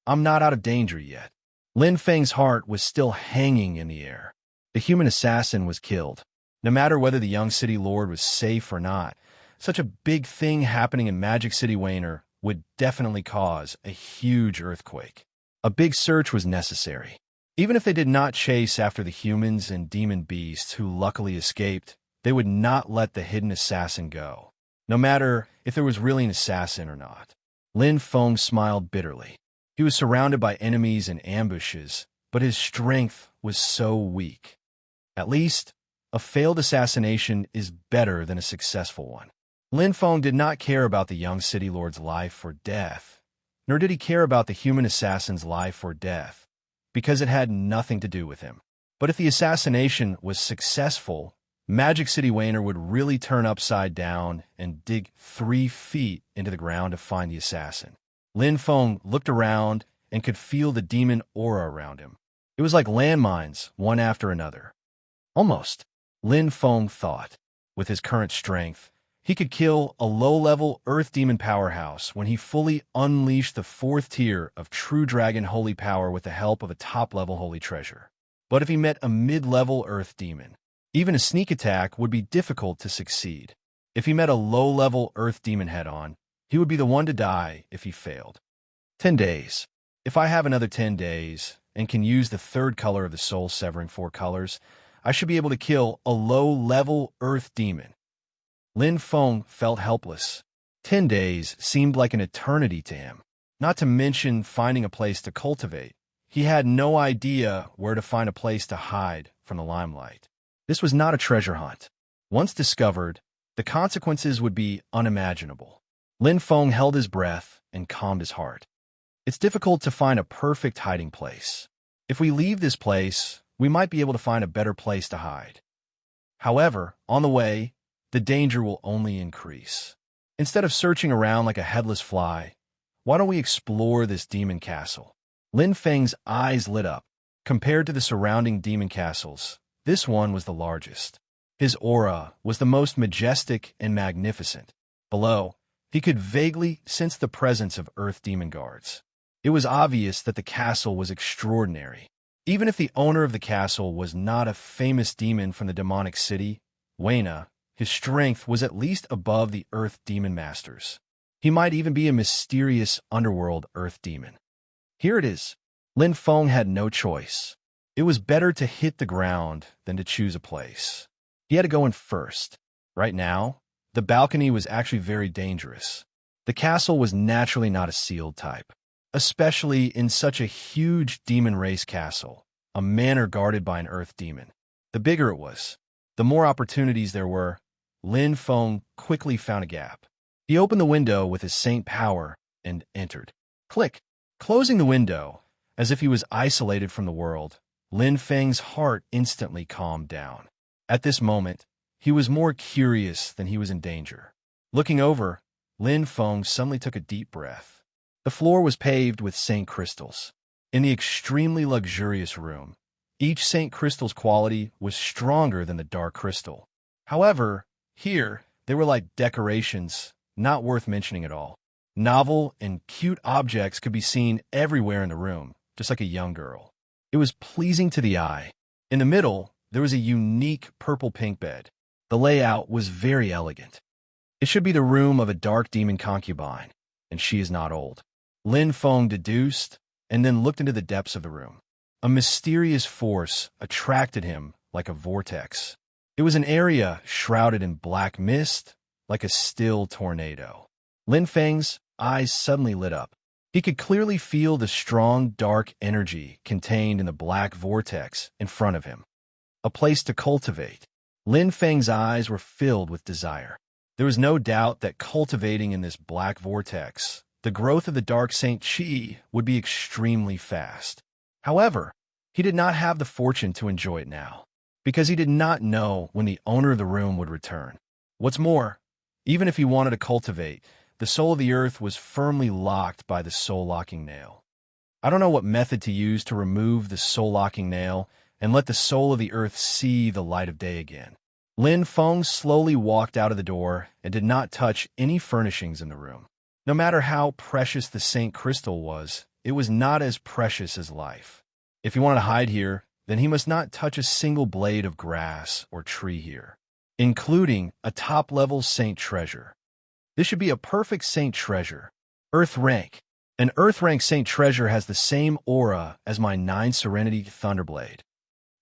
I'm not out of danger yet. Lin Feng's heart was still hanging in the air. The human assassin was killed. No matter whether the young city lord was safe or not, such a big thing happening in Magic City Wayner would definitely cause a huge earthquake. A big search was necessary. Even if they did not chase after the humans and demon beasts who luckily escaped, they would not let the hidden assassin go, no matter if there was really an assassin or not. Lin Feng smiled bitterly. He was surrounded by enemies and ambushes, but his strength was so weak. At least, a failed assassination is better than a successful one. Lin Feng did not care about the young city lord's life or death, nor did he care about the human assassin's life or death, because it had nothing to do with him. But if the assassination was successful, Magic City Wayner would really turn upside down and dig 3 feet into the ground to find the assassin. Lin Feng looked around and could feel the demon aura around him. It was like landmines, one after another. Almost, Lin Feng thought. With his current strength, he could kill a low-level Earth Demon powerhouse when he fully unleashed the 4th tier of True Dragon Holy Power with the help of a top-level Holy Treasure. But if he met a mid-level Earth Demon, even a sneak attack would be difficult to succeed. If he met a low-level Earth Demon head-on, he would be the one to die if he failed. 10 days. If I have another 10 days and can use the 3rd color of the soul-severing 4 colors, I should be able to kill a low-level Earth Demon. Lin Feng felt helpless. 10 days seemed like an eternity to him, not to mention finding a place to cultivate. He had no idea where to find a place to hide from the limelight. This was not a treasure hunt. Once discovered, the consequences would be unimaginable. Lin Feng held his breath and calmed his heart. It's difficult to find a perfect hiding place. If we leave this place, we might be able to find a better place to hide. However, on the way, the danger will only increase. Instead of searching around like a headless fly, why don't we explore this demon castle? Lin Feng's eyes lit up. Compared to the surrounding demon castles, this one was the largest. His aura was the most majestic and magnificent. Below, he could vaguely sense the presence of Earth Demon guards. It was obvious that the castle was extraordinary. Even if the owner of the castle was not a famous demon from the demonic city, Wayna, his strength was at least above the Earth Demon Masters. He might even be a mysterious underworld Earth Demon. Here it is. Lin Feng had no choice. It was better to hit the ground than to choose a place. He had to go in first. Right now, the balcony was actually very dangerous. The castle was naturally not a sealed type, especially in such a huge demon race castle, a manor guarded by an Earth Demon. The bigger it was, the more opportunities there were. Lin Feng quickly found a gap. He opened the window with his saint power and entered. Click. Closing the window, as if he was isolated from the world, Lin Feng's heart instantly calmed down. At this moment, he was more curious than he was in danger. Looking over, Lin Feng suddenly took a deep breath. The floor was paved with saint crystals. In the extremely luxurious room, each saint crystal's quality was stronger than the dark crystal. However, here, they were like decorations, not worth mentioning at all. Novel and cute objects could be seen everywhere in the room, just like a young girl. It was pleasing to the eye. In the middle, there was a unique purple-pink bed. The layout was very elegant. It should be the room of a dark demon concubine, and she is not old. Lin Feng deduced, and then looked into the depths of the room. A mysterious force attracted him like a vortex. It was an area shrouded in black mist, like a still tornado. Lin Feng's eyes suddenly lit up. He could clearly feel the strong, dark energy contained in the black vortex in front of him. A place to cultivate. Lin Feng's eyes were filled with desire. There was no doubt that cultivating in this black vortex, the growth of the dark Saint Chi would be extremely fast. However, he did not have the fortune to enjoy it now, because he did not know when the owner of the room would return. What's more, even if he wanted to cultivate, the soul of the earth was firmly locked by the soul-locking nail. I don't know what method to use to remove the soul-locking nail and let the soul of the earth see the light of day again. Lin Feng slowly walked out of the door and did not touch any furnishings in the room. No matter how precious the Saint Crystal was, it was not as precious as life. If he wanted to hide here, then he must not touch a single blade of grass or tree here, including a top-level Saint treasure. This should be a perfect Saint treasure. Earth rank. An Earth rank Saint treasure has the same aura as my 9 Serenity Thunderblade.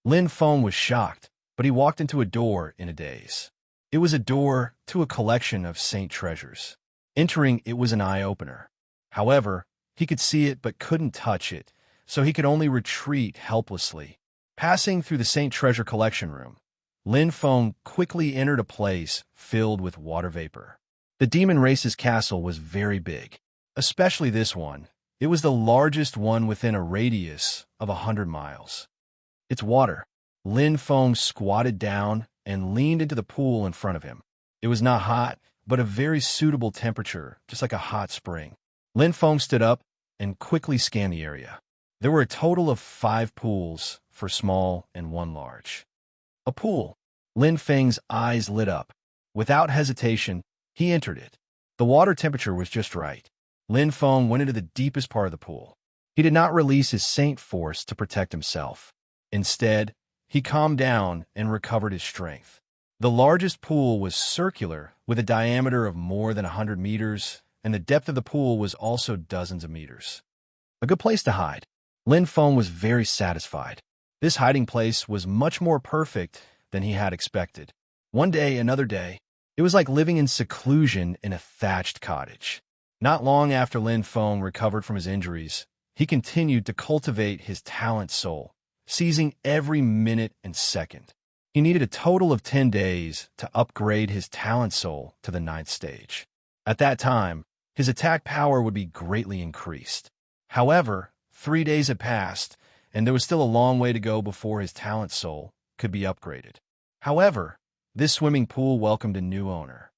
Lin Feng was shocked, but he walked into a door in a daze. It was a door to a collection of Saint treasures. Entering it was an eye-opener. However, he could see it but couldn't touch it, so he could only retreat helplessly. Passing through the Saint Treasure Collection room, Lin Feng quickly entered a place filled with water vapor. The demon race's castle was very big, especially this one. It was the largest one within a radius of 100 miles. It's water. Lin Feng squatted down and leaned into the pool in front of him. It was not hot, but a very suitable temperature, just like a hot spring. Lin Feng stood up and quickly scanned the area. There were a total of 5 pools, 4 small and 1 large. A pool. Lin Feng's eyes lit up. Without hesitation, he entered it. The water temperature was just right. Lin Feng went into the deepest part of the pool. He did not release his Saint force to protect himself. Instead, he calmed down and recovered his strength. The largest pool was circular, with a diameter of more than 100 meters, and the depth of the pool was also dozens of meters. A good place to hide. Lin Feng was very satisfied. This hiding place was much more perfect than he had expected. One day, another day, it was like living in seclusion in a thatched cottage. Not long after Lin Feng recovered from his injuries, he continued to cultivate his talent soul, seizing every minute and second. He needed a total of 10 days to upgrade his talent soul to the 9th stage. At that time, his attack power would be greatly increased. However, 3 days had passed, and there was still a long way to go before his talent soul could be upgraded. However, this swimming pool welcomed a new owner.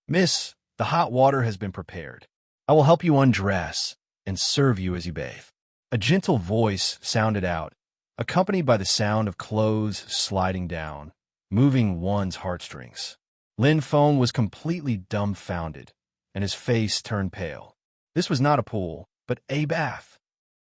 "Miss, the hot water has been prepared. I will help you undress and serve you as you bathe." A gentle voice sounded out, accompanied by the sound of clothes sliding down, moving one's heartstrings. Lin Feng was completely dumbfounded, and his face turned pale. This was not a pool, but a bath.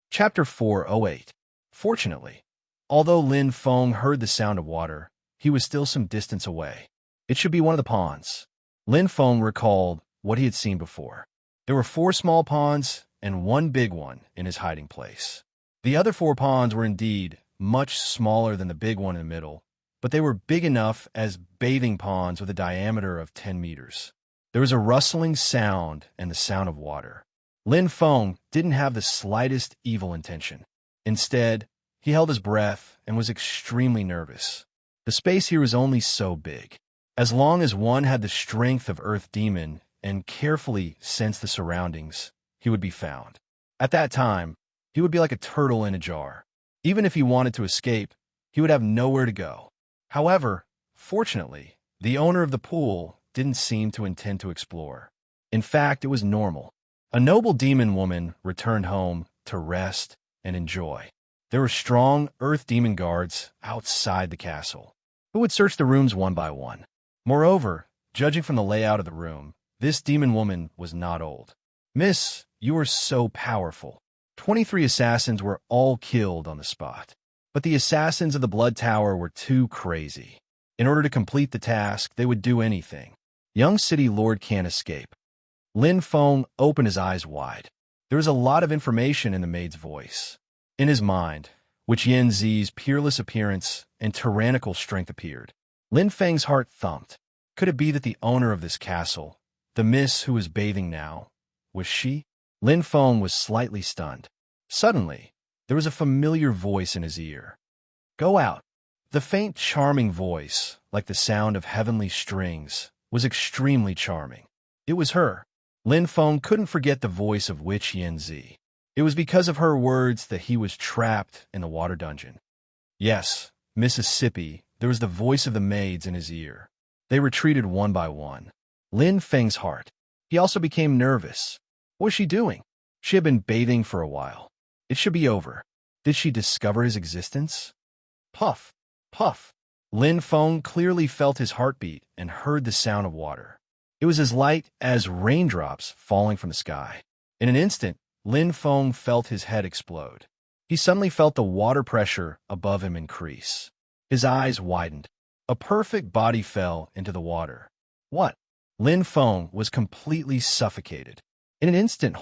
Chapter 408. Fortunately, although Lin Feng heard the sound of water, he was still some distance away. It should be one of the ponds. Lin Feng recalled what he had seen before. There were 4 small ponds and 1 big one in his hiding place. The other 4 ponds were indeed much smaller than the big one in the middle, but they were big enough as bathing ponds with a diameter of 10 meters. There was a rustling sound and the sound of water. Lin Feng didn't have the slightest evil intention. Instead, he held his breath and was extremely nervous. The space here was only so big. As long as one had the strength of Earth Demon and carefully sensed the surroundings, he would be found. At that time, he would be like a turtle in a jar. Even if he wanted to escape, he would have nowhere to go. However, fortunately, the owner of the pool didn't seem to intend to explore. In fact, it was normal. A noble demon woman returned home to rest and enjoy. There were strong Earth Demon guards outside the castle, who would search the rooms one by one. Moreover, judging from the layout of the room, this demon woman was not old. "Miss, you are so powerful." 23 assassins were all killed on the spot. But the assassins of the Blood Tower were too crazy. In order to complete the task, they would do anything. Young City Lord can't escape. Lin Feng opened his eyes wide. There was a lot of information in the maid's voice. In his mind, which Yan Zi's peerless appearance and tyrannical strength appeared. Lin Feng's heart thumped. Could it be that the owner of this castle, the miss who was bathing now, was she? Lin Feng was slightly stunned. Suddenly, there was a familiar voice in his ear. "Go out." The faint, charming voice, like the sound of heavenly strings, was extremely charming. It was her. Lin Feng couldn't forget the voice of Witch Yan Zi. It was because of her words that he was trapped in the water dungeon. Yes, Mississippi, there was the voice of the maids in his ear. They retreated one by one. Lin Feng's heart. He also became nervous. What was she doing? She had been bathing for a while. It should be over. Did she discover his existence? Puff, puff. Lin Feng clearly felt his heartbeat and heard the sound of water. It was as light as raindrops falling from the sky. In an instant, Lin Feng felt his head explode. He suddenly felt the water pressure above him increase. His eyes widened. A perfect body fell into the water. What? Lin Feng was completely suffocated. In an instant,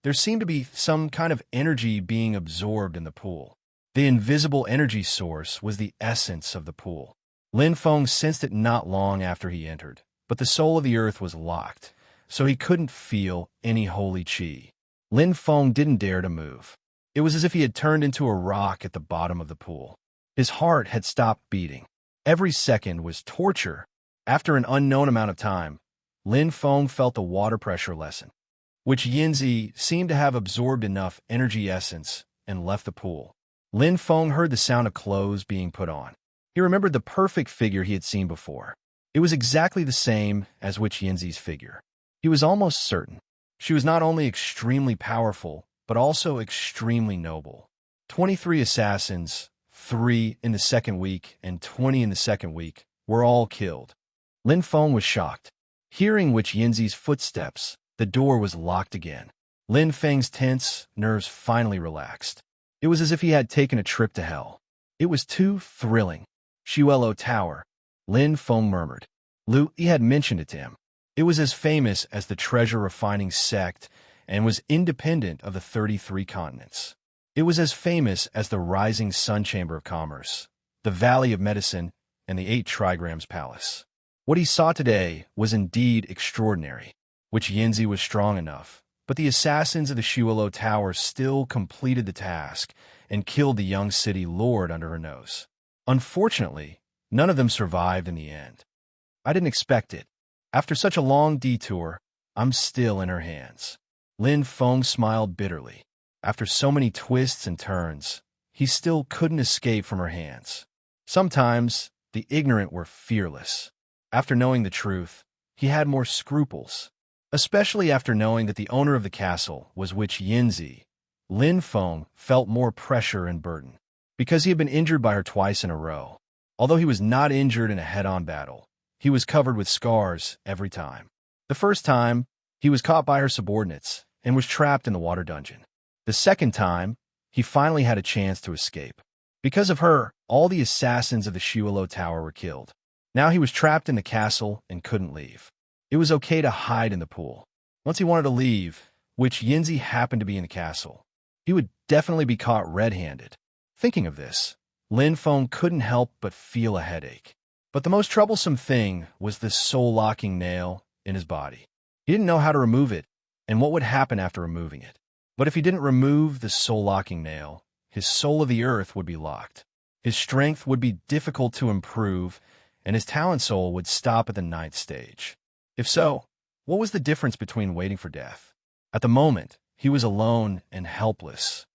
there seemed to be some kind of energy being absorbed in the pool. The invisible energy source was the essence of the pool. Lin Feng sensed it not long after he entered, but the soul of the earth was locked, so he couldn't feel any holy qi. Lin Feng didn't dare to move. It was as if he had turned into a rock at the bottom of the pool. His heart had stopped beating. Every second was torture. After an unknown amount of time, Lin Feng felt the water pressure lessen, which Yinzi seemed to have absorbed enough energy essence and left the pool. Lin Feng heard the sound of clothes being put on. He remembered the perfect figure he had seen before. It was exactly the same as Witch Yinzi's figure. He was almost certain. She was not only extremely powerful, but also extremely noble. 23 assassins, 3 in the second week and 20 in the second week, were all killed. Lin Feng was shocked. Hearing Witch Yinzi's footsteps, the door was locked again. Lin Feng's tense nerves finally relaxed. It was as if he had taken a trip to hell. It was too thrilling. Xuelo Tower, Lin Feng murmured. Lu Yi had mentioned it to him. It was as famous as the treasure-refining sect and was independent of the 33 continents. It was as famous as the Rising Sun Chamber of Commerce, the Valley of Medicine, and the 8 Trigrams Palace. What he saw today was indeed extraordinary. Witch Yinzi was strong enough, but the assassins of the Xuelo Tower still completed the task and killed the young city lord under her nose. Unfortunately, none of them survived in the end. I didn't expect it. After such a long detour, I'm still in her hands. Lin Feng smiled bitterly. After so many twists and turns, he still couldn't escape from her hands. Sometimes, the ignorant were fearless. After knowing the truth, he had more scruples. Especially after knowing that the owner of the castle was Witch Yinzi, Lin Feng felt more pressure and burden. Because he had been injured by her twice in a row. Although he was not injured in a head-on battle, he was covered with scars every time. The first time, he was caught by her subordinates and was trapped in the water dungeon. The second time, he finally had a chance to escape. Because of her, all the assassins of the Xuelo Tower were killed. Now he was trapped in the castle and couldn't leave. It was okay to hide in the pool. Once he wanted to leave, which Yinzi happened to be in the castle, he would definitely be caught red-handed. Thinking of this, Lin Feng couldn't help but feel a headache. But the most troublesome thing was this soul-locking nail in his body. He didn't know how to remove it and what would happen after removing it. But if he didn't remove the soul-locking nail, his soul of the earth would be locked. His strength would be difficult to improve, and his talent soul would stop at the 9th stage. If so, what was the difference between waiting for death? At the moment, he was alone and helpless.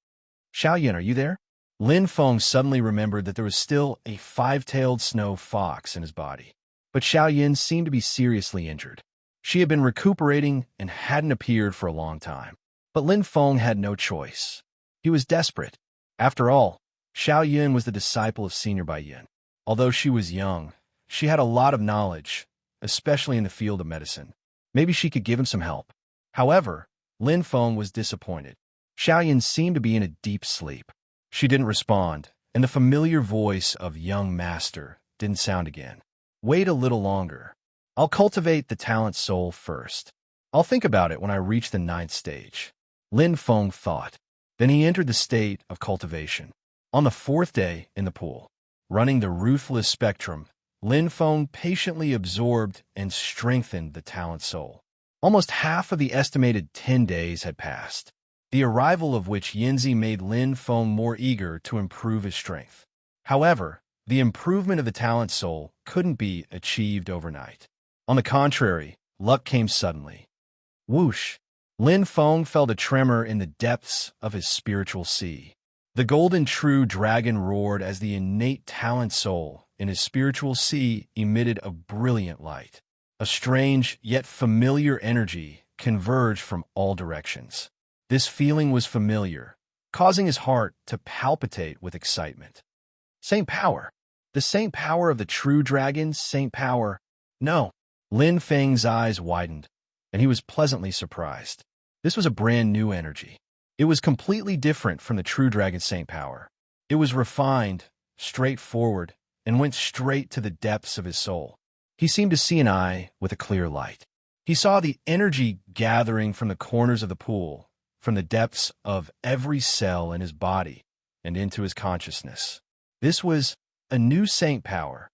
Xiaoyan, are you there? Lin Feng suddenly remembered that there was still a 5-tailed snow fox in his body. But Xiaoyan seemed to be seriously injured. She had been recuperating and hadn't appeared for a long time. But Lin Feng had no choice. He was desperate. After all, Xiaoyan was the disciple of Senior Bai Yin. Although she was young, she had a lot of knowledge, especially in the field of medicine. Maybe she could give him some help. However, Lin Feng was disappointed. Xiaoyan seemed to be in a deep sleep. She didn't respond, and the familiar voice of young master didn't sound again. Wait a little longer. I'll cultivate the talent soul first. I'll think about it when I reach the 9th stage. Lin Feng thought. Then he entered the state of cultivation. On the 4th day in the pool, running the ruthless spectrum, Lin Feng patiently absorbed and strengthened the talent soul. Almost half of the estimated 10 days had passed. The arrival of which Yinzi made Lin Feng more eager to improve his strength. However, the improvement of the talent soul couldn't be achieved overnight. On the contrary, luck came suddenly. Whoosh! Lin Feng felt a tremor in the depths of his spiritual sea. The golden true dragon roared as the innate talent soul in his spiritual sea emitted a brilliant light. A strange yet familiar energy converged from all directions. This feeling was familiar, causing his heart to palpitate with excitement. Same power. The saint power of the true dragon, saint power? No. Lin Feng's eyes widened, and he was pleasantly surprised. This was a brand new energy. It was completely different from the true dragon saint power. It was refined, straightforward, and went straight to the depths of his soul. He seemed to see an eye with a clear light. He saw the energy gathering from the corners of the pool, from the depths of every cell in his body, and into his consciousness. This was a new saint power.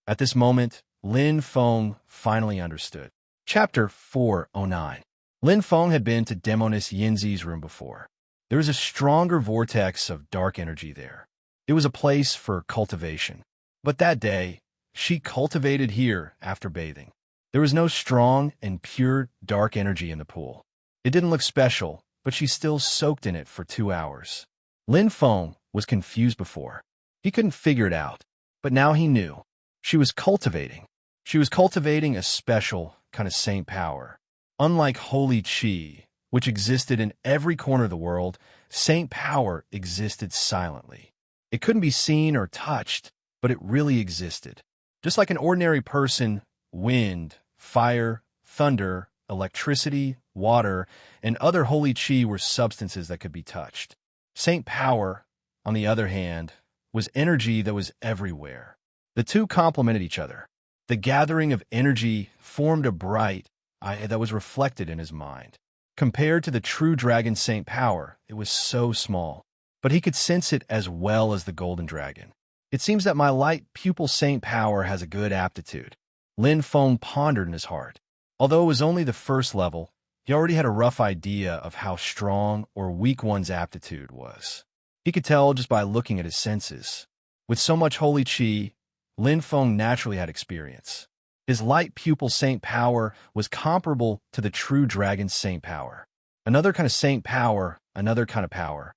At this moment, Lin Feng finally understood. Chapter 409. Lin Feng had been to Demoness Yinzi's room before. There was a stronger vortex of dark energy there. It was a place for cultivation. But that day, she cultivated here after bathing. There was no strong and pure dark energy in the pool. It didn't look special, but she still soaked in it for 2 hours. Lin Feng was confused before. He couldn't figure it out, but now he knew. She was cultivating. She was cultivating a special kind of saint power. Unlike holy qi, which existed in every corner of the world, saint power existed silently. It couldn't be seen or touched, but it really existed. Just like an ordinary person, wind, fire, thunder, electricity, water, and other holy qi were substances that could be touched. Saint power, on the other hand, was energy that was everywhere. The two complemented each other. The gathering of energy formed a bright eye that was reflected in his mind. Compared to the true dragon saint power, it was so small, but he could sense it as well as the golden dragon. It seems that my light pupil saint power has a good aptitude. Lin Feng pondered in his heart. Although it was only the first level, he already had a rough idea of how strong or weak one's aptitude was. He could tell just by looking at his senses. With so much holy qi, Lin Feng naturally had experience. His light pupil saint power was comparable to the true dragon saint power. Another kind of saint power, another kind of power.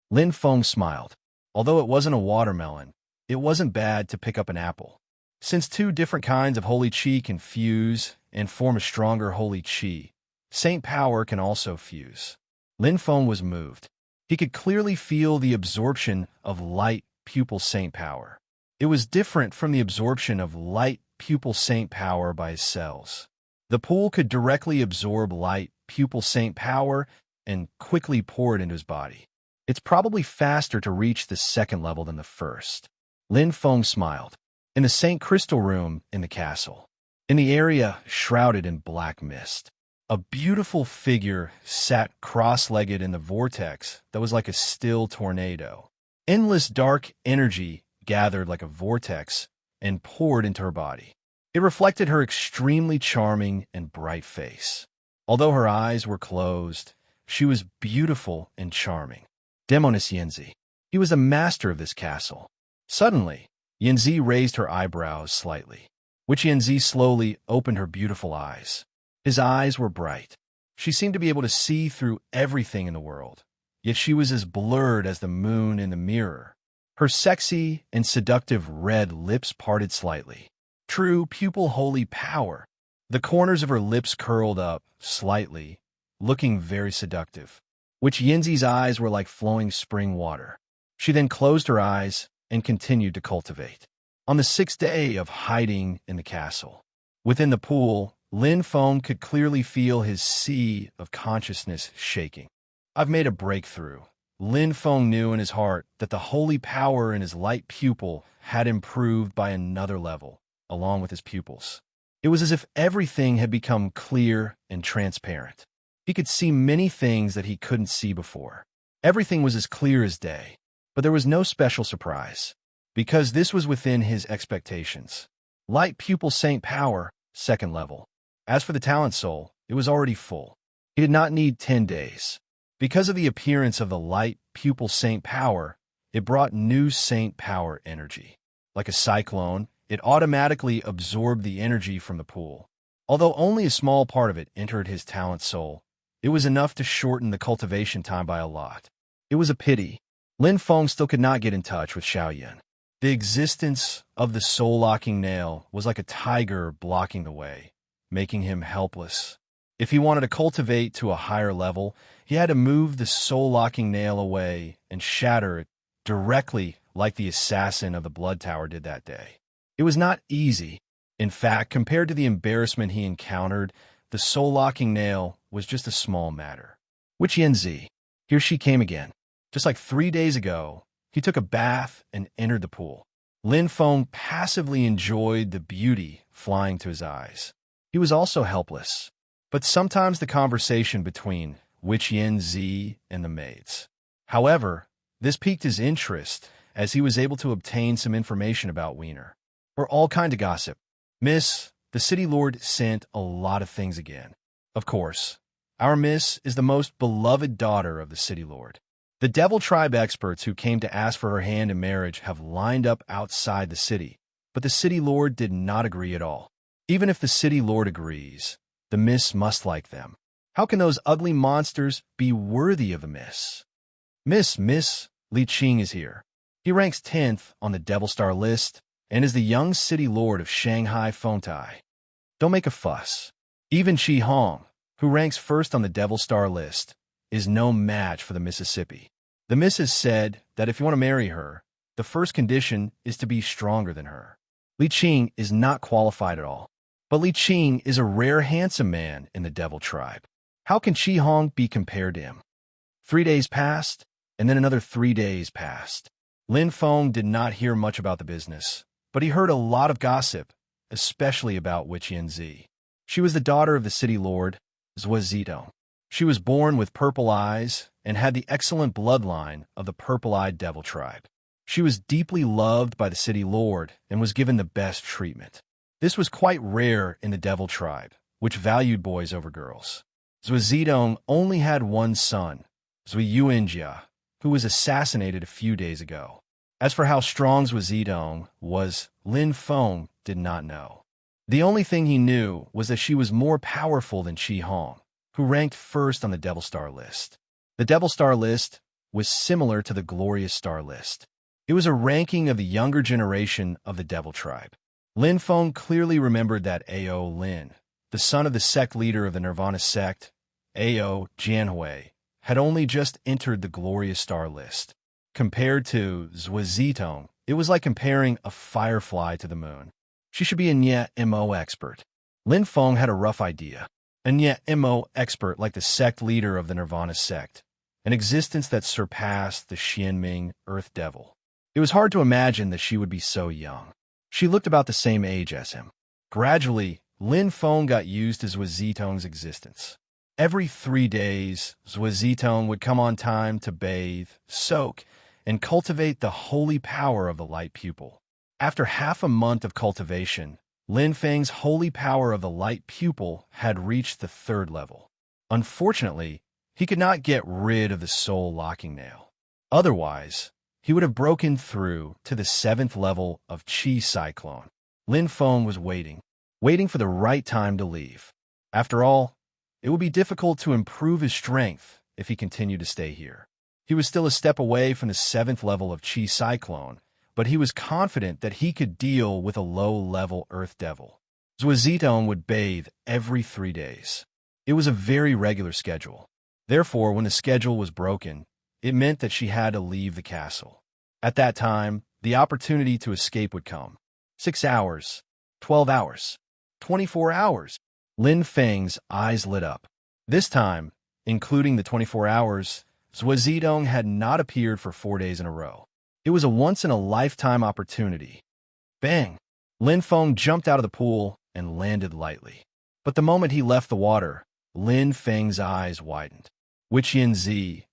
Lin Feng smiled. Although it wasn't a watermelon, it wasn't bad to pick up an apple. Since two different kinds of holy qi can fuse and form a stronger holy qi, saint power can also fuse. Lin Feng was moved. He could clearly feel the absorption of light pupil saint power. It was different from the absorption of light pupil saint power by his cells. The pool could directly absorb light pupil saint power and quickly pour it into his body. It's probably faster to reach the second level than the first. Lin Feng smiled. In the Saint Crystal room in the castle, in the area shrouded in black mist, a beautiful figure sat cross-legged in the vortex that was like a still tornado. Endless dark energy gathered like a vortex and poured into her body. It reflected her extremely charming and bright face. Although her eyes were closed, she was beautiful and charming. Demoness Yinzi. He was the master of this castle. Suddenly, Yinzi raised her eyebrows slightly, which Yinzi slowly opened her beautiful eyes. His eyes were bright. She seemed to be able to see through everything in the world, yet she was as blurred as the moon in the mirror. Her sexy and seductive red lips parted slightly. True pupil holy power. The corners of her lips curled up slightly, looking very seductive, which Yinzi's eyes were like flowing spring water. She then closed her eyes and continued to cultivate. On the 6th day of hiding in the castle, within the pool, Lin Feng could clearly feel his sea of consciousness shaking. I've made a breakthrough. Lin Feng knew in his heart that the holy power in his light pupil had improved by another level, along with his pupils. It was as if everything had become clear and transparent. He could see many things that he couldn't see before. Everything was as clear as day. But there was no special surprise, because this was within his expectations. Light pupil saint power, second level. As for the talent soul, it was already full. He did not need 10 days. Because of the appearance of the light pupil saint power, it brought new saint power energy. Like a cyclone, it automatically absorbed the energy from the pool. Although only a small part of it entered his talent soul, it was enough to shorten the cultivation time by a lot. It was a pity. Lin Feng still could not get in touch with Xiaoyan. The existence of the soul-locking nail was like a tiger blocking the way, making him helpless. If he wanted to cultivate to a higher level, he had to move the soul-locking nail away and shatter it directly like the assassin of the Blood Tower did that day. It was not easy. In fact, compared to the embarrassment he encountered, the soul-locking nail was just a small matter. Witch Yen-zi, here she came again. Just like 3 days ago, he took a bath and entered the pool. Lin Feng passively enjoyed the beauty flying to his eyes. He was also helpless, but sometimes the conversation between Witch Yen-zi and the maids. However, this piqued his interest as he was able to obtain some information about Wiener, or all kind of gossip. Miss, the city lord sent a lot of things again. Of course, our Miss is the most beloved daughter of the city lord. The Devil Tribe experts who came to ask for her hand in marriage have lined up outside the city, but the city lord did not agree at all. Even if the city lord agrees, the Miss must like them. How can those ugly monsters be worthy of a Miss? Miss Li Qing is here. He ranks 10th on the Devil Star list and is the young city lord of Shanghai Fengtai. Don't make a fuss. Even Shi Hong, who ranks 1st on the Devil Star list, is no match for the Mississippi. The Miss has said that if you want to marry her, the first condition is to be stronger than her. Li Qing is not qualified at all, but Li Qing is a rare handsome man in the Devil Tribe. How can Shi Hong be compared to him? 3 days passed, and then another 3 days passed. Lin Feng did not hear much about the business, but he heard a lot of gossip, especially about Witch Yen-zi. She was the daughter of the city lord, Zhuozitong. She was born with purple eyes and had the excellent bloodline of the purple-eyed Devil Tribe. She was deeply loved by the city lord and was given the best treatment. This was quite rare in the Devil Tribe, which valued boys over girls. Zhuozitong only had one son, Zui Yuanjia, who was assassinated a few days ago. As for how strong Zhuozitong was, Lin Feng did not know. The only thing he knew was that she was more powerful than Shi Hong, who ranked 1st on the Devil Star list. The Devil Star list was similar to the Glorious Star list. It was a ranking of the younger generation of the Devil Tribe. Lin Feng clearly remembered that Ao Lin, the son of the sect leader of the Nirvana sect, Ao Jianhui, had only just entered the Glorious Star list. Compared to Zhuozitong, it was like comparing a firefly to the moon. She should be a Nye Mo expert. Lin Feng had a rough idea. A Nye Mo expert like the sect leader of the Nirvana sect, an existence that surpassed the Xianming Earth Devil. It was hard to imagine that she would be so young. She looked about the same age as him. Gradually, Lin Feng got used to Zhuozitong's existence. Every 3 days, Zhuozitong would come on time to bathe, soak, and cultivate the holy power of the light pupil. After half a month of cultivation, Lin Feng's holy power of the light pupil had reached the 3rd level. Unfortunately, he could not get rid of the soul-locking nail. Otherwise, he would have broken through to the 7th level of Qi Cyclone. Lin Feng was waiting for the right time to leave. After all, it would be difficult to improve his strength if he continued to stay here. He was still a step away from the 7th level of Qi Cyclone, but he was confident that he could deal with a low-level Earth Devil. Zhuozitong would bathe every 3 days. It was a very regular schedule. Therefore, when the schedule was broken, it meant that she had to leave the castle. At that time, the opportunity to escape would come. 6 hours, 12 hours, 24 hours. Lin Feng's eyes lit up. This time, including the 24 hours, Zhuozitong had not appeared for 4 days in a row. It was a once-in-a-lifetime opportunity. Bang! Lin Feng jumped out of the pool and landed lightly. But the moment he left the water, Lin Feng's eyes widened. Witch Yen-zi,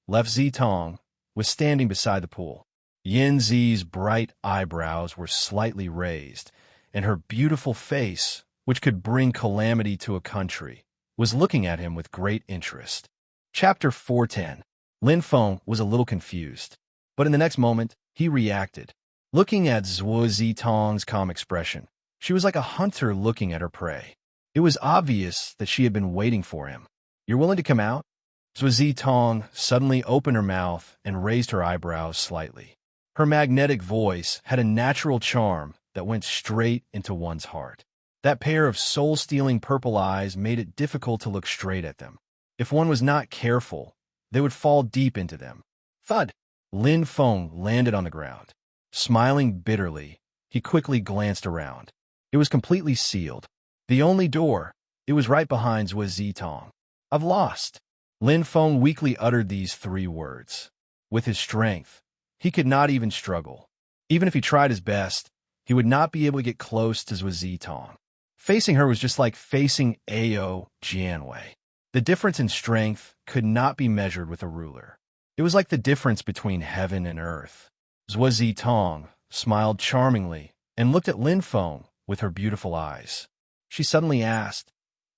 left Zitong, was standing beside the pool. Yen-zi's bright eyebrows were slightly raised, and her beautiful face, which could bring calamity to a country, was looking at him with great interest. Chapter 410. Lin Feng was a little confused, but in the next moment, he reacted. Looking at Zhuozitong's calm expression, she was like a hunter looking at her prey. It was obvious that she had been waiting for him. "You're willing to come out?" Zhuozitong suddenly opened her mouth and raised her eyebrows slightly. Her magnetic voice had a natural charm that went straight into one's heart. That pair of soul-stealing purple eyes made it difficult to look straight at them. If one was not careful, they would fall deep into them. Thud! Lin Feng landed on the ground. Smiling bitterly, he quickly glanced around. It was completely sealed. The only door, it was right behind Zhuo Zitong. I've lost. Lin Feng weakly uttered these 3 words. With his strength, he could not even struggle. Even if he tried his best, he would not be able to get close to Zhuo Zitong. Facing her was just like facing Ao Jianwei. The difference in strength could not be measured with a ruler. It was like the difference between heaven and earth. Zhuo Zitong smiled charmingly and looked at Lin Feng with her beautiful eyes. She suddenly asked,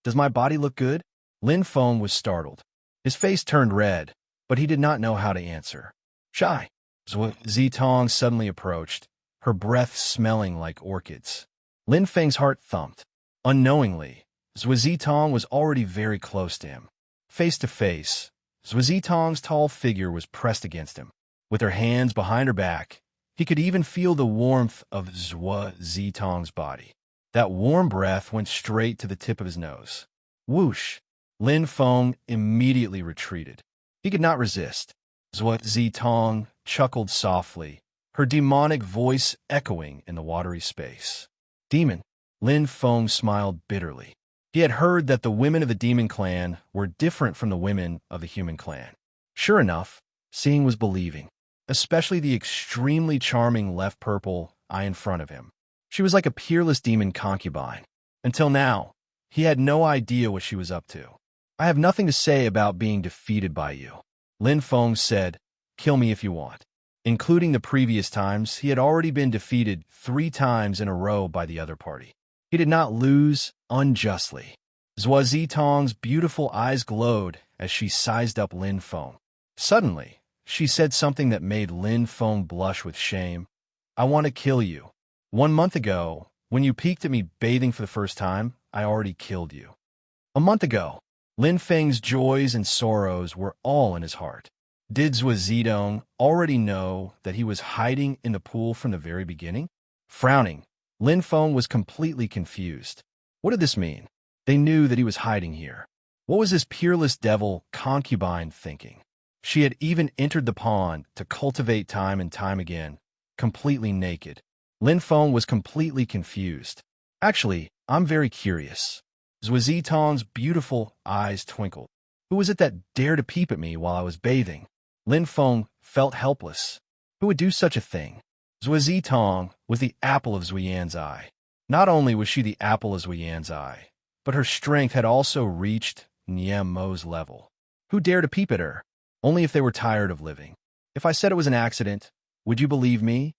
"Does my body look good?" Lin Feng was startled. His face turned red, but he did not know how to answer. "Shy." Zhuo Zitong suddenly approached, her breath smelling like orchids. Lin Feng's heart thumped. Unknowingly, Zhuo Zitong was already very close to him. Face to face, Zhuo Zitong's tall figure was pressed against him. With her hands behind her back, he could even feel the warmth of Zhuo Zitong's body. That warm breath went straight to the tip of his nose. Whoosh! Lin Feng immediately retreated. He could not resist. Zhuo Zitong chuckled softly, her demonic voice echoing in the watery space. Demon. Lin Feng smiled bitterly. He had heard that the women of the demon clan were different from the women of the human clan. Sure enough, seeing was believing, especially the extremely charming left purple eye in front of him. She was like a peerless demon concubine. Until now, he had no idea what she was up to. I have nothing to say about being defeated by you. Lin Feng said, "Kill me if you want." Including the previous times, he had already been defeated 3 times in a row by the other party. He did not lose unjustly. Zhuo Zitong's beautiful eyes glowed as she sized up Lin Feng. Suddenly, she said something that made Lin Feng blush with shame. "I want to kill you. 1 month ago, when you peeked at me bathing for the first time, I already killed you." A month ago, Lin Feng's joys and sorrows were all in his heart. Did Zhuo Zitong already know that he was hiding in the pool from the very beginning? Frowning, Lin Feng was completely confused. What did this mean? They knew that he was hiding here. What was this peerless devil concubine thinking? She had even entered the pond to cultivate time and time again, completely naked. Lin Feng was completely confused. Actually, I'm very curious. Zhuo Zitong's beautiful eyes twinkled. Who was it that dared to peep at me while I was bathing? Lin Feng felt helpless. Who would do such a thing? Zhuo Zitong was the apple of Zuyan's eye. Not only was she the apple of Zuyan's eye, but her strength had also reached Nian Mo's level. Who dared to peep at her? Only if they were tired of living. If I said it was an accident, would you believe me?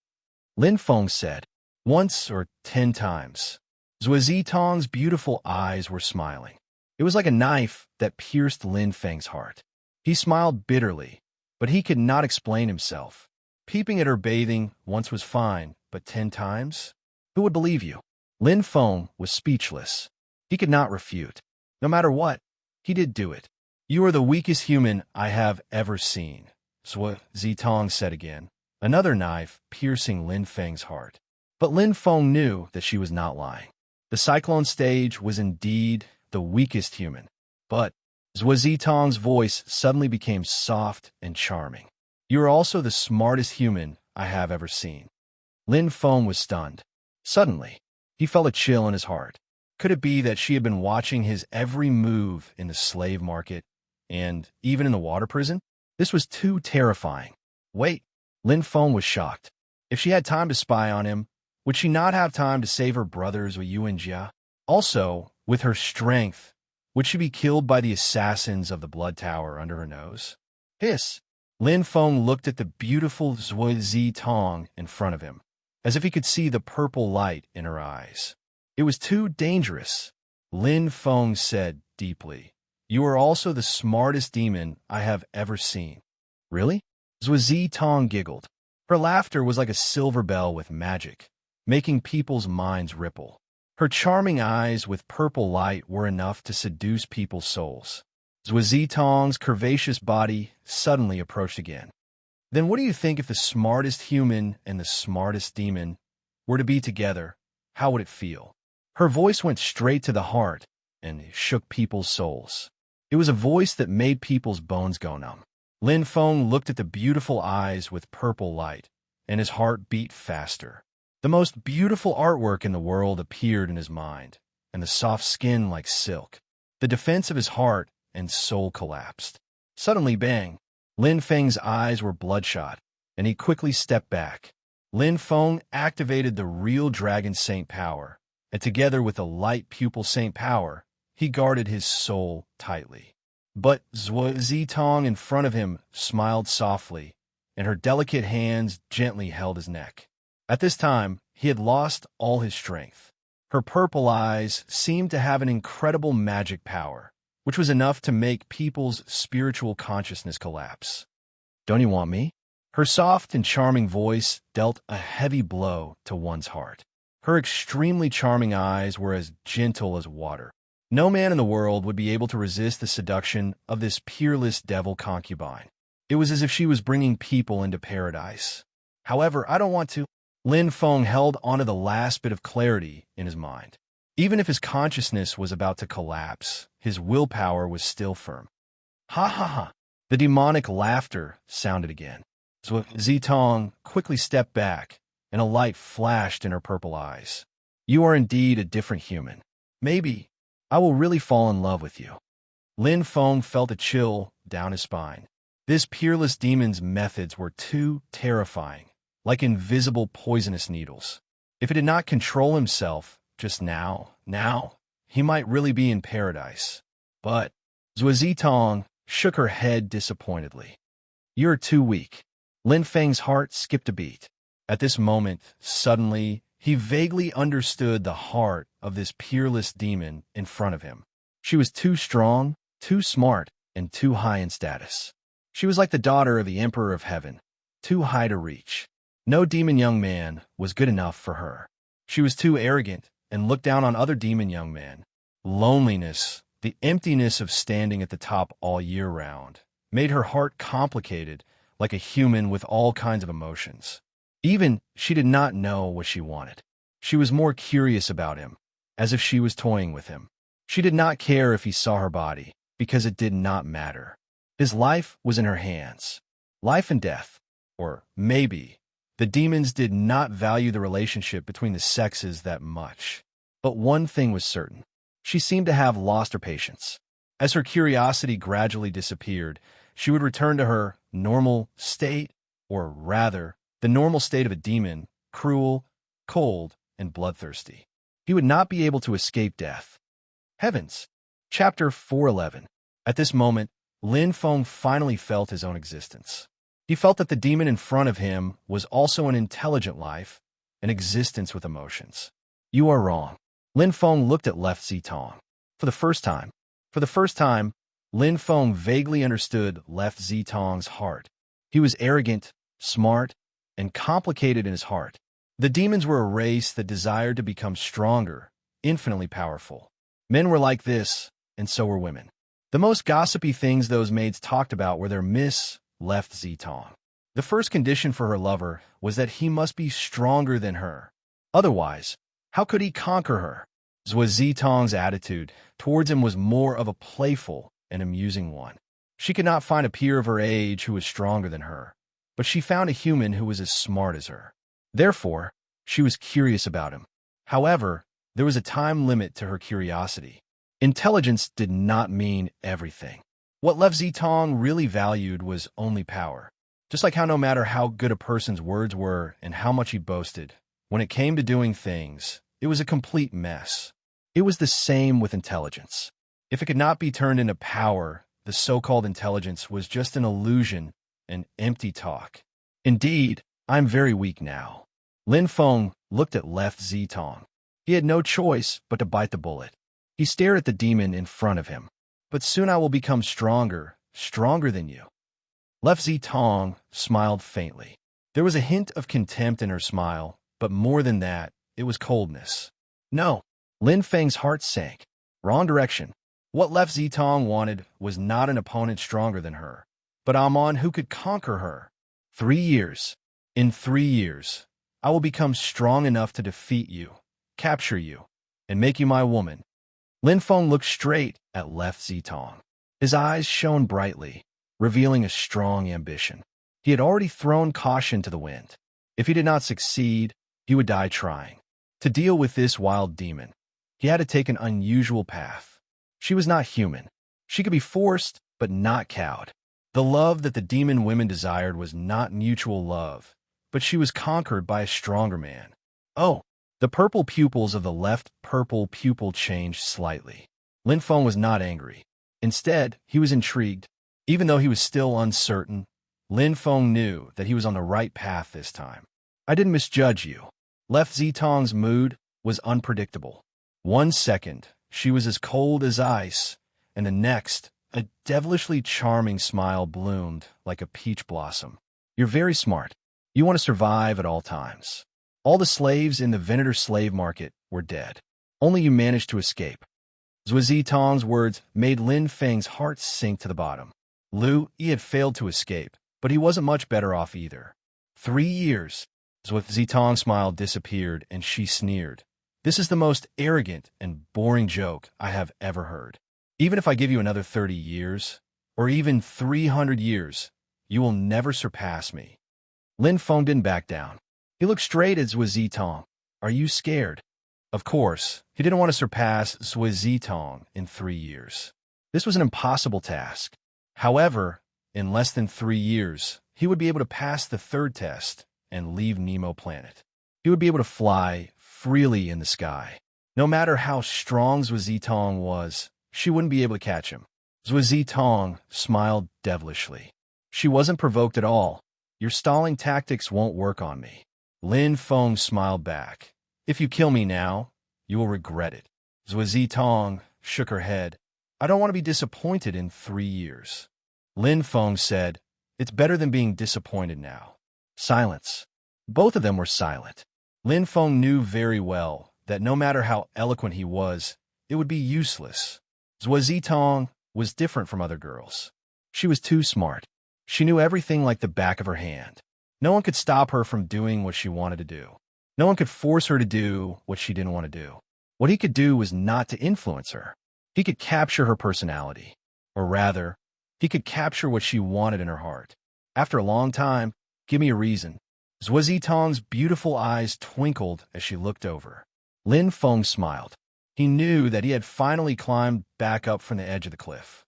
Lin Feng said, once or 10 times. Zhuo Zitong's beautiful eyes were smiling. It was like a knife that pierced Lin Feng's heart. He smiled bitterly, but he could not explain himself. Peeping at her bathing once was fine, but 10 times? Who would believe you? Lin Feng was speechless. He could not refute. No matter what, he did do it. You are the weakest human I have ever seen, Zhuo Zitong said again, another knife piercing Lin Feng's heart. But Lin Feng knew that she was not lying. The cyclone stage was indeed the weakest human. But Zhuo Zitong's voice suddenly became soft and charming. You are also the smartest human I have ever seen. Lin Feng was stunned. Suddenly, he felt a chill in his heart. Could it be that she had been watching his every move in the slave market and even in the water prison? This was too terrifying. Wait, Lin Feng was shocked. If she had time to spy on him, would she not have time to save her brothers with Yuan Jia? Also, with her strength, would she be killed by the assassins of the Blood Tower under her nose? Hiss! Lin Feng looked at the beautiful Zhuo Zitong in front of him, as if he could see the purple light in her eyes. It was too dangerous. Lin Feng said deeply, You are also the smartest demon I have ever seen. Really? Zhuo Zitong giggled. Her laughter was like a silver bell with magic, making people's minds ripple. Her charming eyes with purple light were enough to seduce people's souls. Zhuo Zitong's curvaceous body suddenly approached again. Then what do you think if the smartest human and the smartest demon were to be together? How would it feel? Her voice went straight to the heart and shook people's souls. It was a voice that made people's bones go numb. Lin Feng looked at the beautiful eyes with purple light, and his heart beat faster. The most beautiful artwork in the world appeared in his mind, and the soft skin like silk. The defense of his heart and soul collapsed. Suddenly, bang! Lin Feng's eyes were bloodshot, and he quickly stepped back. Lin Feng activated the real Dragon Saint power, and together with the light pupil Saint power, he guarded his soul tightly. But Zhuo Zitong in front of him smiled softly, and her delicate hands gently held his neck. At this time, he had lost all his strength. Her purple eyes seemed to have an incredible magic power, which was enough to make people's spiritual consciousness collapse. "Don't you want me?" Her soft and charming voice dealt a heavy blow to one's heart. Her extremely charming eyes were as gentle as water. No man in the world would be able to resist the seduction of this peerless devil concubine. It was as if she was bringing people into paradise. "However, I don't want to." Lin Feng held onto the last bit of clarity in his mind. Even if his consciousness was about to collapse, his willpower was still firm. "Ha ha ha!" The demonic laughter sounded again. Zitong quickly stepped back, and a light flashed in her purple eyes. "You are indeed a different human. Maybe I will really fall in love with you." Lin Feng felt a chill down his spine. This peerless demon's methods were too terrifying, like invisible poisonous needles. If he did not control himself just now, he might really be in paradise. But Zhuo Zitong shook her head disappointedly. "You're too weak." Lin Feng's heart skipped a beat. At this moment, suddenly, he vaguely understood the heart of this peerless demon in front of him. She was too strong, too smart, and too high in status. She was like the daughter of the Emperor of Heaven, too high to reach. No demon young man was good enough for her. She was too arrogant and looked down on other demon young men. Loneliness, the emptiness of standing at the top all year round, made her heart complicated, like a human with all kinds of emotions. Even she did not know what she wanted. She was more curious about him, as if she was toying with him. She did not care if he saw her body, because it did not matter. His life was in her hands. Life and death. Or maybe the demons did not value the relationship between the sexes that much. But one thing was certain. She seemed to have lost her patience. As her curiosity gradually disappeared, she would return to her normal state, or rather, the normal state of a demon, cruel, cold, and bloodthirsty. He would not be able to escape death. Heavens! Chapter 411. At this moment, Lin Feng finally felt his own existence. He felt that the demon in front of him was also an intelligent life, an existence with emotions. "You are wrong." Lin Feng looked at Left Zitong. For the first time, Lin Feng vaguely understood Left Zitong's heart. He was arrogant, smart, and complicated in his heart. The demons were a race that desired to become stronger, infinitely powerful. Men were like this, and so were women. The most gossipy things those maids talked about were their Left Zitong. The first condition for her lover was that he must be stronger than her. Otherwise, how could he conquer her? Zhuo Zitong's attitude towards him was more of a playful and amusing one. She could not find a peer of her age who was stronger than her, but she found a human who was as smart as her. Therefore, she was curious about him. However, there was a time limit to her curiosity. Intelligence did not mean everything. What Left Zitong really valued was only power. Just like how no matter how good a person's words were and how much he boasted, when it came to doing things, it was a complete mess. It was the same with intelligence. If it could not be turned into power, the so-called intelligence was just an illusion, an empty talk. Indeed, I'm very weak now. Lin Feng looked at Left Zitong. He had no choice but to bite the bullet. He stared at the demon in front of him. "But soon I will become stronger than you." Left Zitong smiled faintly. There was a hint of contempt in her smile, but more than that, it was coldness. "No." Lin Feng's heart sank. Wrong direction. What Left Zitong wanted was not an opponent stronger than her, but Amon who could conquer her. 3 years. In 3 years, I will become strong enough to defeat you, capture you, and make you my woman. Lin Feng looked straight at Left Zitong. His eyes shone brightly. revealing a strong ambition. He had already thrown caution to the wind. If he did not succeed, he would die trying. To deal with this wild demon, he had to take an unusual path. She was not human. She could be forced, but not cowed. The love that the demon women desired was not mutual love, but she was conquered by a stronger man. Oh, the purple pupils of the left purple pupil changed slightly. Lin Feng was not angry. Instead, he was intrigued. Even though he was still uncertain, Lin Feng knew that he was on the right path this time. I didn't misjudge you. Left Zitong's mood was unpredictable. 1 second, she was as cold as ice, and the next, a devilishly charming smile bloomed like a peach blossom. You're very smart. You want to survive at all times. All the slaves in the Venator slave market were dead. Only you managed to escape. Zhuo Zitong's words made Lin Feng's heart sink to the bottom. He had failed to escape, but he wasn't much better off either. 3 years. Zhuo Zitong's smile disappeared, and she sneered. This is the most arrogant and boring joke I have ever heard. Even if I give you another 30 years, or even 300 years, you will never surpass me. Lin Feng didn't back down. He looked straight at Zhuo Zitong. Are you scared? Of course, he didn't want to surpass Zhuo Zitong in 3 years. This was an impossible task. However, in less than 3 years, he would be able to pass the 3rd test and leave Nemo Planet. He would be able to fly freely in the sky. No matter how strong Zhuo Zitong was, she wouldn't be able to catch him. Zhuo Zitong smiled devilishly. She wasn't provoked at all. Your stalling tactics won't work on me. Lin Feng smiled back. If you kill me now, you will regret it. Zhuo Zitong shook her head. I don't want to be disappointed in 3 years. Lin Feng said, it's better than being disappointed now. Silence. Both of them were silent. Lin Feng knew very well that no matter how eloquent he was, it would be useless. Zhuo Zitong was different from other girls. She was too smart. She knew everything like the back of her hand. No one could stop her from doing what she wanted to do. No one could force her to do what she didn't want to do. What he could do was not to influence her. He could capture her personality. Or rather, he could capture what she wanted in her heart. After a long time, give me a reason. Zhuo Zitong's beautiful eyes twinkled as she looked over. Lin Feng smiled. He knew that he had finally climbed back up from the edge of the cliff.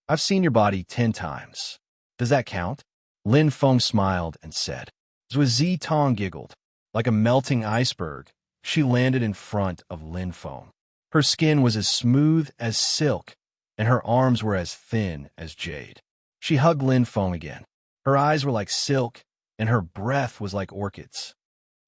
I've seen your body 10 times. Does that count? Lin Feng smiled and said. Zhuo Zitong giggled. Like a melting iceberg, she landed in front of Lin Feng. Her skin was as smooth as silk, and her arms were as thin as jade. She hugged Lin Feng again. Her eyes were like silk, and her breath was like orchids.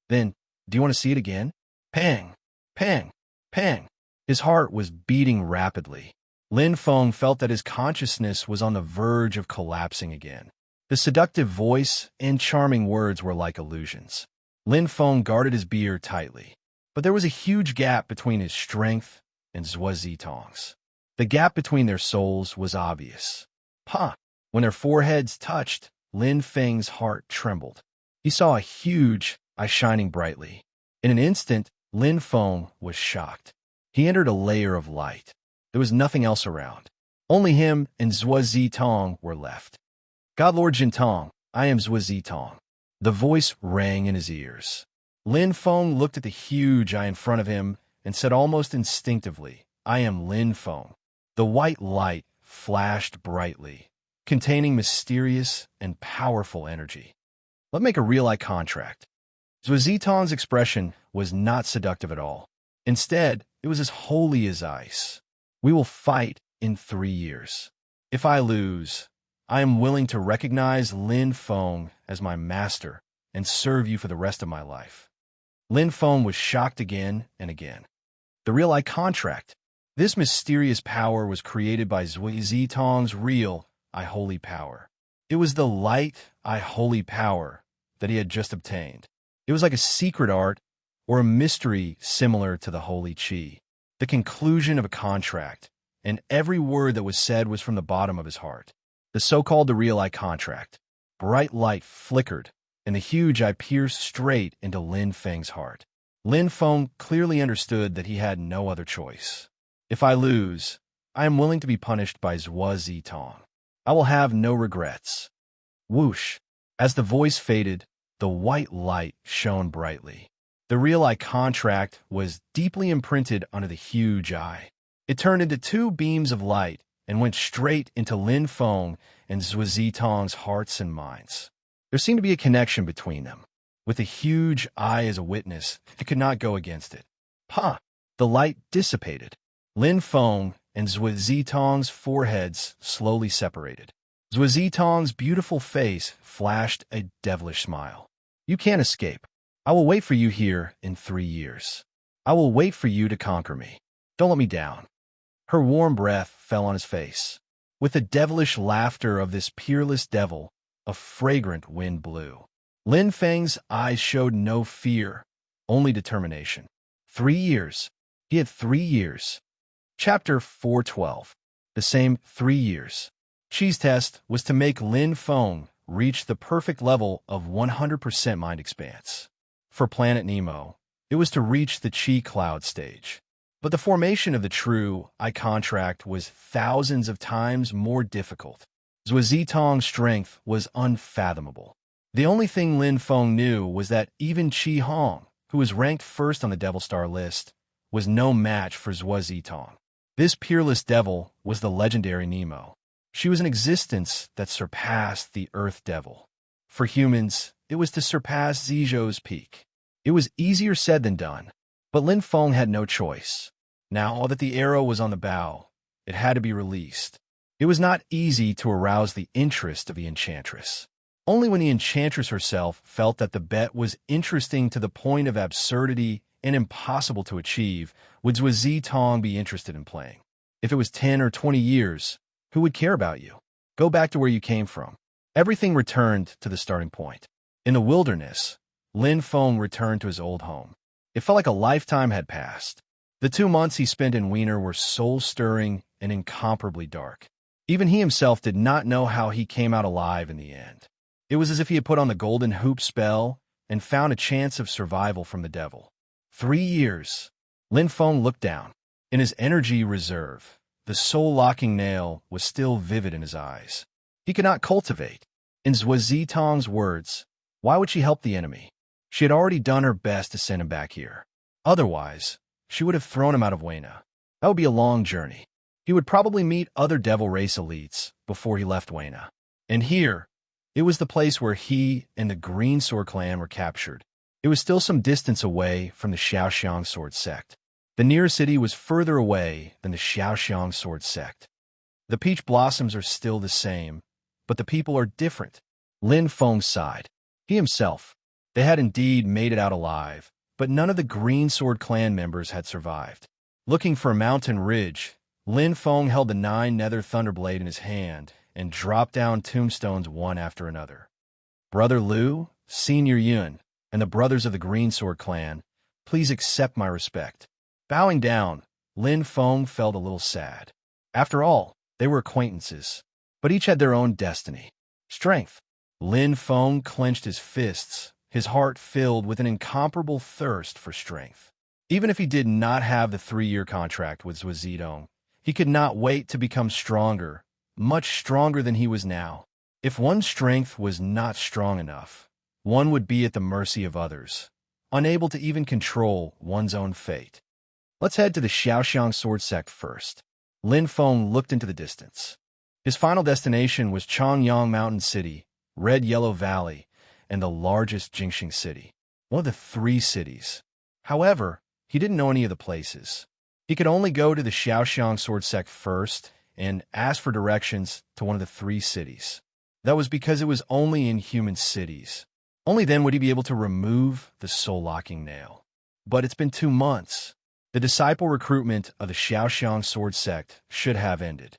Then, do you want to see it again? Pang, pang, pang. His heart was beating rapidly. Lin Feng felt that his consciousness was on the verge of collapsing again. The seductive voice and charming words were like illusions. Lin Feng guarded his beard tightly, but there was a huge gap between his strength and Zhuo Zitong's. The gap between their souls was obvious. Pa! When their foreheads touched, Lin Feng's heart trembled. He saw a huge eye shining brightly. In an instant, Lin Feng was shocked. He entered a layer of light. There was nothing else around. Only him and Zhuo Zitong were left. God Lord Jintong, I am Zhuo Zitong. The voice rang in his ears. Lin Feng looked at the huge eye in front of him and said almost instinctively, I am Lin Feng. The white light flashed brightly, containing mysterious and powerful energy. Let's make a real eye contract. Zhuo Zitong's expression was not seductive at all. Instead, it was as holy as ice. We will fight in 3 years. If I lose, I am willing to recognize Lin Feng as my master and serve you for the rest of my life. Lin Feng was shocked again and again. The real eye contract. This mysterious power was created by Zhuo Zitong's real eye holy power. It was the light eye holy power that he had just obtained. It was like a secret art or a mystery similar to the holy qi. The conclusion of a contract, and every word that was said was from the bottom of his heart. The so-called the real eye contract. Bright light flickered, and the huge eye pierced straight into Lin Feng's heart. Lin Feng clearly understood that he had no other choice. If I lose, I am willing to be punished by Zhuo Zitong. I will have no regrets. Whoosh. As the voice faded, the white light shone brightly. The real eye contract was deeply imprinted onto the huge eye. It turned into two beams of light and went straight into Lin Feng and Zhuo Zitong's hearts and minds. There seemed to be a connection between them. With the huge eye as a witness, it could not go against it. Ha! The light dissipated. Lin Feng and Zhuo Zitong's foreheads slowly separated. Zhuo Zitong's beautiful face flashed a devilish smile. You can't escape. I will wait for you here in 3 years. I will wait for you to conquer me. Don't let me down. Her warm breath fell on his face. With the devilish laughter of this peerless devil, a fragrant wind blew. Lin Feng's eyes showed no fear, only determination. 3 years. He had 3 years. Chapter 412. The same 3 years. Qi's test was to make Lin Feng reach the perfect level of 100% mind expanse. For Planet Nemo, it was to reach the Qi cloud stage. But the formation of the true eye contract was thousands of times more difficult. Zhuo Zitong's strength was unfathomable. The only thing Lin Feng knew was that even Qi Hong, who was ranked first on the Devil Star list, was no match for Zhuo Zitong. This peerless devil was the legendary Nemo. She was an existence that surpassed the Earth Devil. For humans, it was to surpass Zizhou's peak. It was easier said than done, but Lin Feng had no choice. Now that the arrow was on the bow, it had to be released. It was not easy to arouse the interest of the enchantress. Only when the enchantress herself felt that the bet was interesting to the point of absurdity and impossible to achieve would Zhuo Zitong be interested in playing. If it was 10 or 20 years, who would care about you? Go back to where you came from. Everything returned to the starting point. In the wilderness, Lin Feng returned to his old home. It felt like a lifetime had passed. The 2 months he spent in Wiener were soul-stirring and incomparably dark. Even he himself did not know how he came out alive in the end. It was as if he had put on the golden hoop spell and found a chance of survival from the devil. 3 years. Lin Feng looked down. In his energy reserve, the soul-locking nail was still vivid in his eyes. He could not cultivate. In Zhuo Zitong's words, why would she help the enemy? She had already done her best to send him back here. Otherwise, she would have thrown him out of Wayna. That would be a long journey. He would probably meet other devil race elites before he left Wayna. And here, it was the place where he and the Green Sword clan were captured. It was still some distance away from the Xiaoxiang Sword sect. The nearest city was further away than the Xiaoxiang Sword sect. The peach blossoms are still the same, but the people are different. Lin Feng sighed. He himself. They had indeed made it out alive, but none of the Green Sword clan members had survived. Looking for a mountain ridge, Lin Feng held the 9 nether thunderblade in his hand and dropped down tombstones one after another. Brother Liu, Senior Yun, and the brothers of the Green Sword clan, please accept my respect. Bowing down, Lin Feng felt a little sad. After all, they were acquaintances, but each had their own destiny. Strength. Lin Feng clenched his fists, his heart filled with an incomparable thirst for strength. Even if he did not have the 3-year contract with Zhuo Zitong, he could not wait to become stronger, much stronger than he was now. If one's strength was not strong enough, one would be at the mercy of others, unable to even control one's own fate. Let's head to the Xiaoxiang Sword sect first. Lin Feng looked into the distance. His final destination was Chongyang Mountain City, Red Yellow Valley, and the largest Jingxing city, one of the 3 cities. However, he didn't know any of the places. He could only go to the Xiaoxiang Sword sect first and ask for directions to one of the 3 cities. That was because it was only in human cities. Only then would he be able to remove the soul-locking nail. But it's been 2 months. The disciple recruitment of the Xiaoxiang Sword sect should have ended.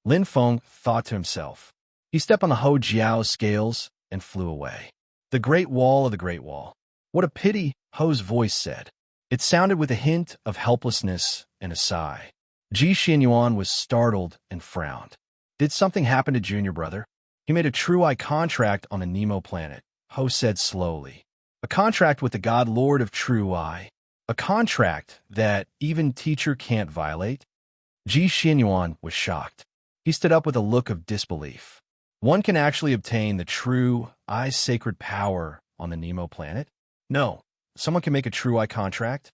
Lin Feng thought to himself. He stepped on the Ho Jiao's scales and flew away. The Great Wall of the Great Wall. What a pity, Ho's voice said. It sounded with a hint of helplessness and a sigh. Ji Xinyuan was startled and frowned. Did something happen to Junior Brother? He made a true eye contract on the Nemo planet, Ho said slowly. A contract with the God Lord of True Eye. A contract that even teacher can't violate? Ji Xinyuan was shocked. He stood up with a look of disbelief. One can actually obtain the true eye sacred power on the Nemo planet? No. Someone can make a true eye contract?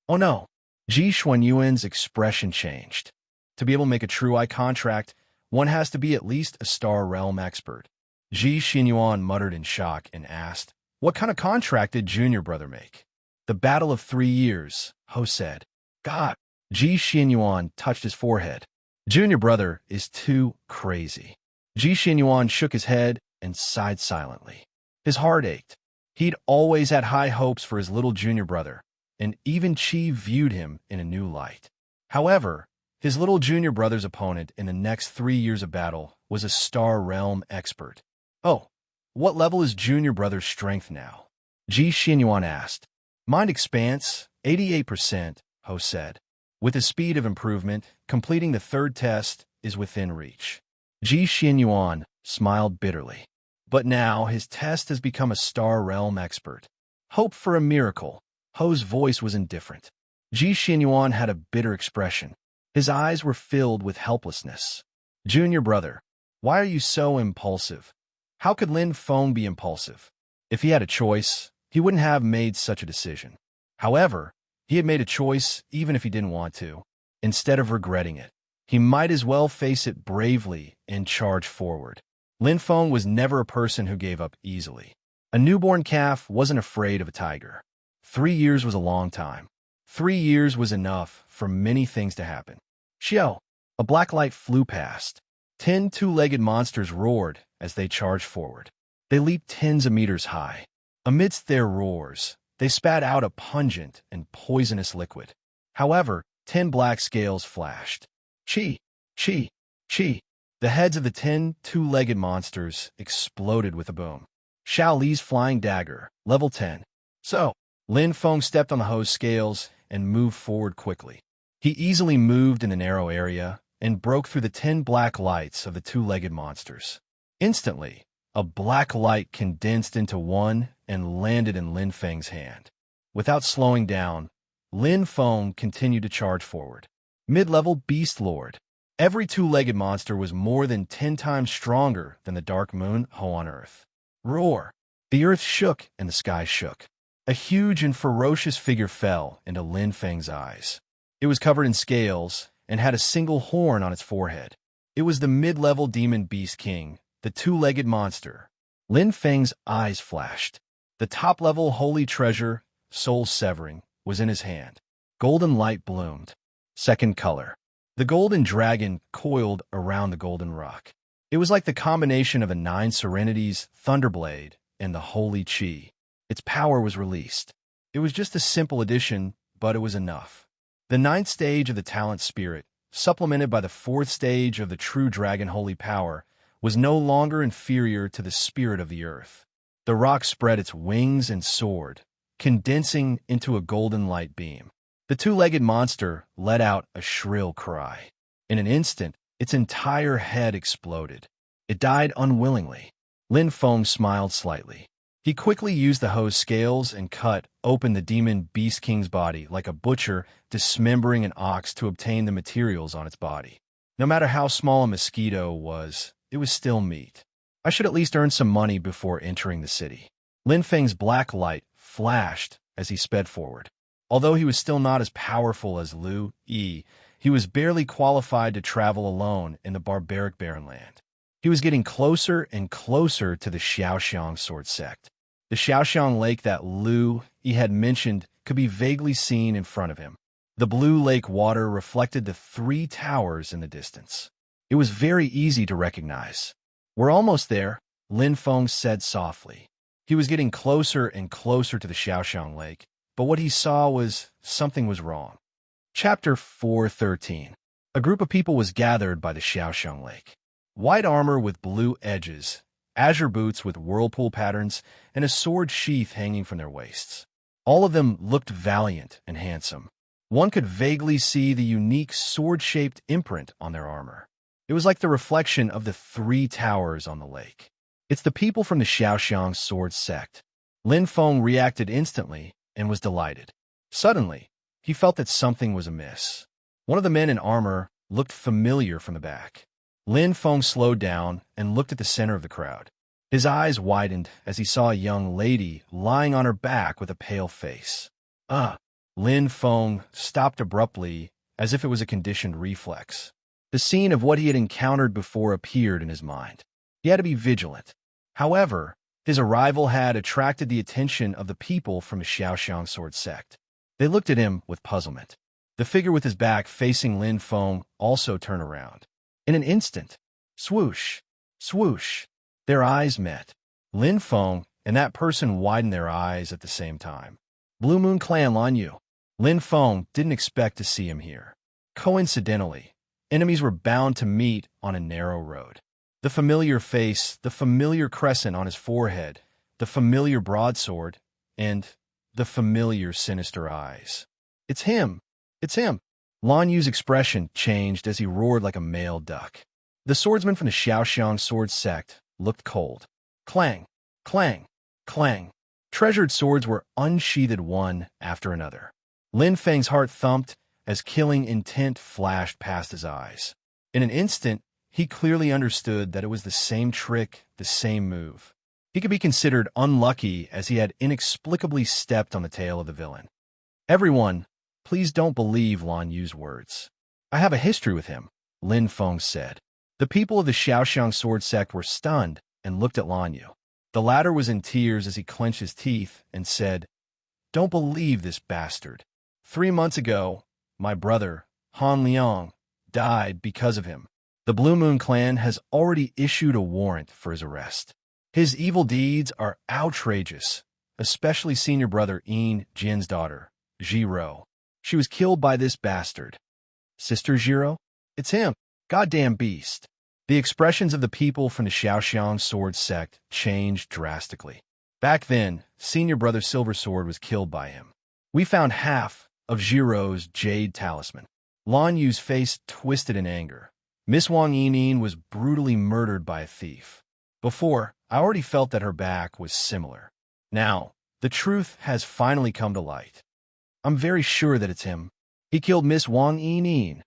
Oh no. Ji Xuanyuan's expression changed. To be able to make a true eye contract, one has to be at least a star realm expert. Ji Xuanyuan muttered in shock and asked, "What kind of contract did Junior Brother make?" "The Battle of 3 Years," Ho said. "God." Ji Xuanyuan touched his forehead. "Junior Brother is too crazy." Ji Xuanyuan shook his head and sighed silently. His heart ached. He'd always had high hopes for his little junior brother, and even Qi viewed him in a new light. However, his little junior brother's opponent in the next 3 years of battle was a Star Realm expert. "Oh, what level is junior brother's strength now?" Ji Xuanyuan asked. "Mind expanse, 88%, Ho said. "With the speed of improvement, completing the third test is within reach." Ji Xuanyuan smiled bitterly. But now his test has become a Star Realm expert. Hope for a miracle. Ho's voice was indifferent. Ji Xuanyuan had a bitter expression. His eyes were filled with helplessness. "Junior brother, why are you so impulsive? How could Lin Feng be impulsive? If he had a choice, he wouldn't have made such a decision. However, he had made a choice even if he didn't want to. Instead of regretting it, he might as well face it bravely and charge forward." Lin Feng was never a person who gave up easily. A newborn calf wasn't afraid of a tiger. 3 years was a long time. 3 years was enough for many things to happen. Xiao! A black light flew past. 10 two-legged monsters roared as they charged forward. They leaped tens of meters high. Amidst their roars, they spat out a pungent and poisonous liquid. However, 10 black scales flashed. Chi! Chi! Chi! The heads of the 10 two-legged monsters exploded with a boom. Xiao Li's flying dagger, level 10. So, Lin Feng stepped on the Ho's scales and moved forward quickly. He easily moved in a narrow area and broke through the 10 black lights of the two-legged monsters. Instantly, a black light condensed into one and landed in Lin Feng's hand. Without slowing down, Lin Feng continued to charge forward. Mid-level Beast Lord. Every two-legged monster was more than 10 times stronger than the Dark Moon Ho on Earth. Roar! The earth shook and the sky shook. A huge and ferocious figure fell into Lin Feng's eyes. It was covered in scales and had a single horn on its forehead. It was the mid-level Demon Beast King, the two-legged monster. Lin Feng's eyes flashed. The top-level Holy Treasure, Soul Severing, was in his hand. Golden light bloomed. Second color. The golden dragon coiled around the golden rock. It was like the combination of a 9 Serenities, Thunderblade, and the Holy Chi. Its power was released. It was just a simple addition, but it was enough. The 9th stage of the Talent Spirit, supplemented by the 4th stage of the True Dragon Holy Power, was no longer inferior to the spirit of the earth. The rock spread its wings and soared, condensing into a golden light beam. The two-legged monster let out a shrill cry. In an instant, its entire head exploded. It died unwillingly. Lin Feng smiled slightly. He quickly used the Ho's scales and cut open the Demon Beast King's body like a butcher dismembering an ox to obtain the materials on its body. No matter how small a mosquito was, it was still meat. I should at least earn some money before entering the city. Lin Feng's black light flashed as he sped forward. Although he was still not as powerful as Lu Yi, he was barely qualified to travel alone in the barbaric barren land. He was getting closer and closer to the Xiaoxiang sword sect. The Xiaoxiang lake that Lu Yi had mentioned could be vaguely seen in front of him. The blue lake water reflected the 3 towers in the distance. It was very easy to recognize. "We're almost there," Lin Feng said softly. He was getting closer and closer to the Xiaoxiang lake, but what he saw was something was wrong. Chapter 4:13. A group of people was gathered by the Xiaoxiang lake. White armor with blue edges, azure boots with whirlpool patterns, and a sword sheath hanging from their waists. All of them looked valiant and handsome. One could vaguely see the unique sword-shaped imprint on their armor. It was like the reflection of the 3 towers on the lake. "It's the people from the Xiaoxiang sword sect." Lin Feng reacted instantly and was delighted. Suddenly, he felt that something was amiss. One of the men in armor looked familiar from the back. Lin Feng slowed down and looked at the center of the crowd. His eyes widened as he saw a young lady lying on her back with a pale face. Ah! Lin Feng stopped abruptly as if it was a conditioned reflex. The scene of what he had encountered before appeared in his mind. He had to be vigilant. However, his arrival had attracted the attention of the people from the Xiaoxiang sword sect. They looked at him with puzzlement. The figure with his back facing Lin Feng also turned around. In an instant, swoosh, swoosh, their eyes met. Lin Feng and that person widened their eyes at the same time. Blue Moon Clan Lan Yu. Lin Feng didn't expect to see him here. Coincidentally, enemies were bound to meet on a narrow road. The familiar face, the familiar crescent on his forehead, the familiar broadsword, and the familiar sinister eyes. It's him! It's him! Lan Yu's expression changed as he roared like a male duck. The swordsman from the Xiaoxiang sword sect looked cold. Clang! Clang! Clang! Treasured swords were unsheathed one after another. Lin Feng's heart thumped as killing intent flashed past his eyes. In an instant, he clearly understood that it was the same trick, the same move. He could be considered unlucky as he had inexplicably stepped on the tail of the villain. Everyone, please don't believe Lan Yu's words. I have a history with him, Lin Feng said. The people of the Xiaoxiang sword sect were stunned and looked at Lan Yu. The latter was in tears as he clenched his teeth and said, "Don't believe this bastard. 3 months ago, my brother, Han Liang, died because of him. The Blue Moon Clan has already issued a warrant for his arrest. His evil deeds are outrageous, especially senior brother Yin Jin's daughter, Zhiro. She was killed by this bastard. Sister Zhiro? It's him. Goddamn beast." The expressions of the people from the Xiaoxiang sword sect changed drastically. Back then, senior brother Silver Sword was killed by him. We found half of Zhiro's jade talisman. Lan Yu's face twisted in anger. Miss Wang Yining was brutally murdered by a thief. Before, I already felt that her back was similar. Now, the truth has finally come to light. I'm very sure that it's him. He killed Miss Wang Yining.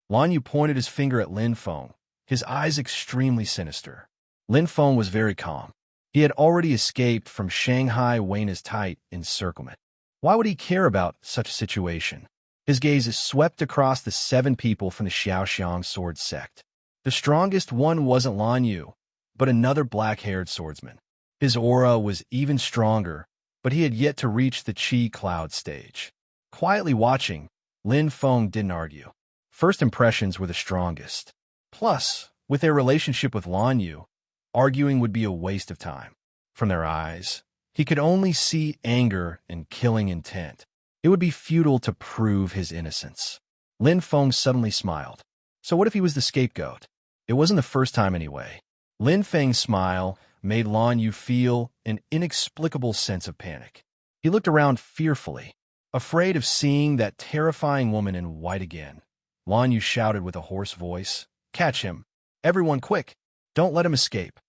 Lan Yu pointed his finger at Lin Feng, his eyes extremely sinister. Lin Feng was very calm. He had already escaped from Shanghai Weina's tight encirclement. Why would he care about such a situation? His gaze swept across the 7 people from the Xiaoxiang sword sect. The strongest one wasn't Lan Yu, but another black-haired swordsman. His aura was even stronger, but he had yet to reach the Qi cloud stage. Quietly watching, Lin Feng didn't argue. First impressions were the strongest. Plus, with their relationship with Lan Yu, arguing would be a waste of time. From their eyes, he could only see anger and killing intent. It would be futile to prove his innocence. Lin Feng suddenly smiled. So what if he was the scapegoat? It wasn't the first time anyway. Lin Feng's smile made Lan Yu feel an inexplicable sense of panic. He looked around fearfully, afraid of seeing that terrifying woman in white again. Lan Yu shouted with a hoarse voice, "Catch him! Everyone quick! Don't let him escape!"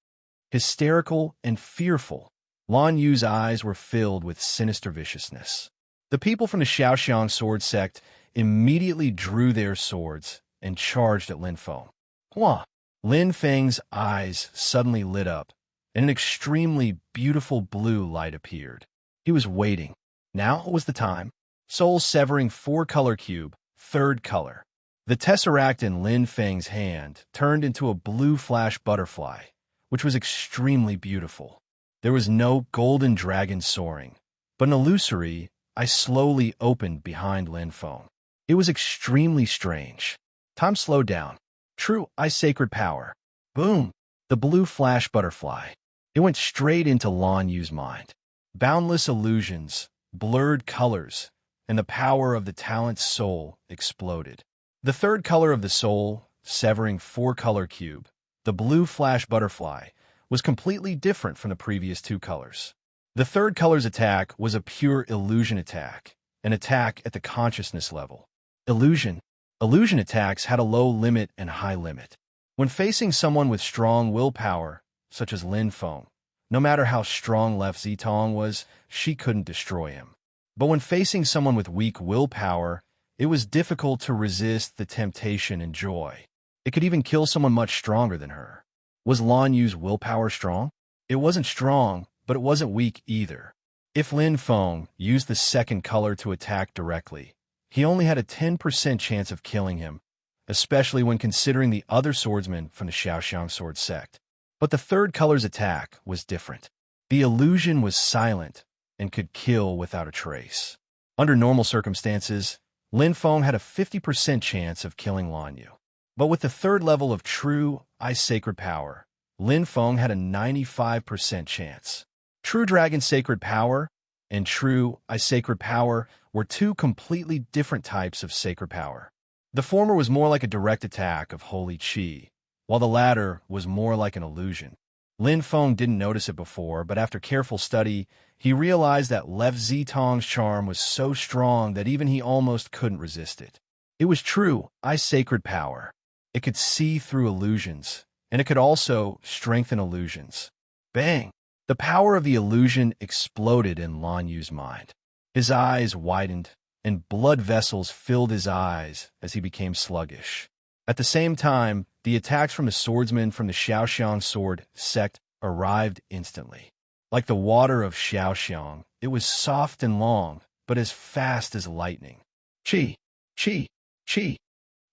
Hysterical and fearful, Lan Yu's eyes were filled with sinister viciousness. The people from the Xiaoxiang sword sect immediately drew their swords and charged at Lin Feng. Hua! Lin Feng's eyes suddenly lit up, and an extremely beautiful blue light appeared. He was waiting. Now was the time. Soul-severing 4-color cube, 3rd color. The tesseract in Lin Feng's hand turned into a blue flash butterfly, which was extremely beautiful. There was no golden dragon soaring, but an illusory eye slowly opened behind Lin Feng. It was extremely strange. Time slowed down. True eye sacred power. Boom! The blue flash butterfly. It went straight into Lan Yu's mind. Boundless illusions, blurred colors, and the power of the talent's soul exploded. The 3rd color of the soul, severing 4-color cube, the blue flash butterfly, was completely different from the previous 2 colors. The 3rd color's attack was a pure illusion attack, an attack at the consciousness level. Illusion attacks had a low limit and high limit. When facing someone with strong willpower, such as Lin Feng, no matter how strong Left Zitong was, she couldn't destroy him. But when facing someone with weak willpower, it was difficult to resist the temptation and joy. It could even kill someone much stronger than her. Was Lan Yu's willpower strong? It wasn't strong, but it wasn't weak either. If Lin Feng used the second color to attack directly, he only had a 10% chance of killing him, especially when considering the other swordsmen from the Xiaoxiang sword sect. But the third color's attack was different. The illusion was silent and could kill without a trace. Under normal circumstances, Lin Feng had a 50% chance of killing Lan Yu. But with the third level of true Ice Sacred Power, Lin Feng had a 95% chance. True Dragon Sacred Power and True Ice Sacred Power were two completely different types of sacred power. The former was more like a direct attack of holy qi, while the latter was more like an illusion. Lin Feng didn't notice it before, but after careful study, he realized that Left Zitong's charm was so strong that even he almost couldn't resist it. It was true Ice Sacred Power. It could see through illusions, and it could also strengthen illusions. Bang! The power of the illusion exploded in Lan Yu's mind. His eyes widened, and blood vessels filled his eyes as he became sluggish. At the same time, the attacks from the swordsmen from the Xiaoxiang sword sect arrived instantly. Like the water of Xiaoxiang, it was soft and long, but as fast as lightning. Qi, qi, qi.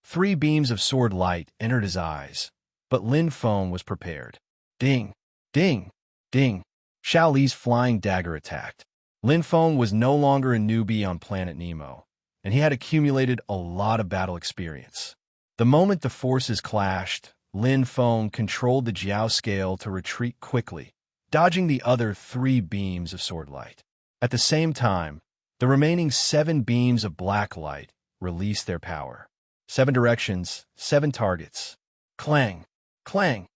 3 beams of sword light entered his eyes, but Lin Feng was prepared. Ding, ding, ding. Xiao Li's flying dagger attacked. Lin Feng was no longer a newbie on Planet Nemo, and he had accumulated a lot of battle experience. The moment the forces clashed, Lin Feng controlled the Jiao scale to retreat quickly, dodging the other 3 beams of sword light. At the same time, the remaining 7 beams of black light released their power. 7 directions, 7 targets. Clang, clang.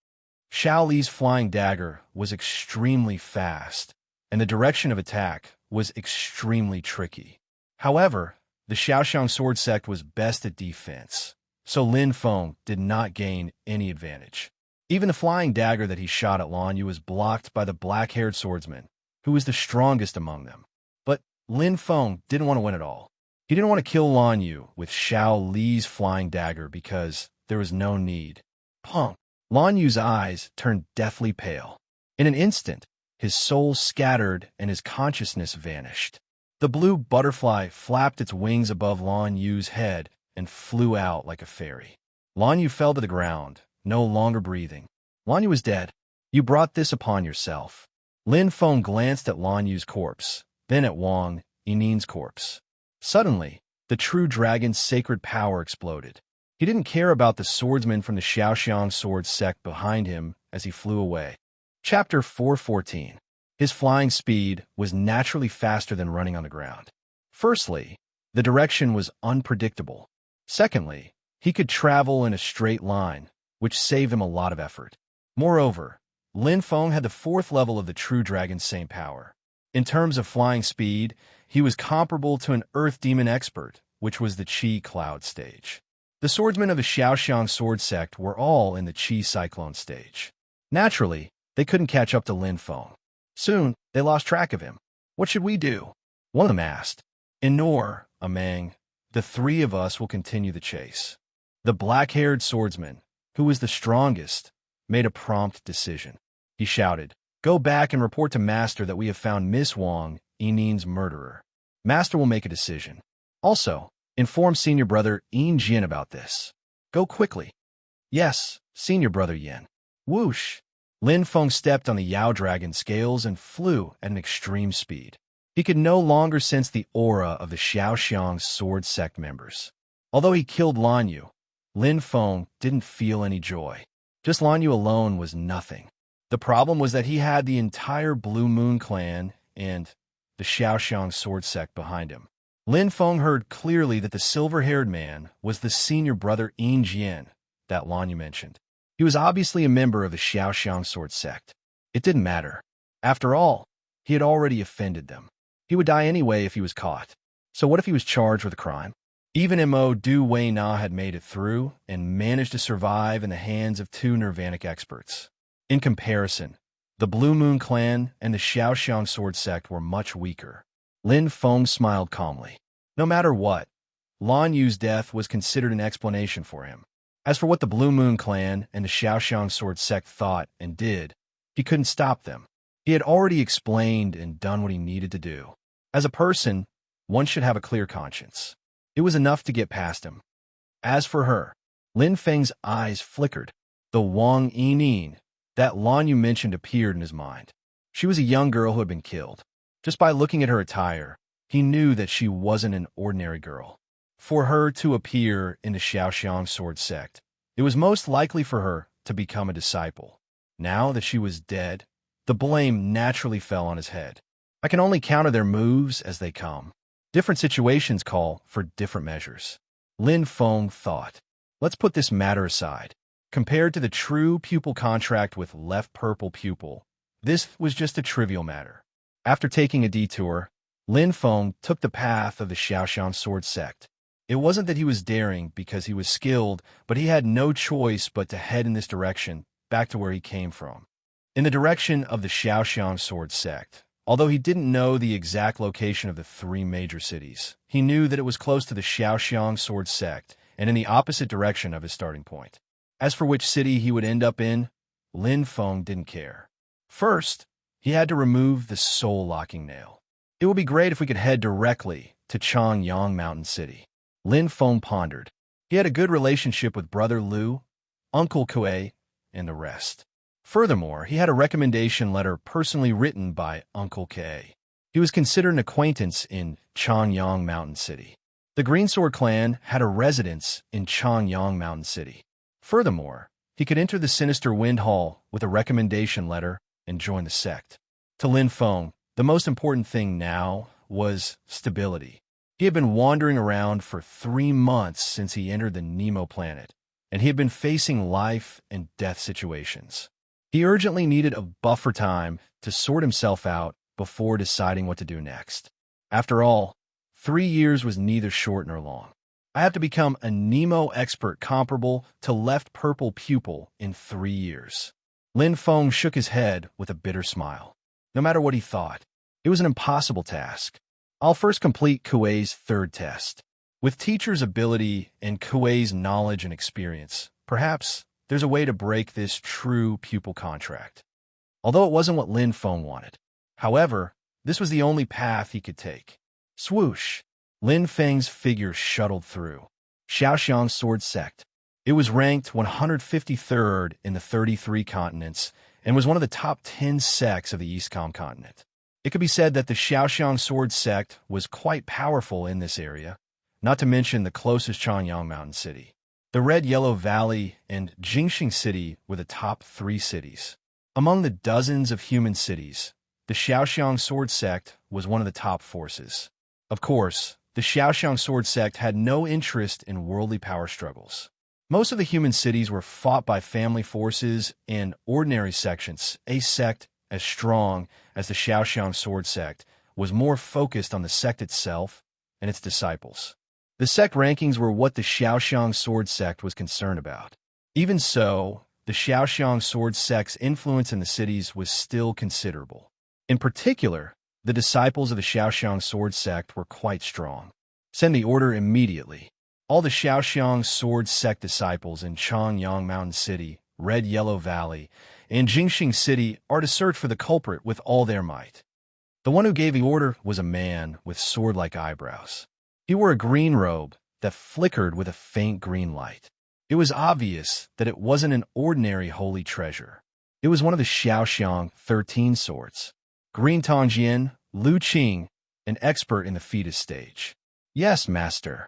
Xiao Li's flying dagger was extremely fast, and the direction of attack was extremely tricky. However, the Xiaoxiang sword sect was best at defense, so Lin Feng did not gain any advantage. Even the flying dagger that he shot at Lan Yu was blocked by the black-haired swordsman, who was the strongest among them. But Lin Feng didn't want to win at all. He didn't want to kill Lan Yu with Xiao Li's flying dagger because there was no need. Punk! Lan Yu's eyes turned deathly pale. In an instant, his soul scattered and his consciousness vanished. The blue butterfly flapped its wings above Lan Yu's head and flew out like a fairy. Lan Yu fell to the ground, no longer breathing. Lan Yu was dead. You brought this upon yourself. Lin Feng glanced at Lan Yu's corpse, then at Wang Yinin's corpse. Suddenly, the true dragon's sacred power exploded. He didn't care about the swordsman from the Xiaoxiang sword sect behind him as he flew away. Chapter 414. His flying speed was naturally faster than running on the ground. Firstly, the direction was unpredictable. Secondly, he could travel in a straight line, which saved him a lot of effort. Moreover, Lin Feng had the 4th level of the true dragon's same power. In terms of flying speed, he was comparable to an earth demon expert, which was the Qi cloud stage. The swordsmen of the Xiaoxiang sword sect were all in the Qi cyclone stage. Naturally, they couldn't catch up to Lin Feng. Soon, they lost track of him. What should we do? One of them asked. Ignore, Amang. The 3 of us will continue the chase. The black-haired swordsman, who was the strongest, made a prompt decision. He shouted, "Go back and report to Master that we have found Miss Wang Yinin's murderer. Master will make a decision. Also, inform Senior Brother Yin Jin about this. Go quickly." "Yes, Senior Brother Yin." Whoosh! Lin Feng stepped on the Yao Dragon scales and flew at an extreme speed. He could no longer sense the aura of the Xiaoxiang sword sect members. Although he killed Lan Yu, Lin Feng didn't feel any joy. Just Lan Yu alone was nothing. The problem was that he had the entire Blue Moon clan and the Xiaoxiang sword sect behind him. Lin Feng heard clearly that the silver-haired man was the Senior Brother Yin Jin that Lan Yu mentioned. He was obviously a member of the Xiaoxiang sword sect. It didn't matter. After all, he had already offended them. He would die anyway if he was caught. So what if he was charged with a crime? Even Mo Du Wei Na had made it through and managed to survive in the hands of 2 Nirvanic experts. In comparison, the Blue Moon clan and the Xiaoxiang sword sect were much weaker. Lin Feng smiled calmly. No matter what, Lan Yu's death was considered an explanation for him. As for what the Blue Moon clan and the Xiaoxiang sword sect thought and did, he couldn't stop them. He had already explained and done what he needed to do. As a person, one should have a clear conscience. It was enough to get past him. As for her, Lin Feng's eyes flickered. The Wang Yining, that Lan you mentioned, appeared in his mind. She was a young girl who had been killed. Just by looking at her attire, he knew that she wasn't an ordinary girl. For her to appear in the Xiaoxiang sword sect, it was most likely for her to become a disciple. Now that she was dead, the blame naturally fell on his head. I can only counter their moves as they come. Different situations call for different measures. Lin Feng thought, let's put this matter aside. Compared to the true pupil contract with left purple pupil, this was just a trivial matter. After taking a detour, Lin Feng took the path of the Xiaoxiang sword sect. It wasn't that he was daring because he was skilled, but he had no choice but to head in this direction, back to where he came from. In the direction of the Xiaoxiang sword sect. Although he didn't know the exact location of the three major cities, he knew that it was close to the Xiaoxiang sword sect and in the opposite direction of his starting point. As for which city he would end up in, Lin Feng didn't care. First, he had to remove the soul-locking nail. It would be great if we could head directly to Changyang Mountain City. Lin Feng pondered. He had a good relationship with Brother Liu, Uncle Kuei, and the rest. Furthermore, he had a recommendation letter personally written by Uncle Kuei. He was considered an acquaintance in Changyang Mountain City. The Greensword clan had a residence in Changyang Mountain City. Furthermore, he could enter the Sinister Wind Hall with a recommendation letter and join the sect. To Lin Feng, the most important thing now was stability. He had been wandering around for 3 months since he entered the Nemo planet, and he had been facing life and death situations. He urgently needed a buffer time to sort himself out before deciding what to do next. After all, 3 years was neither short nor long. I have to become a Nemo expert comparable to left purple pupil in 3 years. Lin Feng shook his head with a bitter smile. No matter what he thought, it was an impossible task. I'll first complete Kuei's 3rd test. With teacher's ability and Kuei's knowledge and experience, perhaps there's a way to break this true pupil contract. Although it wasn't what Lin Feng wanted. However, this was the only path he could take. Swoosh! Lin Feng's figure shuttled through. Xiaoxiang sword sect. It was ranked 153rd in the 33 continents and was one of the top 10 sects of the Eastcom continent. It could be said that the Xiaoxiang sword sect was quite powerful in this area, not to mention the closest Changyang Mountain City. The Red-Yellow Valley and Jingxing City were the top 3 cities. Among the dozens of human cities, the Xiaoxiang sword sect was one of the top forces. Of course, the Xiaoxiang sword sect had no interest in worldly power struggles. Most of the human cities were fought by family forces and ordinary sections. A sect as strong as the Xiaoxiang sword sect was more focused on the sect itself and its disciples. The sect rankings were what the Xiaoxiang sword sect was concerned about. Even so, the Xiaoxiang sword sect's influence in the cities was still considerable. In particular, the disciples of the Xiaoxiang sword sect were quite strong. Send the order immediately. All the Xiaoxiang sword sect disciples in Changyang Mountain City, Red-Yellow Valley, and Jingxing City are to search for the culprit with all their might. The one who gave the order was a man with sword-like eyebrows. He wore a green robe that flickered with a faint green light. It was obvious that it wasn't an ordinary holy treasure. It was one of the Xiaoxiang 13 swords. Green Tongjian, Lu Qing, an expert in the fetus stage. Yes, master.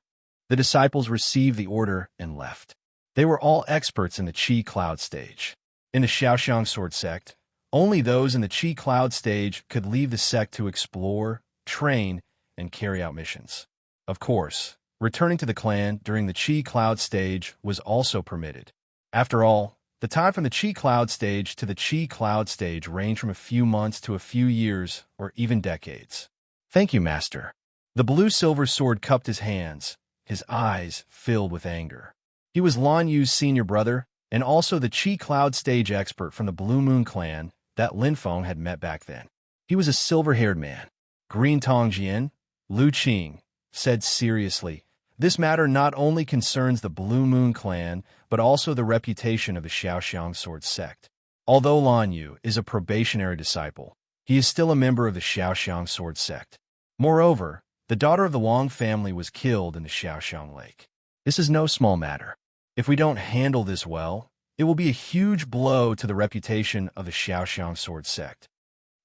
The disciples received the order and left. They were all experts in the Qi Cloud stage. In the Xiaoxiang sword sect, only those in the Qi Cloud stage could leave the sect to explore, train, and carry out missions. Of course, returning to the clan during the Qi Cloud stage was also permitted. After all, the time from the Qi Cloud stage to the Qi Cloud stage ranged from a few months to a few years or even decades. Thank you, master. The blue-silver sword cupped his hands, his eyes filled with anger. He was Lan Yu's senior brother and also the Qi Cloud stage expert from the Blue Moon clan that Lin Feng had met back then. He was a silver-haired man. Green Tongjian, Lu Qing, said seriously, This matter not only concerns the Blue Moon clan, but also the reputation of the Xiaoxiang sword sect. Although Lan Yu is a probationary disciple, he is still a member of the Xiaoxiang sword sect. Moreover, the daughter of the Wang family was killed in the Xiaoxiang lake. This is no small matter. If we don't handle this well, it will be a huge blow to the reputation of the Xiaoxiang sword sect.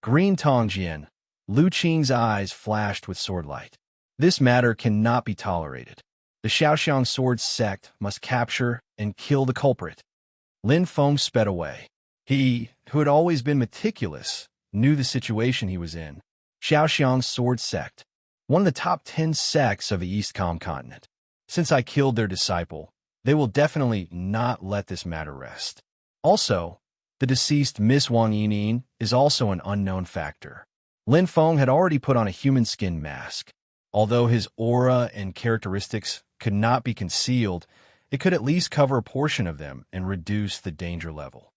Green Tongjian. Lu Qing's eyes flashed with swordlight. This matter cannot be tolerated. The Xiaoxiang sword sect must capture and kill the culprit. Lin Feng sped away. He, who had always been meticulous, knew the situation he was in. Xiaoxiang sword sect, one of the top 10 sects of the East continent. Since I killed their disciple, they will definitely not let this matter rest. Also, the deceased Miss Wang Yining is also an unknown factor. Lin Feng had already put on a human skin mask. Although his aura and characteristics could not be concealed, it could at least cover a portion of them and reduce the danger level.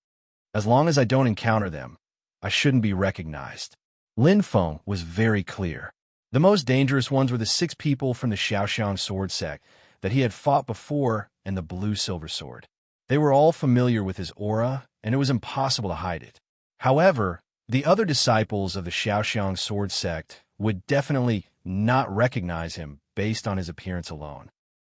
As long as I don't encounter them, I shouldn't be recognized. Lin Feng was very clear. The most dangerous ones were the 6 people from the Xiaoxiang sword sect that he had fought before and the blue-silver sword. They were all familiar with his aura, and it was impossible to hide it. However, the other disciples of the Xiaoxiang sword sect would definitely not recognize him based on his appearance alone.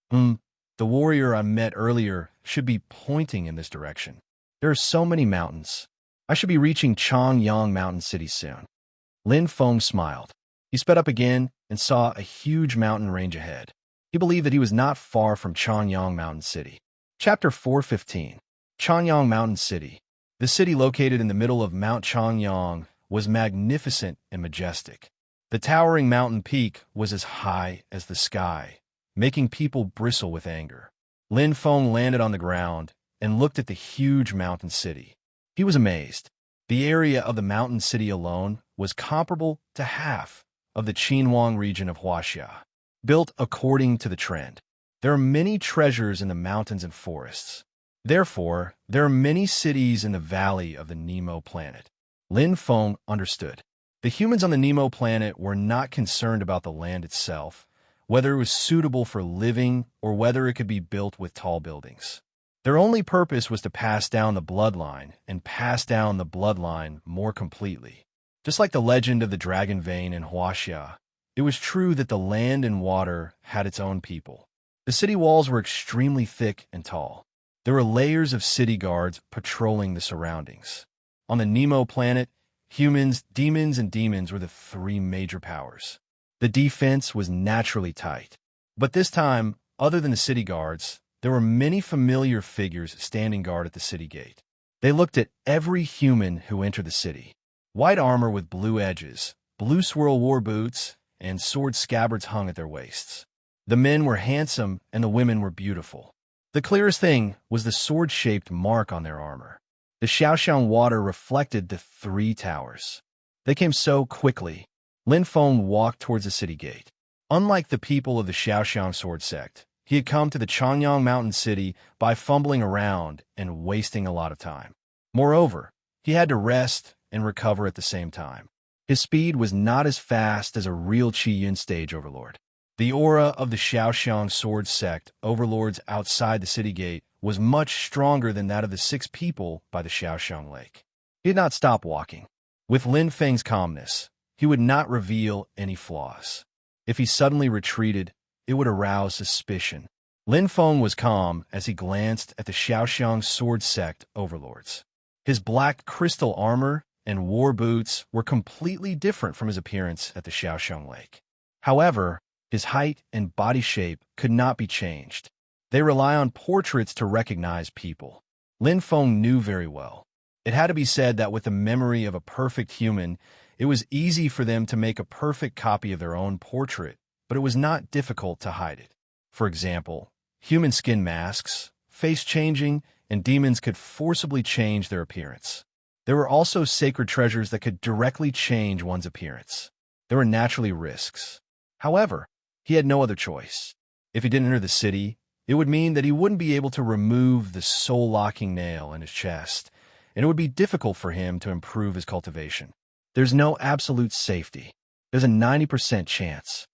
The warrior I met earlier should be pointing in this direction. There are so many mountains. I should be reaching Changyang Mountain City soon. Lin Feng smiled. He sped up again and saw a huge mountain range ahead. He believed that he was not far from Changyang Mountain City. Chapter 415. Changyang Mountain City. The city located in the middle of Mount Changyang was magnificent and majestic. The towering mountain peak was as high as the sky, making people bristle with anger. Lin Feng landed on the ground and looked at the huge mountain city. He was amazed. The area of the mountain city alone was comparable to half of the Qinhuang region of Huaxia, built according to the trend. There are many treasures in the mountains and forests. Therefore, there are many cities in the valley of the Nemo planet. Lin Feng understood. The humans on the Nemo planet were not concerned about the land itself, whether it was suitable for living or whether it could be built with tall buildings. Their only purpose was to pass down the bloodline and pass down the bloodline more completely. Just like the legend of the dragon vein in Huaxia, it was true that the land and water had its own people. The city walls were extremely thick and tall. There were layers of city guards patrolling the surroundings. On the Nemo planet, humans, demons, and demons were the 3 major powers. The defense was naturally tight. But this time, other than the city guards, there were many familiar figures standing guard at the city gate. They looked at every human who entered the city. White armor with blue edges, blue swirl war boots, and sword scabbards hung at their waists. The men were handsome and the women were beautiful. The clearest thing was the sword-shaped mark on their armor. The Xiaoxiang water reflected the 3 towers. They came so quickly. Lin Feng walked towards the city gate. Unlike the people of the Xiaoxiang sword sect, he had come to the Changyang Mountain City by fumbling around and wasting a lot of time. Moreover, he had to rest and recover at the same time. His speed was not as fast as a real Qiyun stage overlord. The aura of the Xiaoxiang sword sect overlords outside the city gate was much stronger than that of the 6 people by the Xiaoxiang lake. He did not stop walking. With Lin Feng's calmness, he would not reveal any flaws. If he suddenly retreated, it would arouse suspicion. Lin Feng was calm as he glanced at the Xiaoxiang sword sect overlords. His black crystal armor and war boots were completely different from his appearance at the Xiaoxiang lake. However, his height and body shape could not be changed. They rely on portraits to recognize people. Lin Feng knew very well. It had to be said that with the memory of a perfect human, it was easy for them to make a perfect copy of their own portrait, but it was not difficult to hide it. For example, human skin masks, face changing, and demons could forcibly change their appearance. There were also sacred treasures that could directly change one's appearance. There were naturally risks. However, he had no other choice. If he didn't enter the city, it would mean that he wouldn't be able to remove the soul-locking nail in his chest, and it would be difficult for him to improve his cultivation. There's no absolute safety. There's a 90% chance.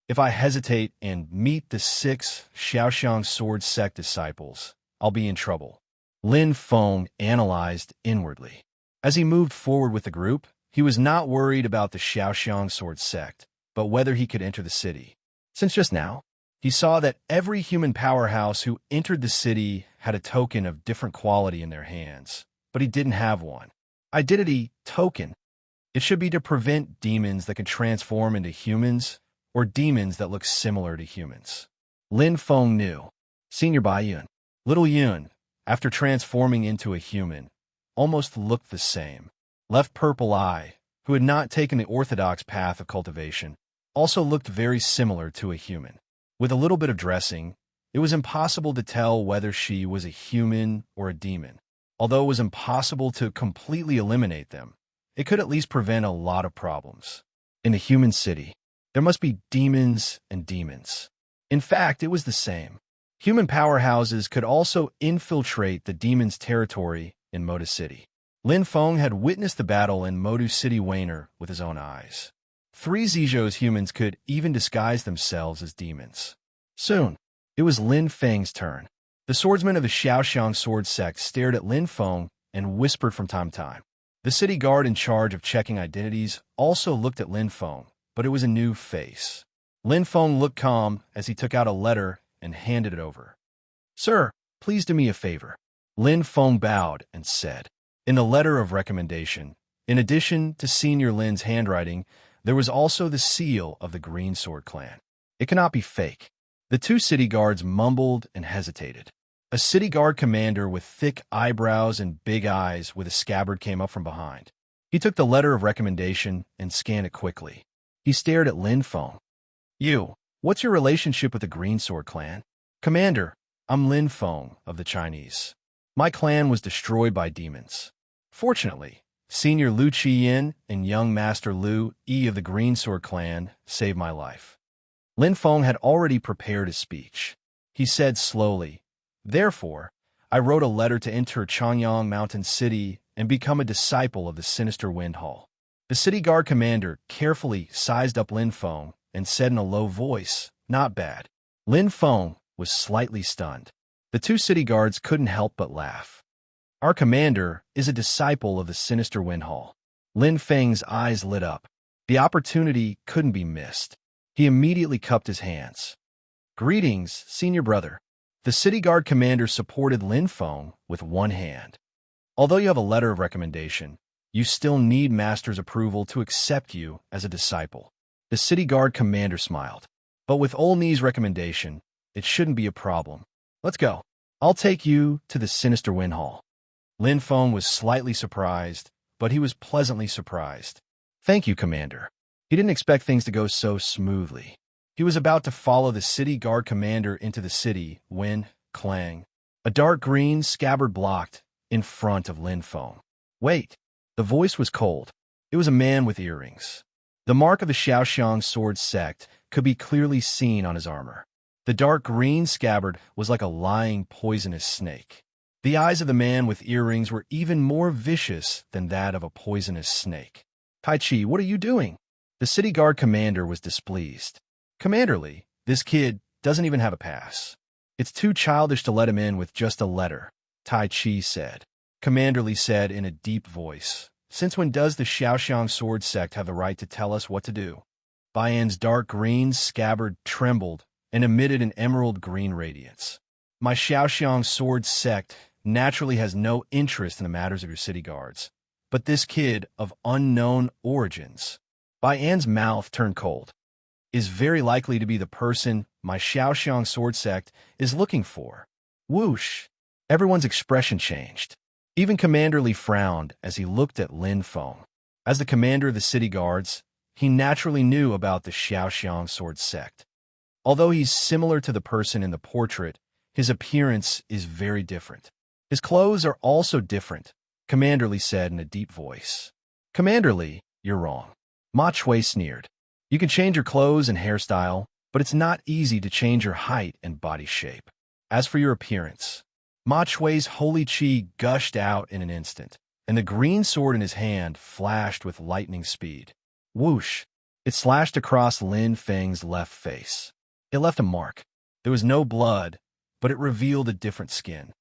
If I hesitate and meet the 6 Xiaoxiang sword sect disciples, I'll be in trouble. Lin Feng analyzed inwardly. As he moved forward with the group, he was not worried about the Xiaoxiang sword sect, but whether he could enter the city. Since just now, he saw that every human powerhouse who entered the city had a token of different quality in their hands, but he didn't have one. Identity token. It should be to prevent demons that can transform into humans or demons that look similar to humans. Lin Feng knew. Senior Bai Yun. Little Yun, after transforming into a human, almost looked the same. Left Purple Eye, who had not taken the orthodox path of cultivation, also looked very similar to a human. With a little bit of dressing, it was impossible to tell whether she was a human or a demon. Although it was impossible to completely eliminate them, it could at least prevent a lot of problems. In the human city, there must be demons and demons. In fact, it was the same. Human powerhouses could also infiltrate the demon's territory in Moda City. Lin Feng had witnessed the battle in Modu City Wainer with his own eyes. 3 Zizhou's humans could even disguise themselves as demons. Soon, it was Lin Feng's turn. The swordsmen of the Xiaoxiang sword sect stared at Lin Feng and whispered from time to time. The city guard in charge of checking identities also looked at Lin Feng, but it was a new face. Lin Feng looked calm as he took out a letter and handed it over. "Sir, please do me a favor." Lin Feng bowed and said. In the letter of recommendation, in addition to Senior Lin's handwriting, there was also the seal of the Green Sword clan. It cannot be fake. The 2 city guards mumbled and hesitated. A city guard commander with thick eyebrows and big eyes with a scabbard came up from behind. He took the letter of recommendation and scanned it quickly. He stared at Lin Feng. What's your relationship with the Green Sword clan?" "Commander, I'm Lin Feng of the Chinese. My clan was destroyed by demons. Fortunately, Senior Lu Qiyin and young Master Lu Yi of the Green Sword clan saved my life." Lin Feng had already prepared his speech. He said slowly, "Therefore, I wrote a letter to enter Changyang Mountain City and become a disciple of the Sinister Wind Hall." The city guard commander carefully sized up Lin Feng and said in a low voice, "Not bad." Lin Feng was slightly stunned. The 2 city guards couldn't help but laugh. "Our commander is a disciple of the Sinister Wind Hall." Lin Feng's eyes lit up. The opportunity couldn't be missed. He immediately cupped his hands. "Greetings, senior brother." The city guard commander supported Lin Feng with one hand. "Although you have a letter of recommendation, you still need master's approval to accept you as a disciple." The city guard commander smiled. "But with Olney's recommendation, it shouldn't be a problem. Let's go. I'll take you to the Sinister Wind Hall." Lin Feng was slightly surprised, but he was pleasantly surprised. "Thank you, Commander." He didn't expect things to go so smoothly. He was about to follow the city guard commander into the city when, clang, a dark green scabbard blocked in front of Lin Feng. "Wait." The voice was cold. It was a man with earrings. The mark of the Xiaoxiang sword sect could be clearly seen on his armor. The dark green scabbard was like a lying poisonous snake. The eyes of the man with earrings were even more vicious than that of a poisonous snake. "Tai Chi, what are you doing?" The city guard commander was displeased. "Commander Li, this kid doesn't even have a pass. It's too childish to let him in with just a letter," Tai Chi said. Commander Li said in a deep voice, "Since when does the Xiaoxiang sword sect have the right to tell us what to do?" Baiyan's dark green scabbard trembled and emitted an emerald green radiance. "My Xiaoxiang sword sect naturally has no interest in the matters of your city guards. But this kid of unknown origins," Baiyan's mouth turned cold, "is very likely to be the person my Xiaoxiang sword sect is looking for." Whoosh! Everyone's expression changed. Even Commander Li frowned as he looked at Lin Feng. As the commander of the city guards, he naturally knew about the Xiaoxiang sword sect. Although he's similar to the person in the portrait, his appearance is very different. His clothes are also different, Commander Li said in a deep voice. "Commander Li, you're wrong." Ma Chui sneered. "You can change your clothes and hairstyle, but it's not easy to change your height and body shape. As for your appearance..." Ma Chui's holy chi gushed out in an instant, and the green sword in his hand flashed with lightning speed. Whoosh! It slashed across Lin Feng's left face. It left a mark. There was no blood, but it revealed a different skin.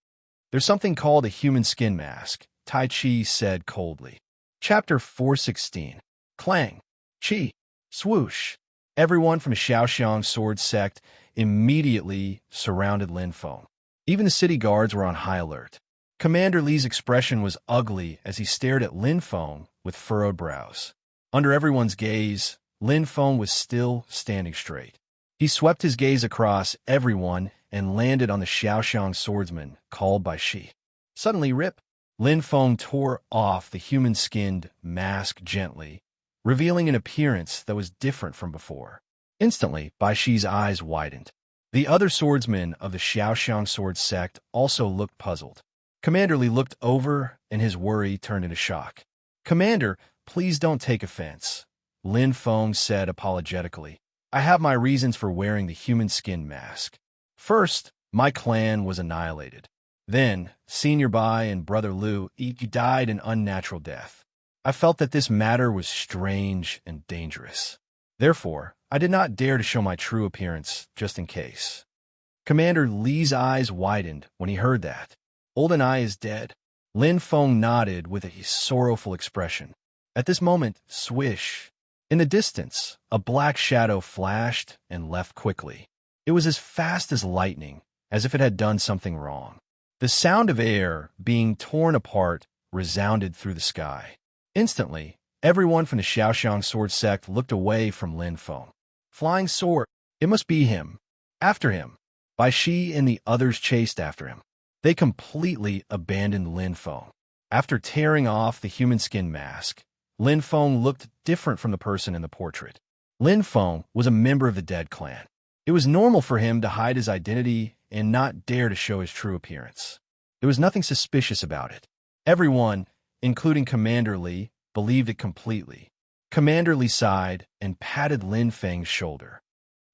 There's something called a human skin mask, Tai Chi said coldly. Chapter 416. Clang. Chi. Swoosh. Everyone from Xiaoxiang sword sect immediately surrounded Lin Feng. Even the city guards were on high alert. Commander Li's expression was ugly as he stared at Lin Feng with furrowed brows. Under everyone's gaze, Lin Feng was still standing straight. He swept his gaze across everyone and landed on the Xiaoxiang swordsman, called by Shi. Suddenly, rip! Lin Feng tore off the human-skinned mask gently, revealing an appearance that was different from before. Instantly, Bai Shi's eyes widened. The other swordsmen of the Xiaoxiang sword sect also looked puzzled. Commander Li looked over, and his worry turned into shock. "Commander, please don't take offense," Lin Feng said apologetically. "I have my reasons for wearing the human skin mask. First, my clan was annihilated. Then, Senior Bai and Brother Liu each died an unnatural death. I felt that this matter was strange and dangerous. Therefore, I did not dare to show my true appearance, just in case." Commander Li's eyes widened when he heard that. "Old Ai is dead?" Lin Feng nodded with a sorrowful expression. At this moment, swish. In the distance, a black shadow flashed and left quickly. It was as fast as lightning, as if it had done something wrong. The sound of air being torn apart resounded through the sky. Instantly, everyone from the Xiaoxiang sword sect looked away from Lin Feng. Flying sword! It must be him. After him. Bai Shi and the others chased after him. They completely abandoned Lin Feng. After tearing off the human skin mask, Lin Feng looked different from the person in the portrait. Lin Feng was a member of the dead clan. It was normal for him to hide his identity and not dare to show his true appearance. There was nothing suspicious about it. Everyone, including Commander Li, believed it completely. Commander Li sighed and patted Lin Feng's shoulder.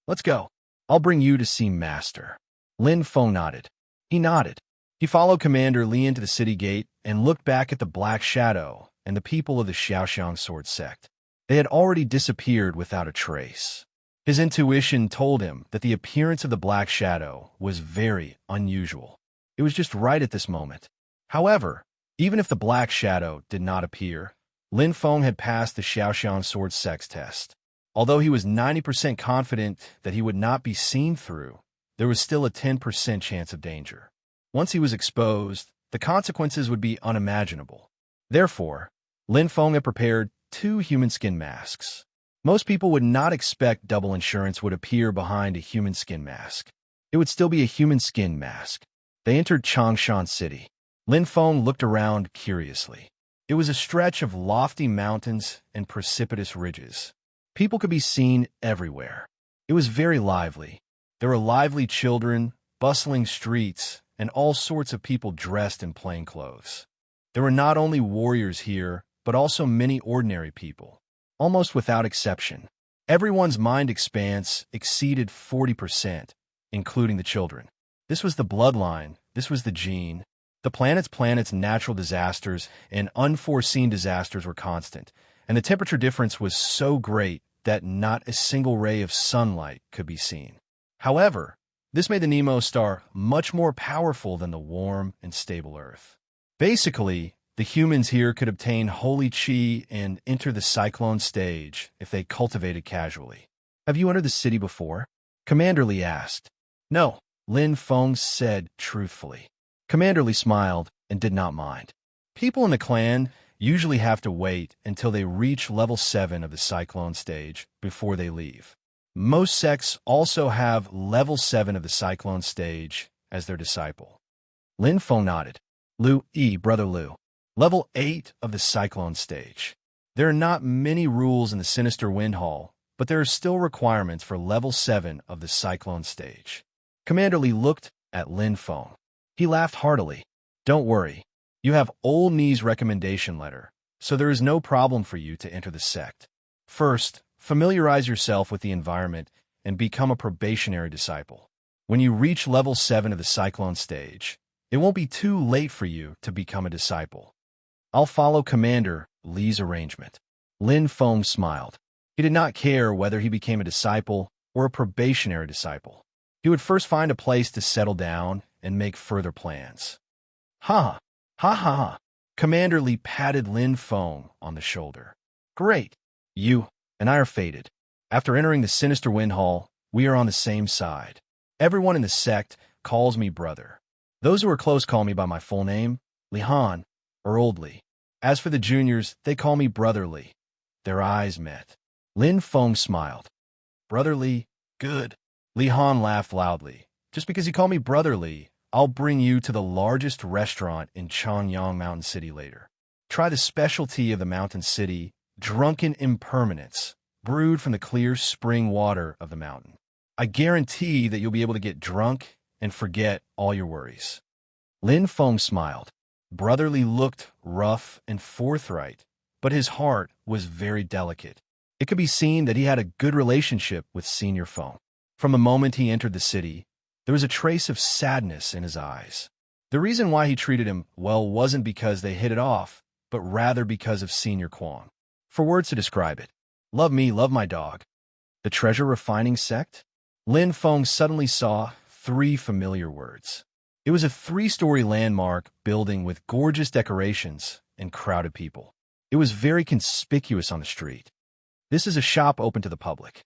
"Let's go. I'll bring you to see Master." Lin Feng nodded. He nodded. He followed Commander Li into the city gate and looked back at the Black Shadow and the people of the Xiaoxiang sword sect. They had already disappeared without a trace. His intuition told him that the appearance of the Black Shadow was very unusual. It was just right at this moment. However, even if the Black Shadow did not appear, Lin Feng had passed the Xiaoxiang sword sect's test. Although he was 90% confident that he would not be seen through, there was still a 10% chance of danger. Once he was exposed, the consequences would be unimaginable. Therefore, Lin Feng had prepared 2 human skin masks. Most people would not expect double insurance would appear behind a human skin mask. It would still be a human skin mask. They entered Changshan City. Lin Feng looked around curiously. It was a stretch of lofty mountains and precipitous ridges. People could be seen everywhere. It was very lively. There were lively children, bustling streets, and all sorts of people dressed in plain clothes. There were not only warriors here, but also many ordinary people. Almost without exception, everyone's mind expanse exceeded 40%, including the children. This was the bloodline, this was the gene. The planet's natural disasters and unforeseen disasters were constant, and the temperature difference was so great that not a single ray of sunlight could be seen. However, this made the Nemo star much more powerful than the warm and stable Earth. Basically, the humans here could obtain holy chi and enter the cyclone stage if they cultivated casually. "Have you entered the city before?" Commander Li asked. "No," Lin Feng said truthfully. Commander Li smiled and did not mind. People in the clan usually have to wait until they reach level 7 of the cyclone stage before they leave. Most sects also have level 7 of the cyclone stage as their disciple. Lin Feng nodded. Brother Liu. Level 8 of the cyclone stage. There are not many rules in the Sinister Wind Hall, but there are still requirements for level 7 of the cyclone stage. Commander Li looked at Lin Feng. He laughed heartily. "Don't worry. You have Old Ni's recommendation letter, so there is no problem for you to enter the sect. First, familiarize yourself with the environment and become a probationary disciple. When you reach level 7 of the cyclone stage, it won't be too late for you to become a disciple. I'll follow Commander Li's arrangement." Lin Feng smiled. He did not care whether he became a disciple or a probationary disciple. He would first find a place to settle down and make further plans. Ha! Ha ha ha! Commander Lee patted Lin Feng on the shoulder. Great! You and I are fated. After entering the sinister wind hall, we are on the same side. Everyone in the sect calls me brother. Those who are close call me by my full name, Li Han, or Old Li. As for the juniors, they call me Brother Li. Their eyes met. Lin Feng smiled. Brother Li, good. Li Han laughed loudly. Just because you call me Brother Li, I'll bring you to the largest restaurant in Chanyang Mountain City later. Try the specialty of the mountain city, drunken impermanence, brewed from the clear spring water of the mountain. I guarantee that you'll be able to get drunk and forget all your worries. Lin Feng smiled. Brother Li looked rough and forthright, but his heart was very delicate. It could be seen that he had a good relationship with Senior Feng. From the moment he entered the city, there was a trace of sadness in his eyes. The reason why he treated him well wasn't because they hit it off, but rather because of Senior Kwong. For words to describe it, love me, love my dog. The treasure refining sect? Lin Feng suddenly saw 3 familiar words. It was a 3-story landmark building with gorgeous decorations and crowded people. It was very conspicuous on the street. This is a shop open to the public.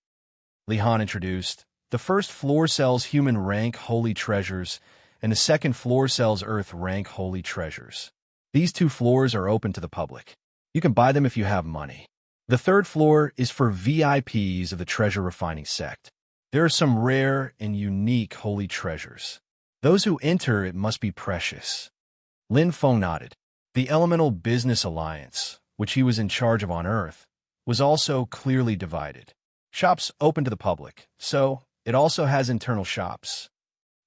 Li Han introduced. The first floor sells human rank holy treasures, and the second floor sells earth rank holy treasures. These 2 floors are open to the public. You can buy them if you have money. The 3rd floor is for VIPs of the treasure refining sect. There are some rare and unique holy treasures. Those who enter it must be precious. Lin Feng nodded. The Elemental Business Alliance, which he was in charge of on Earth, was also clearly divided. Shops open to the public, so it also has internal shops.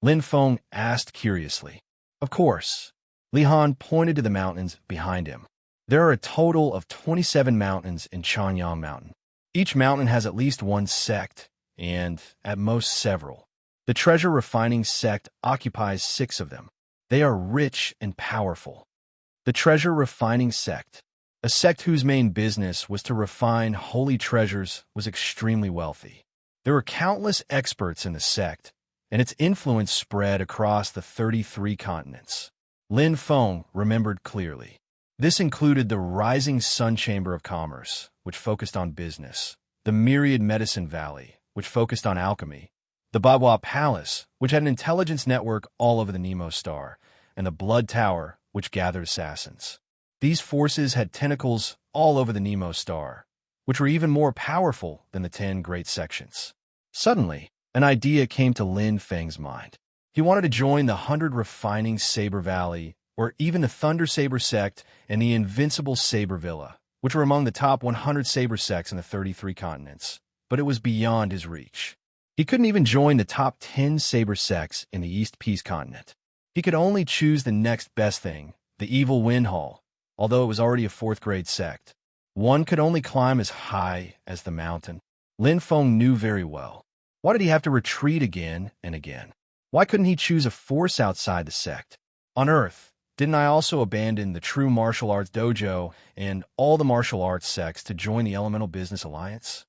Lin Feng asked curiously. Of course. Li Han pointed to the mountains behind him. There are a total of 27 mountains in Chanyang Mountain. Each mountain has at least one sect, and at most several. The treasure refining sect occupies 6 of them. They are rich and powerful. The treasure refining sect, a sect whose main business was to refine holy treasures, was extremely wealthy. There were countless experts in the sect, and its influence spread across the 33 continents. Lin Feng remembered clearly. This included the Rising Sun Chamber of Commerce, which focused on business, the Myriad Medicine Valley, which focused on alchemy, the Babua Palace, which had an intelligence network all over the Nemo Star, and the Blood Tower, which gathered assassins. These forces had tentacles all over the Nemo Star, which were even more powerful than the 10 great sections. Suddenly, an idea came to Lin Feng's mind. He wanted to join the 100 Refining Saber Valley, or even the Thunder Saber Sect and the Invincible Saber Villa, which were among the top 100 saber sects in the 33 continents, but it was beyond his reach. He couldn't even join the top 10 saber sects in the East Peace continent. He could only choose the next best thing, the Evil Wind Hall, although it was already a 4th-grade sect. One could only climb as high as the mountain. Lin Feng knew very well. Why did he have to retreat again and again? Why couldn't he choose a force outside the sect? On Earth, didn't I also abandon the true martial arts dojo and all the martial arts sects to join the Elemental Business Alliance?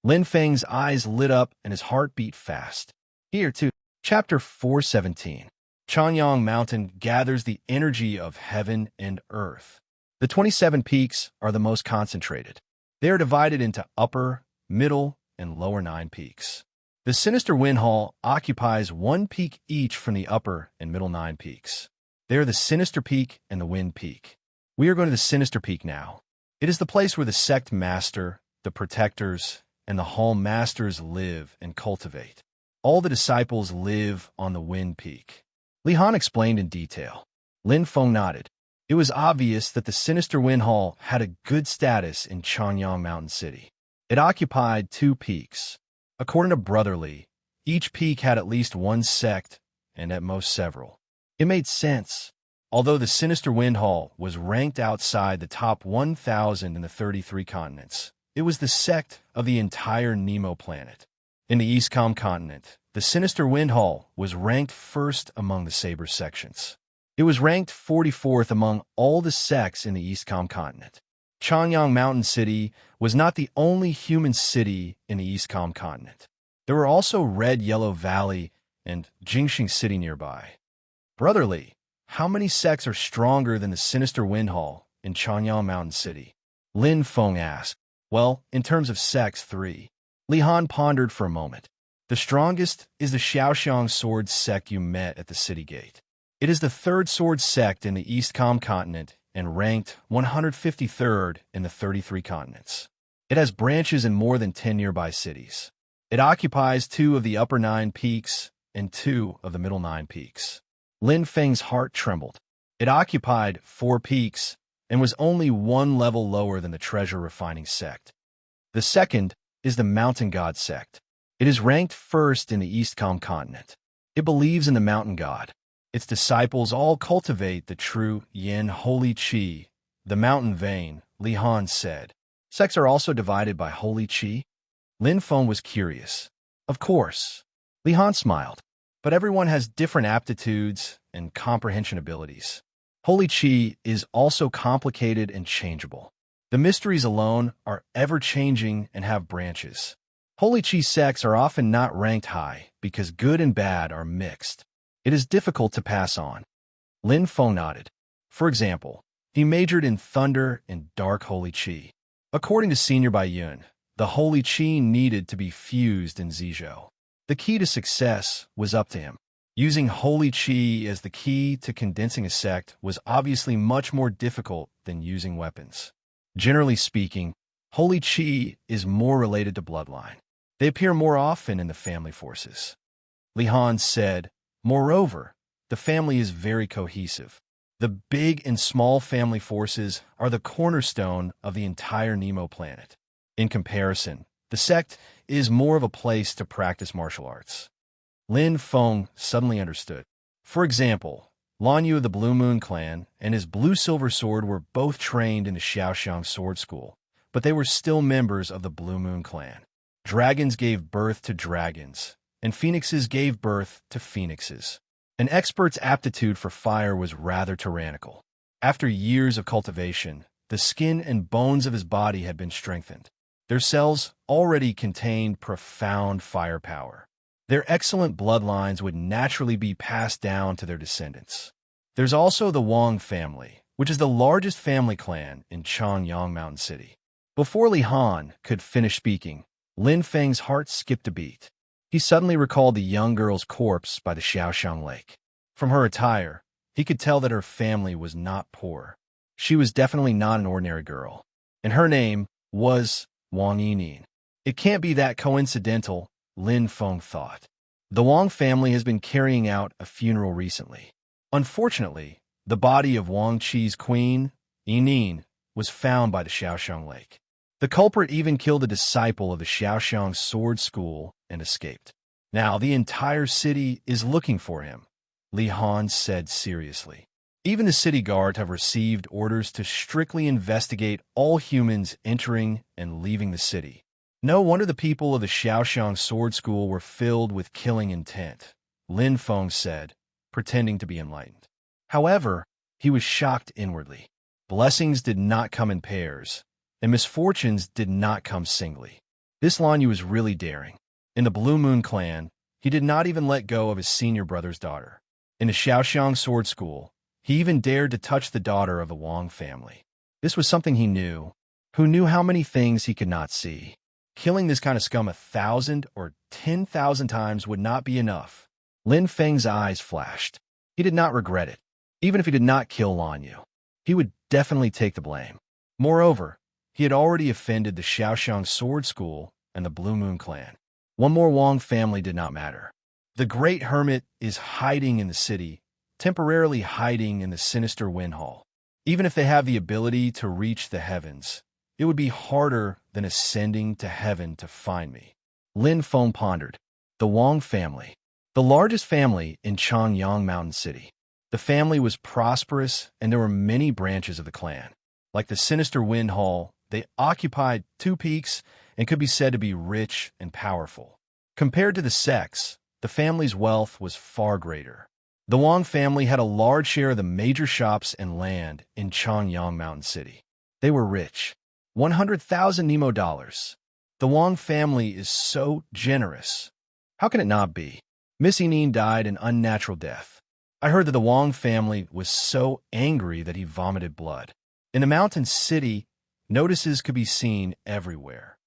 Lin Feng's eyes lit up and his heart beat fast. Here, too. Chapter 417. Chanyang Mountain gathers the energy of heaven and earth. The 27 peaks are the most concentrated. They are divided into upper, middle, and lower 9 peaks. The Sinister Wind Hall occupies 1 peak each from the upper and middle 9 peaks. They are the Sinister Peak and the Wind Peak. We are going to the Sinister Peak now. It is the place where the Sect Master, the Protectors, and the Hall Masters live and cultivate. All the disciples live on the Wind Peak. Li Han explained in detail. Lin Feng nodded. It was obvious that the Sinister Wind Hall had a good status in Chanyang Mountain City. It occupied 2 peaks. According to Brother Li, each peak had at least 1 sect, and at most several. It made sense. Although the Sinister Wind Hall was ranked outside the top 1,000 in the 33 continents, it was the sect of the entire Nemo planet. In the Eastcom continent, the Sinister Wind Hall was ranked first among the Saber sections. It was ranked 44th among all the sects in the Eastcom continent. Changyang Mountain City was not the only human city in the East continent. There were also Red Yellow Valley and Jingxing City nearby. Brotherly, how many sects are stronger than the sinister Wind Hall in Changyang Mountain City? Lin Feng asked. Well, in terms of sects, 3. Li Han pondered for a moment. The strongest is the Xiaoxiang sword sect you met at the city gate. It is the third sword sect in the East continent and ranked 153rd in the 33 continents. It has branches in more than 10 nearby cities. It occupies 2 of the upper 9 peaks and 2 of the middle 9 peaks. Lin Feng's heart trembled. It occupied 4 peaks and was only 1 level lower than the treasure refining sect. The second is the Mountain God sect. It is ranked first in the East continent. It believes in the Mountain God. Its disciples all cultivate the true Yin Holy Qi, the mountain vein, Li Han said. Sects are also divided by Holy Qi? Lin Feng was curious. Of course. Li Han smiled. But everyone has different aptitudes and comprehension abilities. Holy Qi is also complicated and changeable. The mysteries alone are ever-changing and have branches. Holy Qi sects are often not ranked high because good and bad are mixed. It is difficult to pass on. Lin Feng nodded. For example, he majored in Thunder and Dark Holy Qi. According to Senior Bai Yun, the Holy Qi needed to be fused in Zizhou. The key to success was up to him. Using Holy Qi as the key to condensing a sect was obviously much more difficult than using weapons. Generally speaking, Holy Qi is more related to bloodline. They appear more often in the family forces. Li Han said, moreover, the family is very cohesive. The big and small family forces are the cornerstone of the entire Nemo planet. In comparison, the sect is more of a place to practice martial arts. Lin Feng suddenly understood. For example, Lan Yu of the Blue Moon clan and his blue-silver sword were both trained in the Xiaoxiang sword school, but they were still members of the Blue Moon clan. Dragons gave birth to dragons, and phoenixes gave birth to phoenixes. An expert's aptitude for fire was rather tyrannical. After years of cultivation, the skin and bones of his body had been strengthened. Their cells already contained profound firepower. Their excellent bloodlines would naturally be passed down to their descendants. There's also the Wang family, which is the largest family clan in Changyang Mountain City. Before Li Han could finish speaking, Lin Feng's heart skipped a beat. He suddenly recalled the young girl's corpse by the Xiaoxiang Lake. From her attire, he could tell that her family was not poor. She was definitely not an ordinary girl. And her name was Wang Yining. It can't be that coincidental, Lin Feng thought. The Wang family has been carrying out a funeral recently. Unfortunately, the body of Wang Qi's queen, Yining, was found by the Xiaoxiang Lake. The culprit even killed a disciple of the Xiaoxiang sword school and escaped. Now the entire city is looking for him, Li Han said seriously. Even the city guards have received orders to strictly investigate all humans entering and leaving the city. No wonder the people of the Xiaoxiang sword school were filled with killing intent, Lin Feng said, pretending to be enlightened. However, he was shocked inwardly. Blessings did not come in pairs, and misfortunes did not come singly. This Lan Yu was really daring. In the Blue Moon clan, he did not even let go of his senior brother's daughter. In the Xiaoxiang sword school, he even dared to touch the daughter of the Wang family. This was something he knew. Who knew how many things he could not see? Killing this kind of scum 1,000 or 10,000 times would not be enough. Lin Feng's eyes flashed. He did not regret it. Even if he did not kill Lan Yu, he would definitely take the blame. Moreover, he had already offended the Xiaoxiang sword school and the Blue Moon clan. One more Wang family did not matter. The Great Hermit is hiding in the city, temporarily hiding in the sinister Wind Hall. Even if they have the ability to reach the heavens, it would be harder than ascending to heaven to find me. Lin Feng pondered. The Wang family, the largest family in Changyang Mountain City. The family was prosperous and there were many branches of the clan. Like the sinister Wind Hall, they occupied 2 peaks and could be said to be rich and powerful. Compared to the sects, the family's wealth was far greater. The Wang family had a large share of the major shops and land in Changyang Mountain City. They were rich. 100,000 Nemo dollars. The Wong family is so generous. How can it not be? Missy Neen died an unnatural death. I heard that the Wong family was so angry that he vomited blood. In the mountain city, notices could be seen everywhere.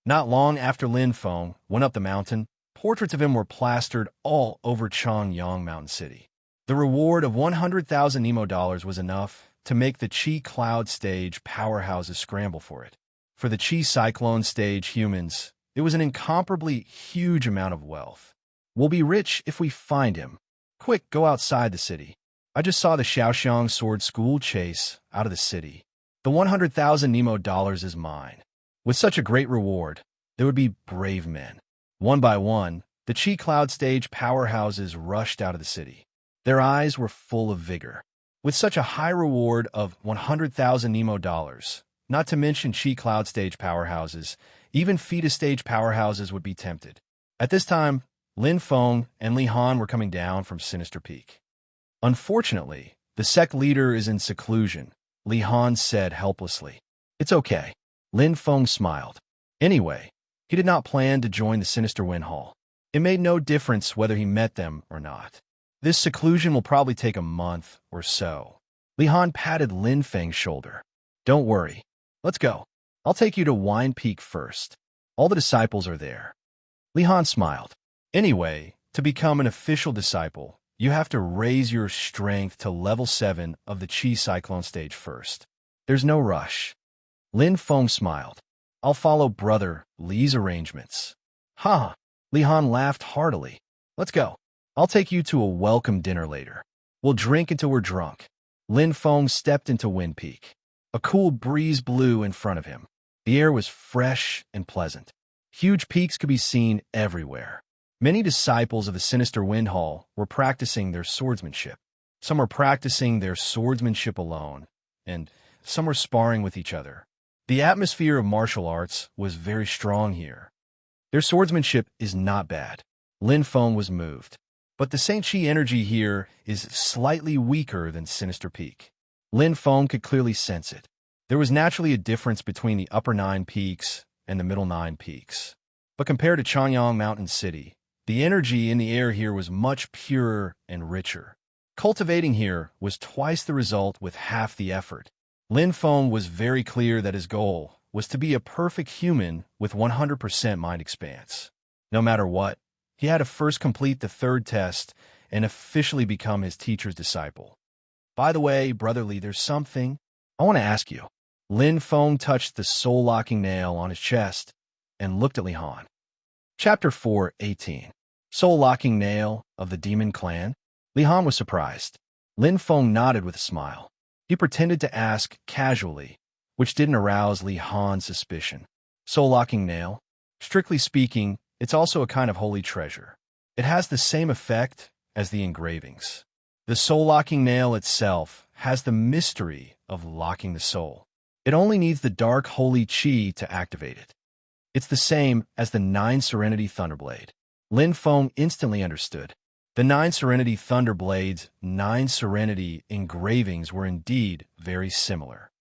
Not long after Lin Feng went up the mountain, portraits of him were plastered all over Changyang Mountain City. The reward of 100,000 Nemo dollars was enough to make the Chi Cloud stage powerhouses scramble for it. For the Chi Cyclone stage humans, it was an incomparably huge amount of wealth. We'll be rich if we find him. Quick, go outside the city. I just saw the Shaoxiang Sword School chase out of the city. The 100,000 Nemo dollars is mine. With such a great reward, there would be brave men. One by one, the Chi Cloud stage powerhouses rushed out of the city. Their eyes were full of vigor. With such a high reward of 100,000 Nemo dollars, not to mention Chi Cloud stage powerhouses, even fetus stage powerhouses would be tempted. At this time, Lin Feng and Li Han were coming down from Sinister Peak. Unfortunately, the sect leader is in seclusion, Li Han said helplessly. It's okay. Lin Feng smiled. Anyway, he did not plan to join the Sinister Wind Hall. It made no difference whether he met them or not. This seclusion will probably take a month or so. Li Han patted Lin Feng's shoulder. Don't worry. Let's go. I'll take you to Wine Peak first. All the disciples are there. Li Han smiled. Anyway, to become an official disciple, you have to raise your strength to level 7 of the Chi Cyclone stage first. There's no rush. Lin Feng smiled. I'll follow Brother Li's arrangements. Ha! Li Han laughed heartily. Let's go. I'll take you to a welcome dinner later. We'll drink until we're drunk. Lin Feng stepped into Wind Peak. A cool breeze blew in front of him. The air was fresh and pleasant. Huge peaks could be seen everywhere. Many disciples of the Sinister Wind Hall were practicing their swordsmanship. Some were practicing their swordsmanship alone, and some were sparring with each other. The atmosphere of martial arts was very strong here. Their swordsmanship is not bad. Lin Feng was moved. But the Saint Chi energy here is slightly weaker than Sinister Peak. Lin Feng could clearly sense it. There was naturally a difference between the upper 9 peaks and the middle 9 peaks. But compared to Changyang Mountain City, the energy in the air here was much purer and richer. Cultivating here was twice the result with half the effort. Lin Feng was very clear that his goal was to be a perfect human with 100% mind expanse. No matter what, he had to first complete the 3rd test and officially become his teacher's disciple. By the way, Brother Li, there's something I want to ask you. Lin Feng touched the soul-locking nail on his chest and looked at Li Han. Chapter 4:18. Soul-locking nail of the demon clan? Li Han was surprised. Lin Feng nodded with a smile. He pretended to ask casually, which didn't arouse Li Han's suspicion. Soul-locking nail? Strictly speaking, it's also a kind of holy treasure. It has the same effect as the engravings. The soul-locking nail itself has the mystery of locking the soul. It only needs the dark holy chi to activate it. It's the same as the 9 Serenity Thunderblade. Lin Feng instantly understood. The 9 Serenity Thunderblade's 9 Serenity engravings were indeed very similar.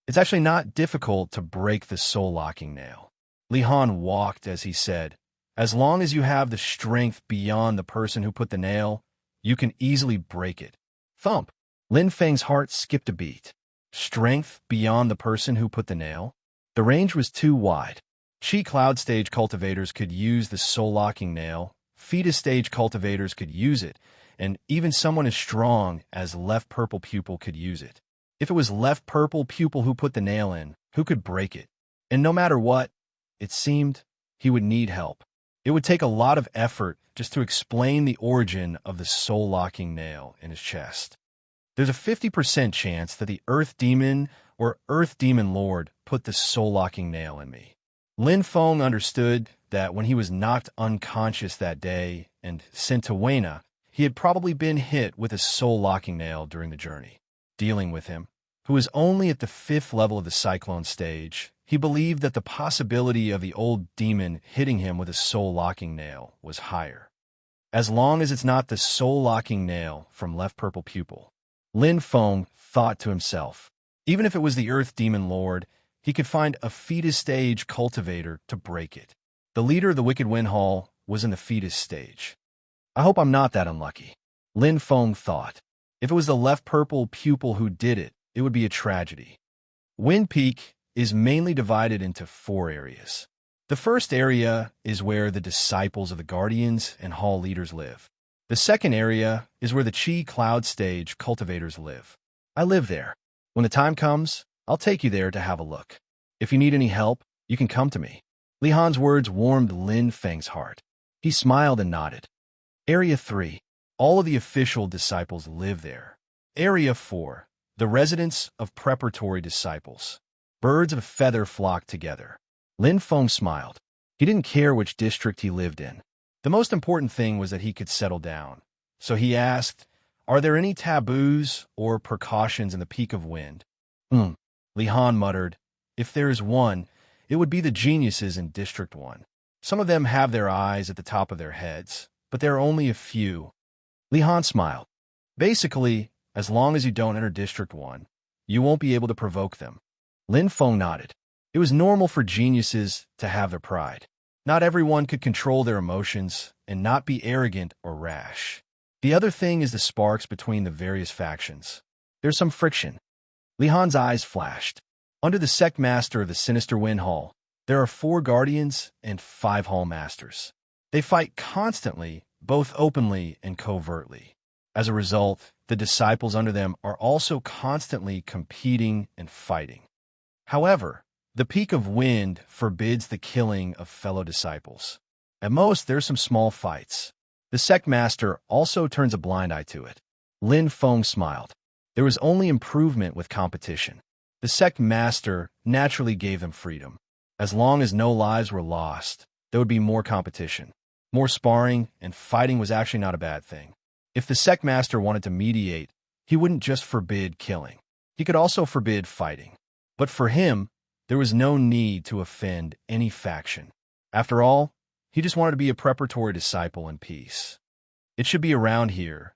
It's actually not difficult to break the soul-locking nail. Li Han walked as he said, as long as you have the strength beyond the person who put the nail, you can easily break it. Thump! Lin Feng's heart skipped a beat. Strength beyond the person who put the nail? The range was too wide. Chi Cloud stage cultivators could use the soul-locking nail, fetus stage cultivators could use it, and even someone as strong as left purple pupil could use it. If it was left purple pupil who put the nail in, who could break it? And no matter what, it seemed he would need help. It would take a lot of effort just to explain the origin of the soul-locking nail in his chest. There's a 50% chance that the Earth Demon or Earth Demon Lord put the soul-locking nail in me. Lin Feng understood that when he was knocked unconscious that day and sent to Wena, he had probably been hit with a soul-locking nail during the journey. Dealing with him, who was only at the 5th level of the Cyclone stage, he believed that the possibility of the old demon hitting him with a soul-locking nail was higher. As long as it's not the soul-locking nail from left purple pupil. Lin Feng thought to himself, Even if it was the Earth Demon Lord, he could find a fetus stage cultivator to break it. The leader of the Wicked Wind Hall was in the fetus stage. I hope I'm not that unlucky, Lin Feng thought. If it was the left purple pupil who did it, it would be a tragedy. Wind Peak is mainly divided into 4 areas. The first area is where the disciples of the guardians and hall leaders live. The second area is where the Chi Cloud Stage cultivators live. I live there. When the time comes, I'll take you there to have a look. If you need any help, you can come to me. Li Han's words warmed Lin Feng's heart. He smiled and nodded. Area 3. All of the official disciples live there. Area 4. The residence of preparatory disciples. Birds of a feather flock together. Lin Feng smiled. He didn't care which district he lived in. The most important thing was that he could settle down. So he asked, "Are there any taboos or precautions in the Peak of Wind?" Li Han muttered, "If there's one, it would be the geniuses in District 1. Some of them have their eyes at the top of their heads, but there are only a few." Li Han smiled. "Basically, as long as you don't enter District 1, you won't be able to provoke them." Lin Feng nodded. It was normal for geniuses to have their pride. Not everyone could control their emotions and not be arrogant or rash. The other thing is the sparks between the various factions. There's some friction. Li Han's eyes flashed. Under the sect master of the Sinister Wind Hall, there are 4 guardians and 5 hall masters. They fight constantly, both openly and covertly. As a result, the disciples under them are also constantly competing and fighting. However, the Peak of Wind forbids the killing of fellow disciples. At most, there's some small fights. The sect master also turns a blind eye to it. Lin Feng smiled. There was only improvement with competition. The sect master naturally gave them freedom. As long as no lives were lost, there would be more competition. More sparring and fighting was actually not a bad thing. If the sect master wanted to mediate, he wouldn't just forbid killing. He could also forbid fighting. But for him, there was no need to offend any faction. After all, he just wanted to be a preparatory disciple in peace. It should be around here.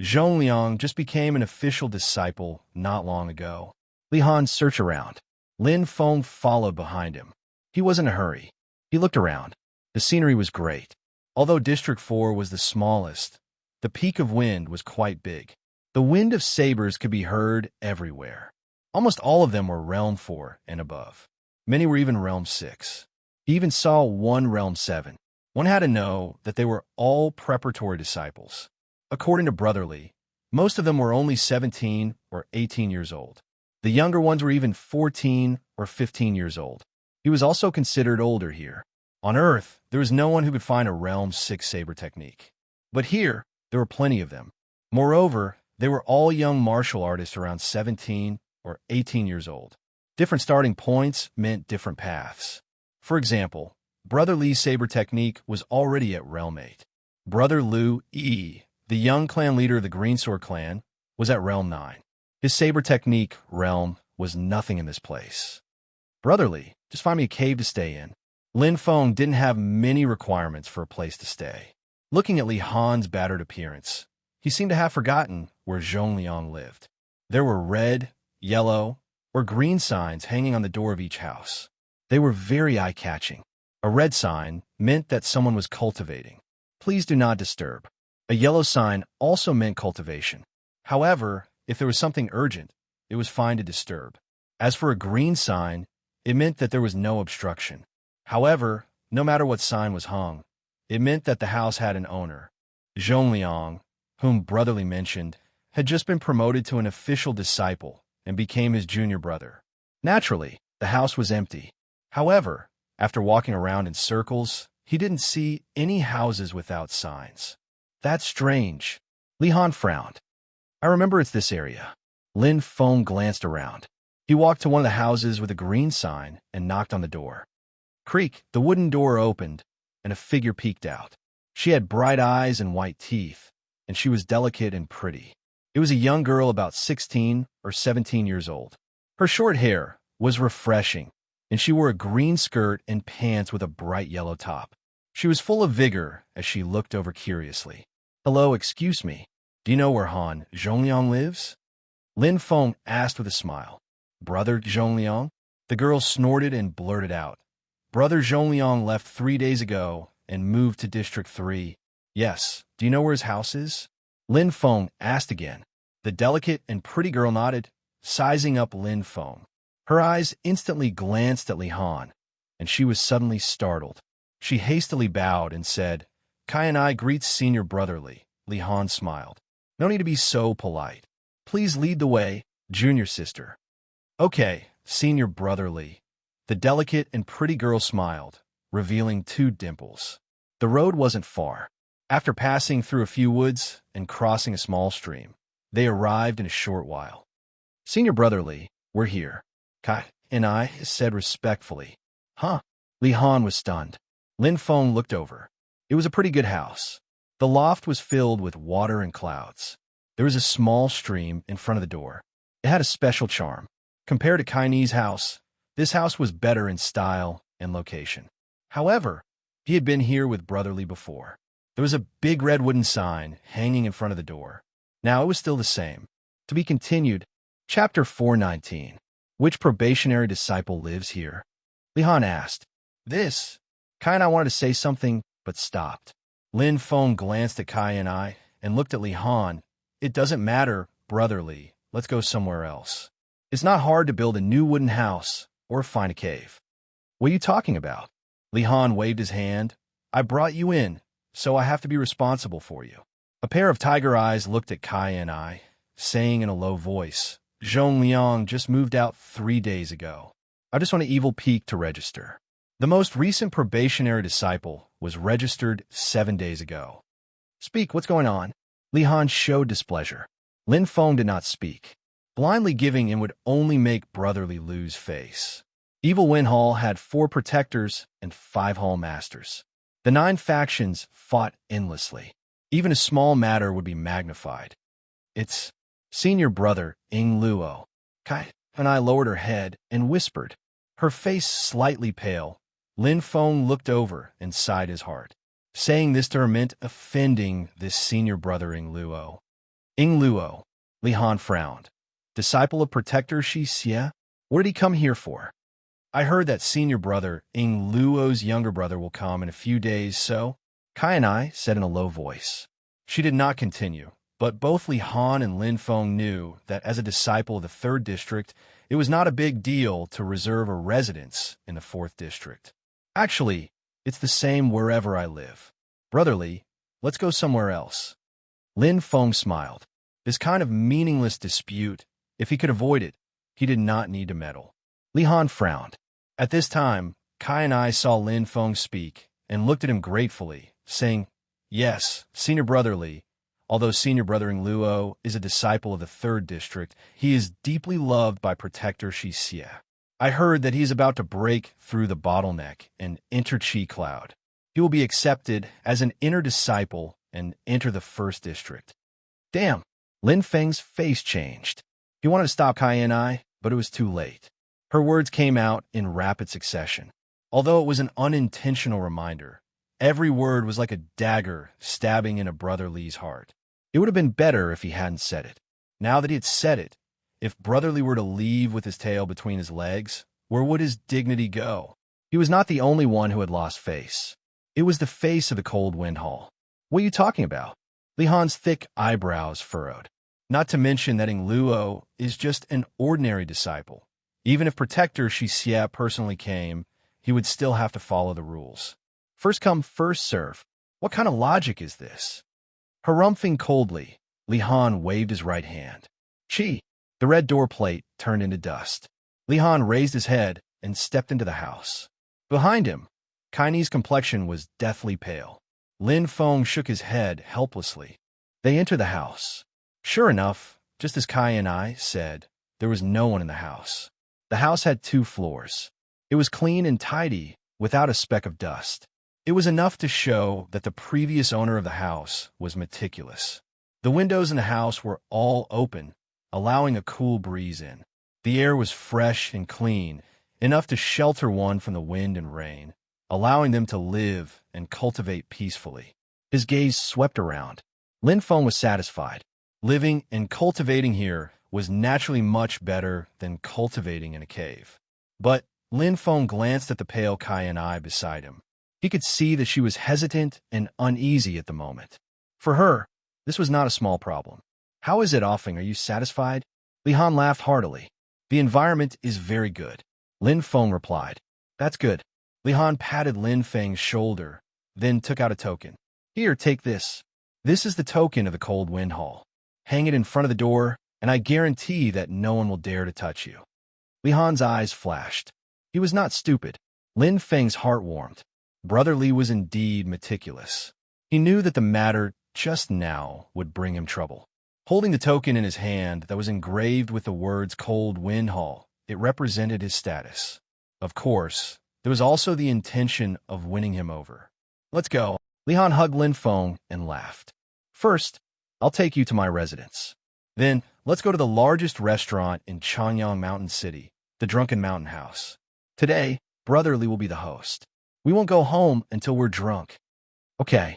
Zhongliang just became an official disciple not long ago. Li Han searched around. Lin Feng followed behind him. He was in a hurry. He looked around. The scenery was great. Although District 4 was the smallest, the Peak of Wind was quite big. The wind of sabers could be heard everywhere. Almost all of them were Realm 4 and above. Many were even Realm 6. He even saw one Realm 7. One had to know that they were all preparatory disciples. According to Brotherly, most of them were only 17 or 18 years old. The younger ones were even 14 or 15 years old. He was also considered older here. On Earth, there was no one who could find a Realm 6 saber technique. But here, there were plenty of them. Moreover, they were all young martial artists around 17 or 18 years old. Different starting points meant different paths. For example, Brother Li's saber technique was already at Realm 8. Brother Liu Yi, the young clan leader of the Greensword clan, was at Realm 9. His saber technique, Realm, was nothing in this place. Brother Li, just find me a cave to stay in. Lin Feng didn't have many requirements for a place to stay. Looking at Li Han's battered appearance, he seemed to have forgotten where Zhongliang lived. There were red, yellow, or green signs hanging on the door of each house. They were very eye-catching. A red sign meant that someone was cultivating. Please do not disturb. A yellow sign also meant cultivation. However, if there was something urgent, it was fine to disturb. As for a green sign, it meant that there was no obstruction. However, no matter what sign was hung, it meant that the house had an owner. Zhongliang, whom Brotherly mentioned, had just been promoted to an official disciple and became his junior brother. Naturally, the house was empty. However, after walking around in circles, he didn't see any houses without signs. That's strange. Li Han frowned. I remember it's this area. Lin Feng glanced around. He walked to one of the houses with a green sign and knocked on the door. Creak, the wooden door opened, and a figure peeked out. She had bright eyes and white teeth, and she was delicate and pretty. It was a young girl about 16 or 17 years old. Her short hair was refreshing, and she wore a green skirt and pants with a bright yellow top. She was full of vigor as she looked over curiously. Hello, excuse me. Do you know where Han Zhongliang lives? Lin Feng asked with a smile. Brother Zhongliang? The girl snorted and blurted out. Brother Zhongliang left 3 days ago and moved to District 3. Yes. Do you know where his house is? Lin Feng asked again. The delicate and pretty girl nodded, sizing up Lin Feng. Her eyes instantly glanced at Li Han, and she was suddenly startled. She hastily bowed and said, Kai and I greet senior brotherly. Li Han smiled. No need to be so polite. Please lead the way, junior sister. Okay, senior brotherly. The delicate and pretty girl smiled, revealing 2 dimples. The road wasn't far. After passing through a few woods and crossing a small stream, they arrived in a short while. Senior brotherly, we're here. Kai and I said respectfully. Huh? Li Han was stunned. Lin Feng looked over. It was a pretty good house. The loft was filled with water and clouds. There was a small stream in front of the door. It had a special charm. Compared to Kai's house, this house was better in style and location. However, he had been here with Brotherly before. There was a big red wooden sign hanging in front of the door. Now it was still the same. To be continued. Chapter 419. Which probationary disciple lives here? Li Han asked. This. Kai and I wanted to say something, but stopped. Lin Feng glanced at Kai and I and looked at Li Han. It doesn't matter, brotherly. Let's go somewhere else. It's not hard to build a new wooden house or find a cave. What are you talking about? Li Han waved his hand. I brought you in, so I have to be responsible for you. A pair of tiger eyes looked at Kai and I, saying in a low voice, Zhongliang just moved out 3 days ago. I just want an evil peak to register. The most recent probationary disciple was registered 7 days ago. Speak, what's going on? Li Han showed displeasure. Lin Feng did not speak. Blindly giving in would only make brotherly lose face. Evil Wind Hall had 4 protectors and 5 hall masters. The 9 factions fought endlessly. Even a small matter would be magnified. It's senior brother, Ing Luo. Kai and I lowered her head and whispered. Her face slightly pale. Lin Feng looked over and sighed his heart. Saying this to her meant offending this senior brother Ing Luo. Ing Luo. Li Han frowned. Disciple of Protector Shi Xie? What did he come here for? I heard that senior brother Ing Luo's younger brother will come in a few days, so? Kai and I said in a low voice. She did not continue, but both Li Han and Lin Feng knew that as a disciple of the 3rd District, it was not a big deal to reserve a residence in the 4th District. Actually, it's the same wherever I live. Brotherly, let's go somewhere else. Lin Feng smiled. This kind of meaningless dispute, if he could avoid it, he did not need to meddle. Li Han frowned. At this time, Kai and I saw Lin Feng speak and looked at him gratefully, saying, Yes, senior brotherly. Although senior brother Ing Luo is a disciple of the 3rd District, he is deeply loved by Protector Shi Xie. I heard that he is about to break through the bottleneck and enter Qi Cloud. He will be accepted as an inner disciple and enter the 1st District. Damn! Lin Feng's face changed. He wanted to stop Kai and I, but it was too late. Her words came out in rapid succession. Although it was an unintentional reminder, every word was like a dagger stabbing into Brother Li's heart. It would have been better if he hadn't said it. Now that he had said it, if Brotherly were to leave with his tail between his legs, where would his dignity go? He was not the only one who had lost face. It was the face of the Cold Wind Hall. What are you talking about? Li Han's thick eyebrows furrowed. Not to mention that Ing Luo is just an ordinary disciple. Even if Protector Shi Xie personally came, he would still have to follow the rules. First come, first serve. What kind of logic is this? Harumphing coldly, Li Han waved his right hand. Chi! The red door plate turned into dust. Li Han raised his head and stepped into the house. Behind him, Kai's complexion was deathly pale. Lin Feng shook his head helplessly. They entered the house. Sure enough, just as Kai and I said, there was no one in the house. The house had 2 floors. It was clean and tidy, without a speck of dust. It was enough to show that the previous owner of the house was meticulous. The windows in the house were all open, allowing a cool breeze in. The air was fresh and clean, enough to shelter one from the wind and rain, allowing them to live and cultivate peacefully. His gaze swept around. Lin Feng was satisfied. Living and cultivating here was naturally much better than cultivating in a cave. But Lin Feng glanced at the pale cayenne eye beside him. He could see that she was hesitant and uneasy at the moment. For her, this was not a small problem. "How is it, Offing? Are you satisfied?" Li Han laughed heartily. "The environment is very good," Lin Feng replied. "That's good." Li Han patted Lin Feng's shoulder, then took out a token. "Here, take this. This is the token of the Cold Wind Hall. Hang it in front of the door, and I guarantee that no one will dare to touch you." Li Han's eyes flashed. He was not stupid. Lin Feng's heart warmed. Brother Li was indeed meticulous. He knew that the matter just now would bring him trouble. Holding the token in his hand that was engraved with the words Cold Wind Hall, it represented his status. Of course, there was also the intention of winning him over. "Let's go." Li Han hugged Lin Feng and laughed. "First, I'll take you to my residence. Then, let's go to the largest restaurant in Changyang Mountain City, the Drunken Mountain House. Today, Brother Li will be the host. We won't go home until we're drunk." "Okay."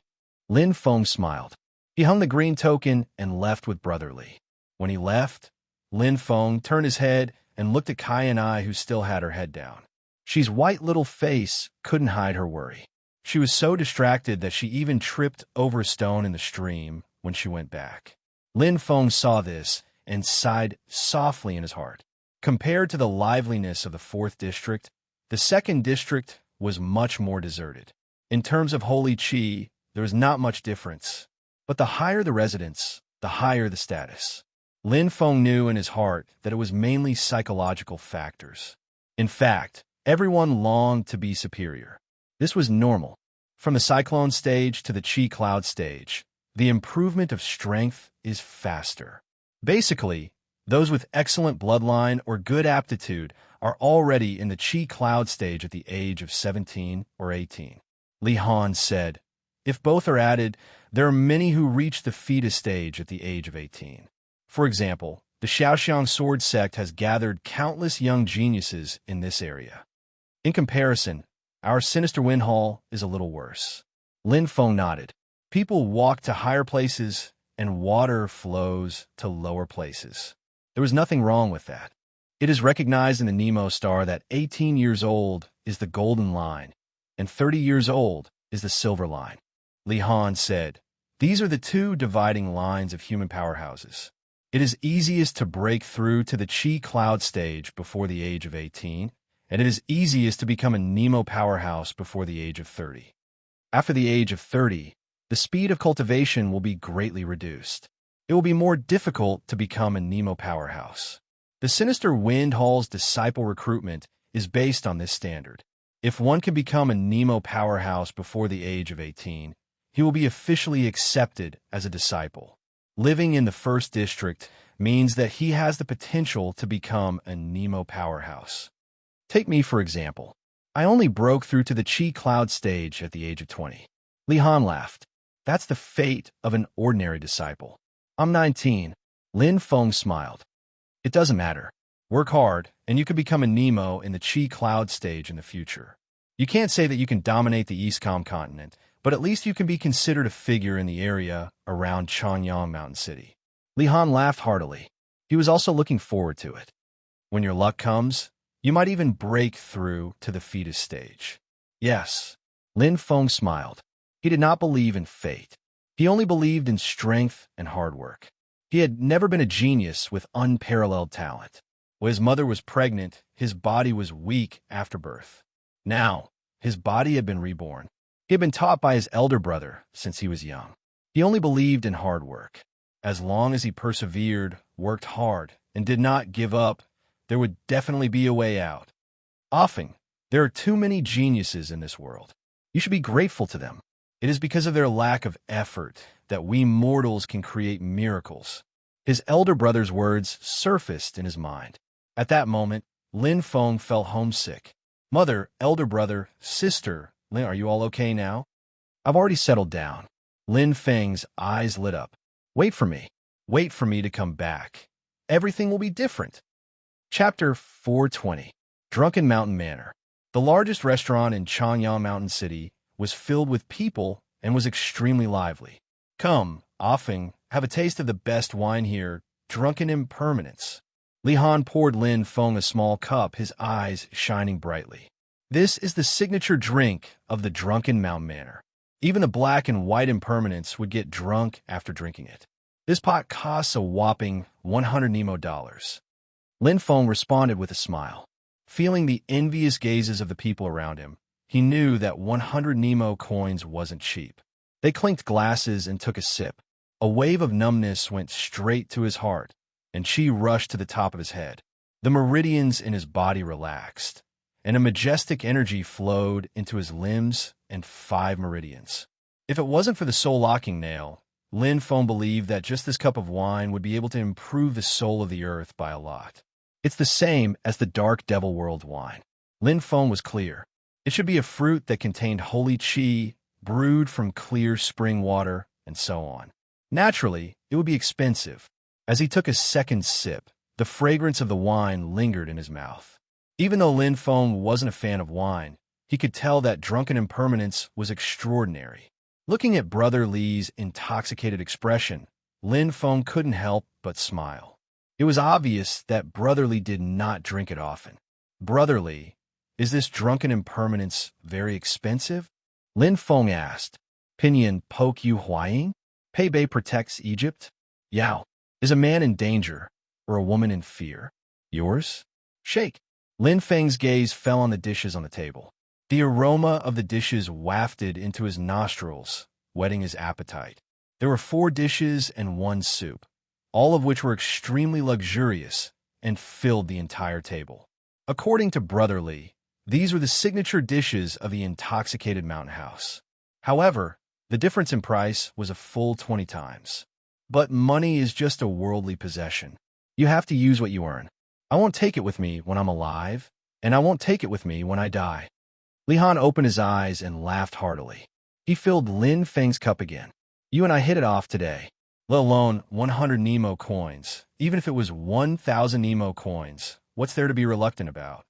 Lin Feng smiled. He hung the green token and left with Brother Li. When he left, Lin Feng turned his head and looked at Cayenne Eye, who still had her head down. She's white little face couldn't hide her worry. She was so distracted that she even tripped over a stone in the stream when she went back. Lin Feng saw this and sighed softly in his heart. Compared to the liveliness of the 4th district, the 2nd district was much more deserted. In terms of holy qi, there was not much difference. But the higher the residence, the higher the status. Lin Feng knew in his heart that it was mainly psychological factors. In fact, everyone longed to be superior. This was normal. From the cyclone stage to the qi cloud stage, the improvement of strength is faster. Basically, those with excellent bloodline or good aptitude are already in the qi cloud stage at the age of 17 or 18. Li Han said, "If both are added, there are many who reach the fetus stage at the age of 18. For example, the Shaoxiang sword sect has gathered countless young geniuses in this area. In comparison, our Sinister Wind Hall is a little worse." Lin Feng nodded. People walk to higher places, and water flows to lower places. There was nothing wrong with that. It is recognized in the Nemo star that 18 years old is the golden line, and 30 years old is the silver line. Li Han said, "These are the two dividing lines of human powerhouses. It is easiest to break through to the qi cloud stage before the age of 18, and it is easiest to become a Nemo powerhouse before the age of 30. After the age of 30, the speed of cultivation will be greatly reduced. It will be more difficult to become a Nemo powerhouse. The Sinister Wind Hall's disciple recruitment is based on this standard. If one can become a Nemo powerhouse before the age of 18, he will be officially accepted as a disciple. Living in the 1st district means that he has the potential to become a Nemo powerhouse. Take me, for example. I only broke through to the qi cloud stage at the age of 20. Li Han laughed. That's the fate of an ordinary disciple. I'm 19. Lin Feng smiled. It doesn't matter. Work hard, and you could become a Nemo in the qi cloud stage in the future. You can't say that you can dominate the Eastcom continent, but at least you can be considered a figure in the area around Changyang Mountain City. Li Han laughed heartily. He was also looking forward to it. When your luck comes, you might even break through to the fetus stage. Yes. Lin Feng smiled. He did not believe in fate. He only believed in strength and hard work. He had never been a genius with unparalleled talent. When his mother was pregnant, his body was weak after birth. Now, his body had been reborn. He had been taught by his elder brother since he was young. He only believed in hard work. As long as he persevered, worked hard, and did not give up, there would definitely be a way out. Often, there are too many geniuses in this world. You should be grateful to them. It is because of their lack of effort that we mortals can create miracles. His elder brother's words surfaced in his mind. At that moment, Lin Feng felt homesick. Mother, elder brother, sister, Lin, are you all okay now? I've already settled down. Lin Feng's eyes lit up. Wait for me. Wait for me to come back. Everything will be different. Chapter 420. Drunken Mountain Manor. The largest restaurant in Changyang Mountain City was filled with people and was extremely lively. Come, Offing, have a taste of the best wine here. drunken impermanence. Li Han poured Lin Feng a small cup, his eyes shining brightly. This is the signature drink of the drunken mountain manor. Even the black and white impermanents would get drunk after drinking it. This pot costs a whopping 100 Nemo dollars. Lin Feng responded with a smile. Feeling the envious gazes of the people around him, he knew that 100 Nemo coins wasn't cheap. They clinked glasses and took a sip. A wave of numbness went straight to his heart, and chi rushed to the top of his head. The meridians in his body relaxed, and a majestic energy flowed into his limbs and 5 meridians. If it wasn't for the soul-locking nail, Lin Feng believed that just this cup of wine would be able to improve the soul of the earth by a lot. It's the same as the Dark Devil World wine. Lin Feng was clear. It should be a fruit that contained holy chi, brewed from clear spring water, and so on. Naturally, it would be expensive. As he took a second sip, the fragrance of the wine lingered in his mouth. Even though Lin Feng wasn't a fan of wine, he could tell that drunken impermanence was extraordinary. Looking at Brother Li's intoxicated expression, Lin Feng couldn't help but smile. It was obvious that Brother Li did not drink it often. Brother Li, is this drunken impermanence very expensive? Lin Feng asked. Pinyin poke you huaying? Pei Bei protects Egypt? Yao, is a man in danger or a woman in fear? Yours? Shake. Lin Feng's gaze fell on the dishes on the table. The aroma of the dishes wafted into his nostrils, whetting his appetite. There were 4 dishes and 1 soup, all of which were extremely luxurious and filled the entire table. According to Brother Li, these were the signature dishes of the intoxicated mountain house. However, the difference in price was a full 20 times. But money is just a worldly possession. You have to use what you earn. I won't take it with me when I'm alive, and I won't take it with me when I die. Li Han opened his eyes and laughed heartily. He filled Lin Feng's cup again. You and I hit it off today. Let alone 100 Nemo coins. Even if it was 1,000 Nemo coins, what's there to be reluctant about?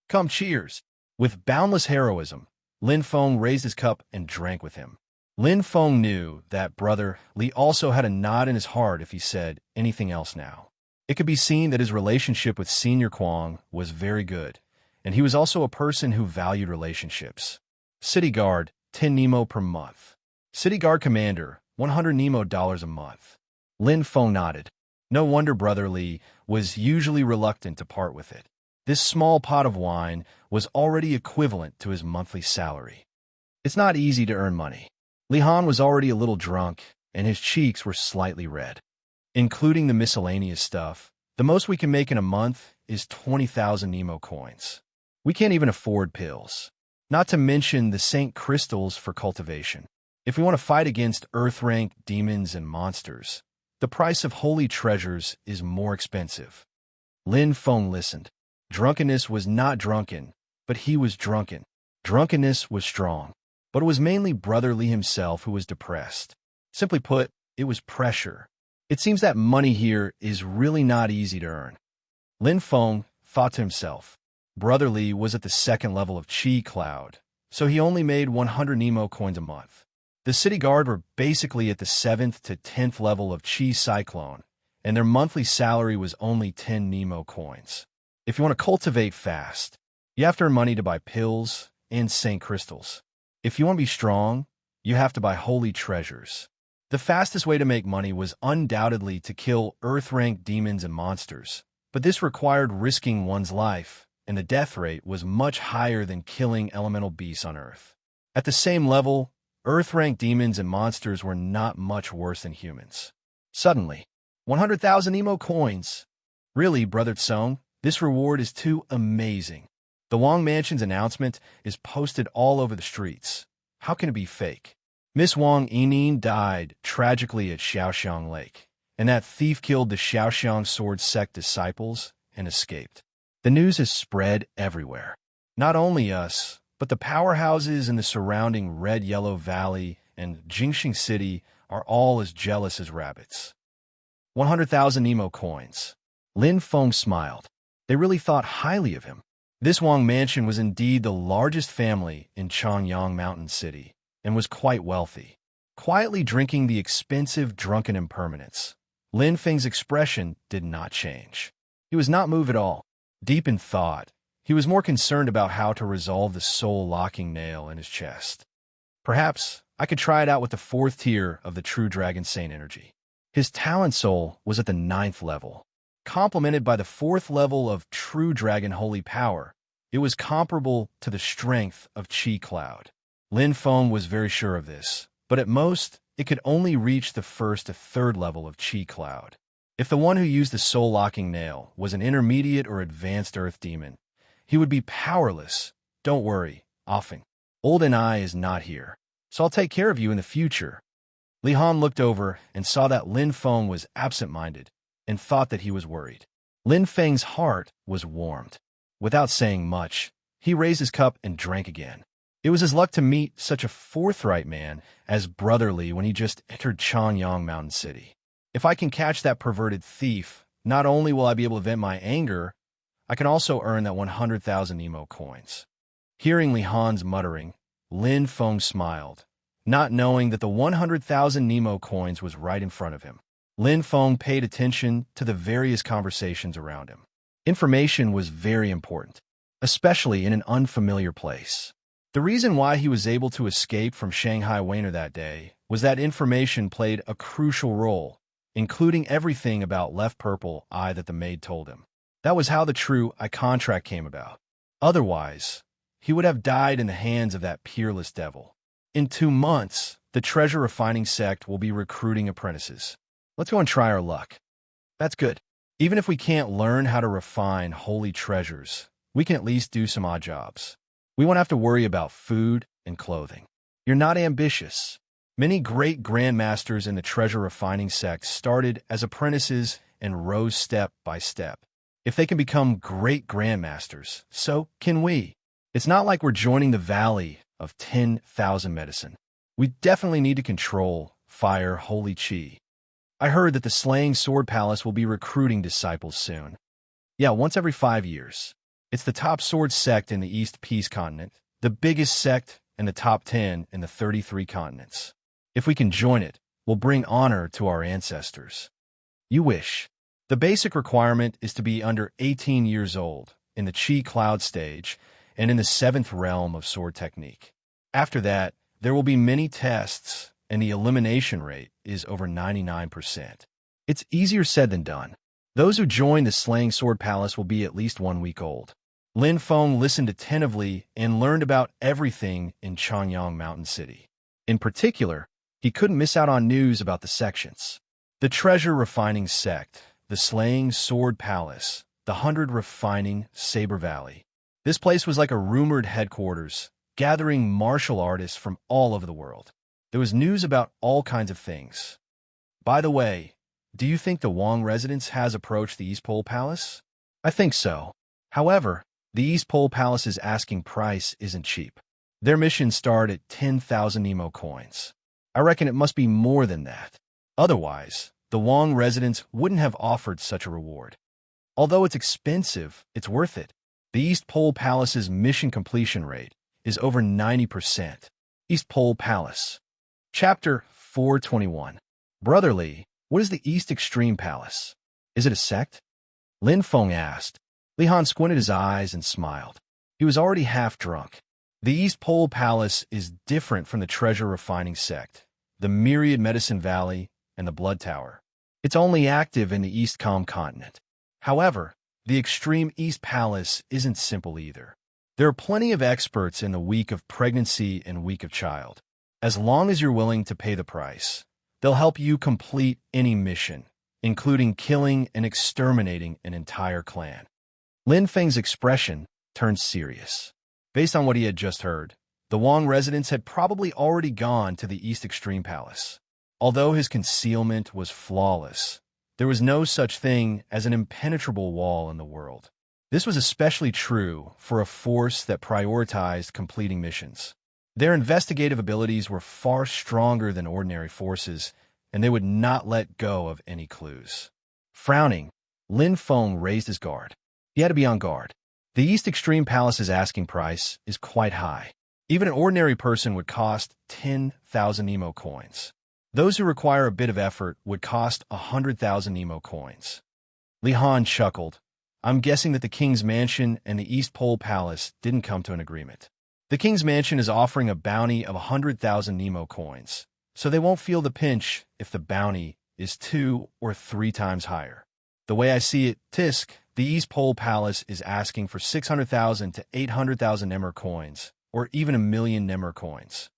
Come, cheers. With boundless heroism, Lin Feng raised his cup and drank with him. Lin Feng knew that Brother Li also had a knot in his heart if he said anything else now. It could be seen that his relationship with Senior Kwong was very good, and he was also a person who valued relationships. City Guard, 10 Nemo per month. City Guard Commander, 100 Nemo dollars a month. Lin Feng nodded. No wonder Brother Li was usually reluctant to part with it. This small pot of wine was already equivalent to his monthly salary. It's not easy to earn money. Li Han was already a little drunk, and his cheeks were slightly red. Including the miscellaneous stuff, the most we can make in a month is 20,000 Nemo coins. We can't even afford pills. Not to mention the Saint crystals for cultivation. If we want to fight against Earth-rank demons and monsters, the price of holy treasures is more expensive. Lin Feng listened. Drunkenness was not drunken, but he was drunken. Drunkenness was strong, but it was mainly Brother Li himself who was depressed. Simply put, it was pressure. It seems that money here is really not easy to earn. Lin Feng thought to himself. Brother Li was at the 2nd level of Chi Cloud, so he only made 100 Nemo coins a month. The City Guard were basically at the 7th to 10th level of Chi Cyclone, and their monthly salary was only 10 Nemo coins. If you want to cultivate fast, you have to earn money to buy pills and Saint crystals. If you want to be strong, you have to buy holy treasures. The fastest way to make money was undoubtedly to kill Earth-rank demons and monsters, but this required risking one's life, and the death rate was much higher than killing elemental beasts on Earth. At the same level, Earth-rank demons and monsters were not much worse than humans. Suddenly, 100,000 Nemo coins. Really, Brother Tsong, this reward is too amazing. The Wong Mansion's announcement is posted all over the streets. How can it be fake? Miss Wang Yinyin died tragically at Xiaoxiang Lake, and that thief killed the Xiaoxiang sword sect disciples and escaped. The news has spread everywhere. Not only us, but the powerhouses in the surrounding Red-Yellow Valley and Jingxing City are all as jealous as rabbits. 100,000 Nemo coins. Lin Feng smiled. They really thought highly of him. This Wang Mansion was indeed the largest family in Chongyang Mountain City, and was quite wealthy. Quietly drinking the expensive drunken impermanence, Lin Feng's expression did not change. He was not moved at all. Deep in thought, he was more concerned about how to resolve the soul-locking nail in his chest. Perhaps I could try it out with the 4th tier of the True Dragon Saint energy. His talent soul was at the 9th level. Complemented by the 4th level of True Dragon Holy Power, it was comparable to the strength of Qi Cloud. Lin Feng was very sure of this, but at most, it could only reach the 1st to 3rd level of Qi Cloud. If the one who used the soul-locking nail was an intermediate or advanced earth demon, he would be powerless. Don't worry, Offing. Old and I is not here, so I'll take care of you in the future. Li Han looked over and saw that Lin Feng was absent-minded and thought that he was worried. Lin Feng's heart was warmed. Without saying much, he raised his cup and drank again. It was his luck to meet such a forthright man as brotherly when he just entered Chanyang Mountain City. If I can catch that perverted thief, not only will I be able to vent my anger, I can also earn that 100,000 Nemo coins. Hearing Li Han's muttering, Lin Feng smiled, not knowing that the 100,000 Nemo coins was right in front of him. Lin Feng paid attention to the various conversations around him. Information was very important, especially in an unfamiliar place. The reason why he was able to escape from Shanghai Weiner that day was that information played a crucial role, including everything about Left Purple Eye that the maid told him. That was how the True Eye contract came about. Otherwise, he would have died in the hands of that peerless devil. In 2 months, the treasure refining sect will be recruiting apprentices. Let's go and try our luck. That's good. Even if we can't learn how to refine holy treasures, we can at least do some odd jobs. We won't have to worry about food and clothing. You're not ambitious. Many great grandmasters in the treasure refining sect started as apprentices and rose step by step. If they can become great grandmasters, so can we. It's not like we're joining the Valley of 10,000 Medicine. We definitely need to control fire holy chi. I heard that the Slaying Sword Palace will be recruiting disciples soon. Yeah, once every 5 years. It's the top sword sect in the East Peace Continent, the biggest sect and the top 10 in the 33 continents. If we can join it, we'll bring honor to our ancestors. You wish. The basic requirement is to be under 18 years old, in the Qi Cloud stage, and in the 7th realm of sword technique. After that, there will be many tests, and the elimination rate is over 99%. It's easier said than done. Those who join the Slaying Sword Palace will be at least 1 week old. Lin Feng listened attentively and learned about everything in Chanyang Mountain City. In particular, he couldn't miss out on news about the sections. The Treasure Refining Sect, the Slaying Sword Palace, the 100 Refining Saber Valley. This place was like a rumored headquarters, gathering martial artists from all over the world. There was news about all kinds of things. By the way, do you think the Wang residence has approached the East Pole Palace? I think so. However, the East Pole Palace's asking price isn't cheap. Their missions start at 10,000 Nemo coins. I reckon it must be more than that. Otherwise, the Wang residence wouldn't have offered such a reward. Although it's expensive, it's worth it. The East Pole Palace's mission completion rate is over 90%. East Pole Palace. Chapter 421. Brotherly, what is the East Extreme Palace? Is it a sect? Lin Feng asked. Li Han squinted his eyes and smiled. He was already half drunk. The East Pole Palace is different from the Treasure Refining Sect, the Myriad Medicine Valley, and the Blood Tower. It's only active in the East Com continent. However, the Extreme East Palace isn't simple either. There are plenty of experts in the week of pregnancy and week of child. As long as you're willing to pay the price, they'll help you complete any mission, including killing and exterminating an entire clan. Lin Feng's expression turned serious. Based on what he had just heard, the Wang residents had probably already gone to the East Extreme Palace. Although his concealment was flawless, there was no such thing as an impenetrable wall in the world. This was especially true for a force that prioritized completing missions. Their investigative abilities were far stronger than ordinary forces, and they would not let go of any clues. Frowning, Lin Feng raised his guard. He had to be on guard. The East Extreme Palace's asking price is quite high. Even an ordinary person would cost 10,000 Nemo coins. Those who require a bit of effort would cost 100,000 Nemo coins. Li Han chuckled. I'm guessing that the King's Mansion and the East Pole Palace didn't come to an agreement. The King's Mansion is offering a bounty of 100,000 Nemo coins, so they won't feel the pinch if the bounty is 2 or 3 times higher. The way I see it, Tisk, the East Pole Palace is asking for 600,000 to 800,000 Nemmer coins, or even 1,000,000 Nemmer coins.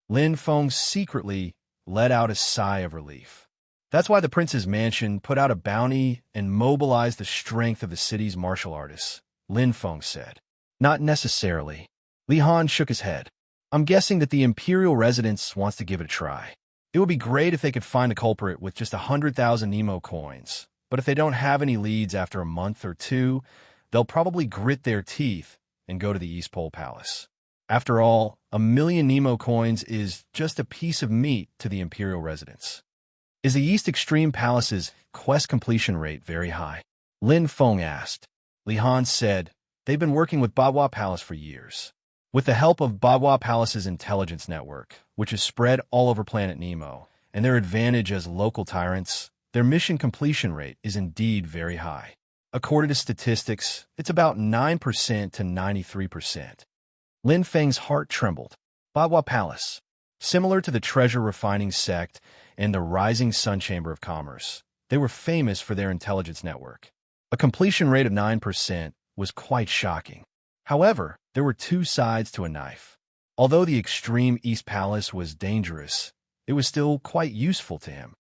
Lin Feng secretly let out a sigh of relief. That's why the Prince's Mansion put out a bounty and mobilized the strength of the city's martial artists, Lin Feng said. Not necessarily. Li Han shook his head. I'm guessing that the Imperial Residence wants to give it a try. It would be great if they could find a culprit with just 100,000 Nemo coins, but if they don't have any leads after a month or two, they'll probably grit their teeth and go to the East Pole Palace. After all, 1,000,000 Nemo coins is just a piece of meat to the Imperial Residence. Is the East Extreme Palace's quest completion rate very high? Lin Feng asked. Li Han said, they've been working with Bagua Palace for years. With the help of Bagua Palace's intelligence network, which is spread all over Planet Nemo, and their advantage as local tyrants, their mission completion rate is indeed very high. According to statistics, it's about 9% to 93%. Lin Feng's heart trembled. Bagua Palace, similar to the treasure refining sect and the Rising Sun Chamber of Commerce, they were famous for their intelligence network. A completion rate of 9% was quite shocking. However, there were two sides to a knife. Although the Extreme East Palace was dangerous, it was still quite useful to him.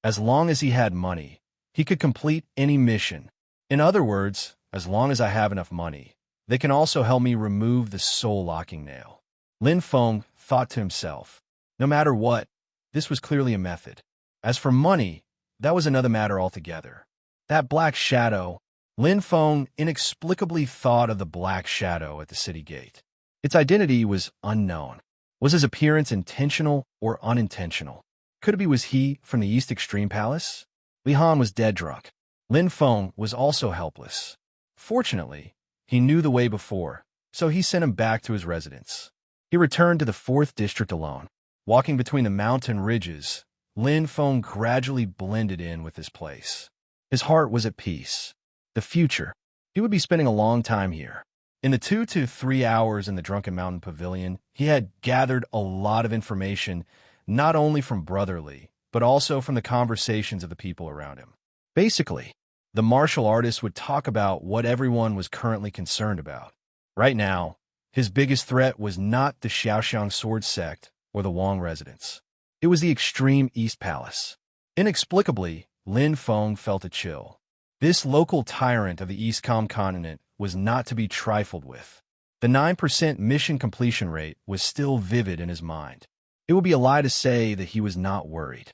As long as he had money, he could complete any mission. In other words, as long as I have enough money, they can also help me remove the soul-locking nail. Lin Feng thought to himself. No matter what, this was clearly a method. As for money, that was another matter altogether. That black shadow, Lin Feng inexplicably thought of the black shadow at the city gate. Its identity was unknown. Was his appearance intentional or unintentional? Could it be was he from the East Extreme Palace? Li Han was dead drunk. Lin Feng was also helpless. Fortunately, he knew the way before, so he sent him back to his residence. He returned to the 4th district alone. Walking between the mountain ridges, Lin Feng gradually blended in with this place. His heart was at peace. The future. He would be spending a long time here. In the 2 to 3 hours in the Drunken Mountain Pavilion, he had gathered a lot of information, not only from Brotherly, but also from the conversations of the people around him. Basically, the martial artist would talk about what everyone was currently concerned about. Right now, his biggest threat was not the Xiaoxiang Sword Sect or the Wang residence. It was the Extreme East Palace. Inexplicably, Lin Feng felt a chill. This local tyrant of the East Com continent was not to be trifled with. The 9% mission completion rate was still vivid in his mind. It would be a lie to say that he was not worried.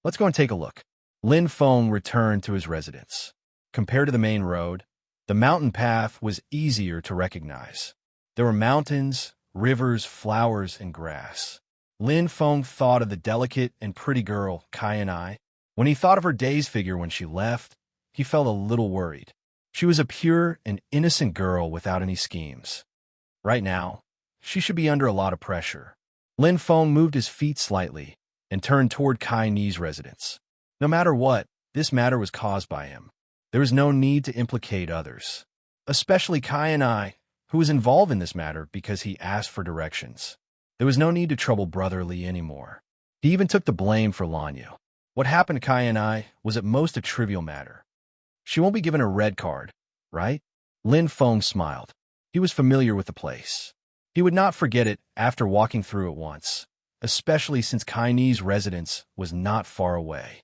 Let's go and take a look. Lin Feng returned to his residence. Compared to the main road, the mountain path was easier to recognize. There were mountains, rivers, flowers, and grass. Lin Feng thought of the delicate and pretty girl, Kai and I. When he thought of her day's figure when she left, he felt a little worried. She was a pure and innocent girl without any schemes. Right now, she should be under a lot of pressure. Lin Feng moved his feet slightly and turned toward Kai Ni's residence. No matter what, this matter was caused by him. There was no need to implicate others, especially Kai and I, who was involved in this matter because he asked for directions. There was no need to trouble Brotherly anymore. He even took the blame for Lanyu. What happened to Kai and I was at most a trivial matter. She won't be given a red card, right? Lin Feng smiled. He was familiar with the place. He would not forget it after walking through it once, especially since Kai Ni's residence was not far away.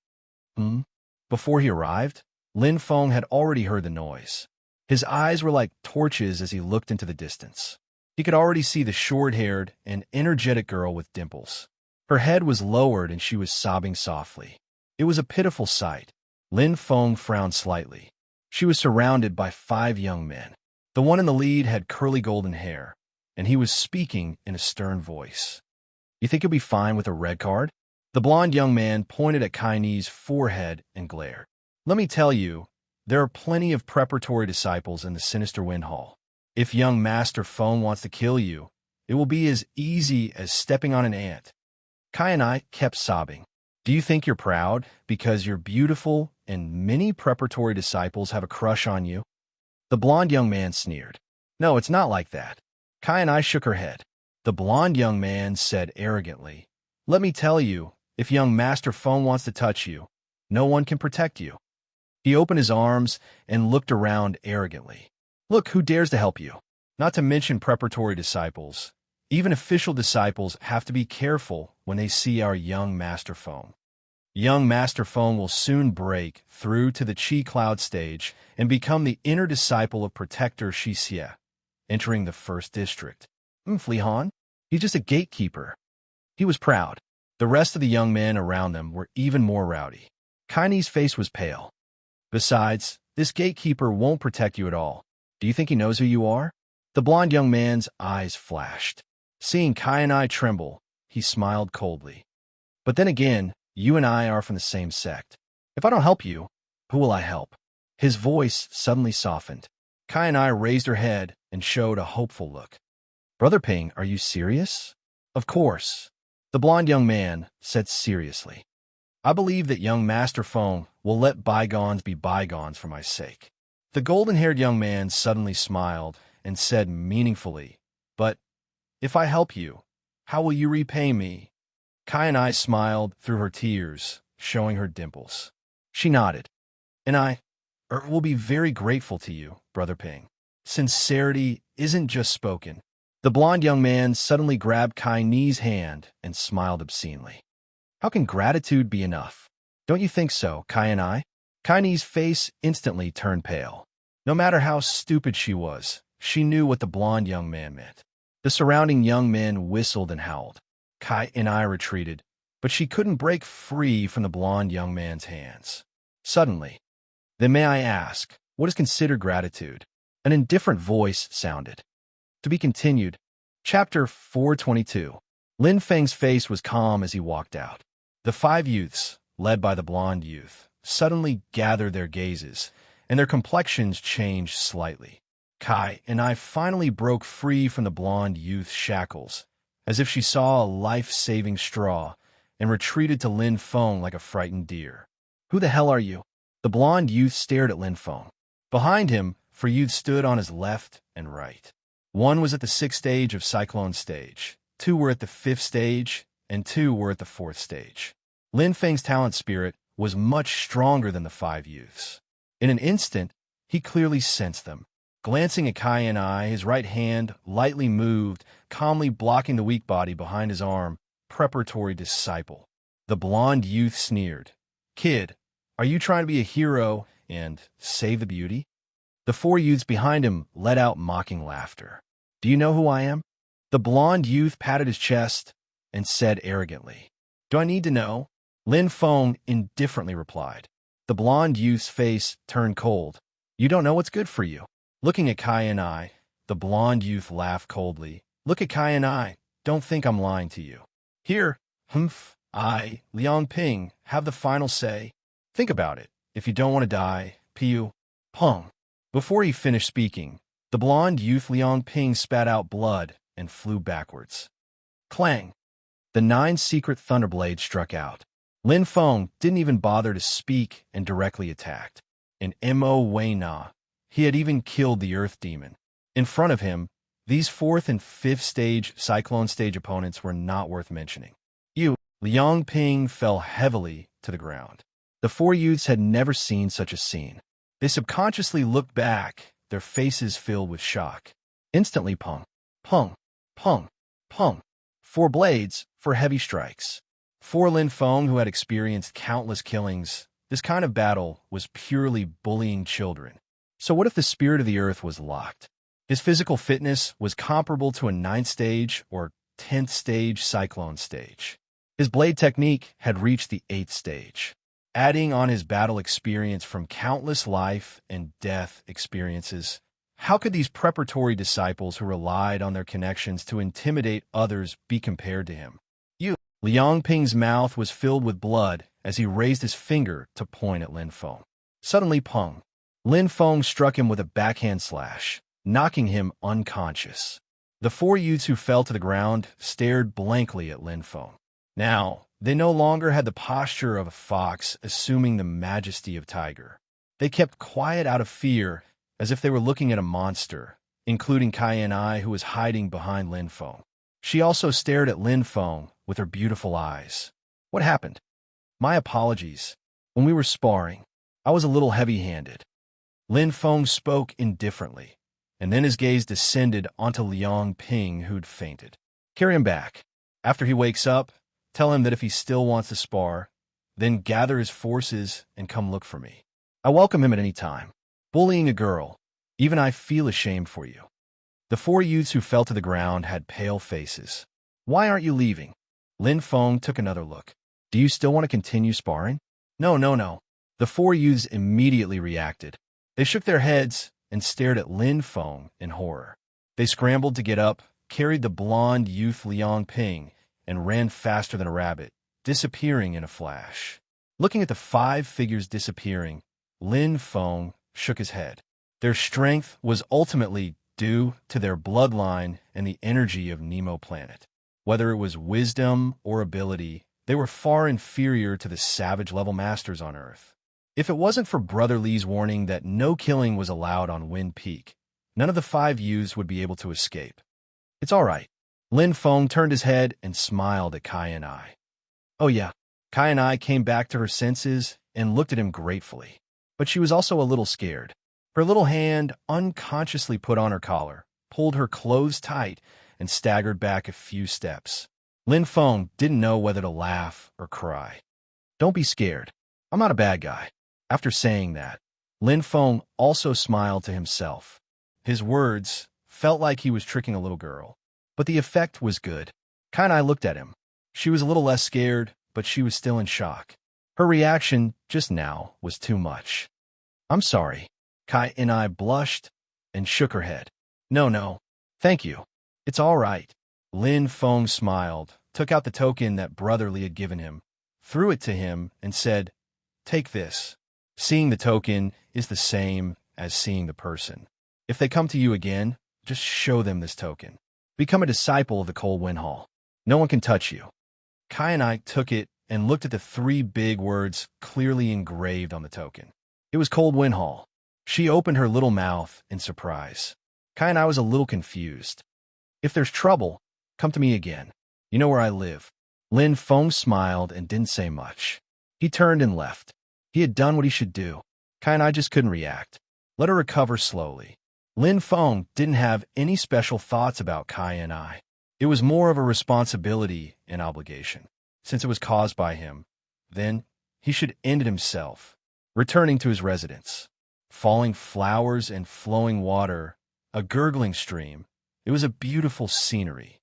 Before he arrived, Lin Feng had already heard the noise. His eyes were like torches as he looked into the distance. He could already see the short-haired and energetic girl with dimples. Her head was lowered and she was sobbing softly. It was a pitiful sight. Lin Feng frowned slightly. She was surrounded by 5 young men. The one in the lead had curly golden hair, and he was speaking in a stern voice. You think you'll be fine with a red card? The blond young man pointed at Kai Ni's forehead and glared. Let me tell you, there are plenty of preparatory disciples in the Sinister Wind Hall. If young Master Feng wants to kill you, it will be as easy as stepping on an ant. Kai and I kept sobbing. Do you think you're proud because you're beautiful and many preparatory disciples have a crush on you? The blond young man sneered. No, it's not like that. Kai and I shook her head. The blond young man said arrogantly, let me tell you, if young Master Feng wants to touch you, no one can protect you. He opened his arms and looked around arrogantly. Look, who dares to help you? Not to mention preparatory disciples. Even official disciples have to be careful when they see our young Master Feng. Young Master Feng will soon break through to the Qi Cloud stage and become the inner disciple of Protector Xie, entering the first district. Li Han? He's just a gatekeeper. He was proud. The rest of the young men around them were even more rowdy. Kai's face was pale. Besides, this gatekeeper won't protect you at all. Do you think he knows who you are? The blond young man's eyes flashed. Seeing Kai and I tremble, he smiled coldly. But then again, you and I are from the same sect. If I don't help you, who will I help? His voice suddenly softened. Kai and I raised her head and showed a hopeful look. Brother Ping, are you serious? Of course. The blond young man said seriously. I believe that young Master Feng will let bygones be bygones for my sake. The golden-haired young man suddenly smiled and said meaningfully, but if I help you, how will you repay me? Kai and I smiled through her tears, showing her dimples. She nodded. And I will be very grateful to you, Brother Ping. Sincerity isn't just spoken. The blond young man suddenly grabbed Kai's hand and smiled obscenely. How can gratitude be enough? Don't you think so, Kai and I? Kai's face instantly turned pale. No matter how stupid she was, she knew what the blond young man meant. The surrounding young men whistled and howled. Kai and I retreated, but she couldn't break free from the blond young man's hands. Suddenly, then may I ask, what is considered gratitude? An indifferent voice sounded. To be continued. Chapter 422. Lin Feng's face was calm as he walked out. The 5 youths, led by the blond youth, suddenly gathered their gazes, and their complexions changed slightly. Kai and I finally broke free from the blond youth's shackles, as if she saw a life-saving straw, and retreated to Lin Feng like a frightened deer. Who the hell are you? The blond youth stared at Lin Feng. Behind him, 4 youths stood on his left and right. One was at the 6th stage of Cyclone Stage, 2 were at the 5th stage, and 2 were at the 4th stage. Lin Feng's talent spirit was much stronger than the 5 youths. In an instant, he clearly sensed them. Glancing at Kai and I, his right hand lightly moved, calmly blocking the weak body behind his arm, preparatory disciple. The blond youth sneered. Kid, are you trying to be a hero and save the beauty? The 4 youths behind him let out mocking laughter. Do you know who I am? The blond youth patted his chest and said arrogantly. Do I need to know? Lin Feng indifferently replied. The blond youth's face turned cold. You don't know what's good for you. Looking at Kai and I, the blond youth laughed coldly. Look at Kai and I. Don't think I'm lying to you. Here, I, Liang Ping, have the final say. Think about it. If you don't want to die, Piu, Peng. Before he finished speaking, the blond youth Liang Ping spat out blood and flew backwards. Clang! The 9 secret thunderblades struck out. Lin Feng didn't even bother to speak and directly attacked. In Mo Wei Na, he had even killed the Earth Demon. In front of him, these 4th and 5th stage Cyclone Stage opponents were not worth mentioning. Liang Ping fell heavily to the ground. The 4 youths had never seen such a scene. They subconsciously looked back, their faces filled with shock. Instantly pung, pung, pung, pung. 4 blades for heavy strikes. For Lin Feng, who had experienced countless killings, this kind of battle was purely bullying children. So what if the spirit of the earth was locked? His physical fitness was comparable to a 9th stage or 10th stage Cyclone Stage. His blade technique had reached the 8th stage. Adding on his battle experience from countless life and death experiences, how could these preparatory disciples who relied on their connections to intimidate others be compared to him? Liang Ping's mouth was filled with blood as he raised his finger to point at Lin Feng. Suddenly, pung! Lin Feng struck him with a backhand slash, knocking him unconscious. The 4 youths who fell to the ground stared blankly at Lin Feng. Now, they no longer had the posture of a fox assuming the majesty of tiger. They kept quiet out of fear, as if they were looking at a monster, including Kai and I, who was hiding behind Lin Feng. She also stared at Lin Feng with her beautiful eyes. What happened? My apologies. When we were sparring, I was a little heavy-handed. Lin Feng spoke indifferently, and then his gaze descended onto Liang Ping, who'd fainted. Carry him back. After he wakes up, tell him that if he still wants to spar, then gather his forces and come look for me. I welcome him at any time. Bullying a girl, even I feel ashamed for you. The four youths who fell to the ground had pale faces. Why aren't you leaving? Lin Feng took another look. Do you still want to continue sparring? No, no, no. The four youths immediately reacted. They shook their heads and stared at Lin Feng in horror. They scrambled to get up, carried the blonde youth Liang Ping, and ran faster than a rabbit, disappearing in a flash. Looking at the five figures disappearing, Lin Feng shook his head. Their strength was ultimately due to their bloodline and the energy of Nemo Planet. Whether it was wisdom or ability, they were far inferior to the savage-level masters on Earth. If it wasn't for Brother Li's warning that no killing was allowed on Wind Peak, none of the five youths would be able to escape. It's all right. Lin Feng turned his head and smiled at Kai and I. Oh yeah. Kai and I came back to her senses and looked at him gratefully. But she was also a little scared. Her little hand unconsciously put on her collar, pulled her clothes tight, and staggered back a few steps. Lin Feng didn't know whether to laugh or cry. Don't be scared. I'm not a bad guy. After saying that, Lin Feng also smiled to himself. His words felt like he was tricking a little girl. But the effect was good. Kai and I looked at him. She was a little less scared, but she was still in shock. Her reaction just now was too much. I'm sorry. Kai and I blushed and shook her head. No, no. Thank you. It's all right. Lin Feng smiled, took out the token that Brother Li had given him, threw it to him, and said, Take this. Seeing the token is the same as seeing the person. If they come to you again, just show them this token. Become a disciple of the Cold Wind Hall. No one can touch you. Kai and I took it and looked at the three big words clearly engraved on the token. It was Cold Wind Hall. She opened her little mouth in surprise. Kai and I was a little confused. If there's trouble, come to me again. You know where I live. Lin Feng smiled and didn't say much. He turned and left. He had done what he should do. Kai and I just couldn't react. Let her recover slowly. Lin Feng didn't have any special thoughts about Kai and I. It was more of a responsibility and obligation. Since it was caused by him, then he should end it himself. Returning to his residence. Falling flowers and flowing water, a gurgling stream. It was a beautiful scenery.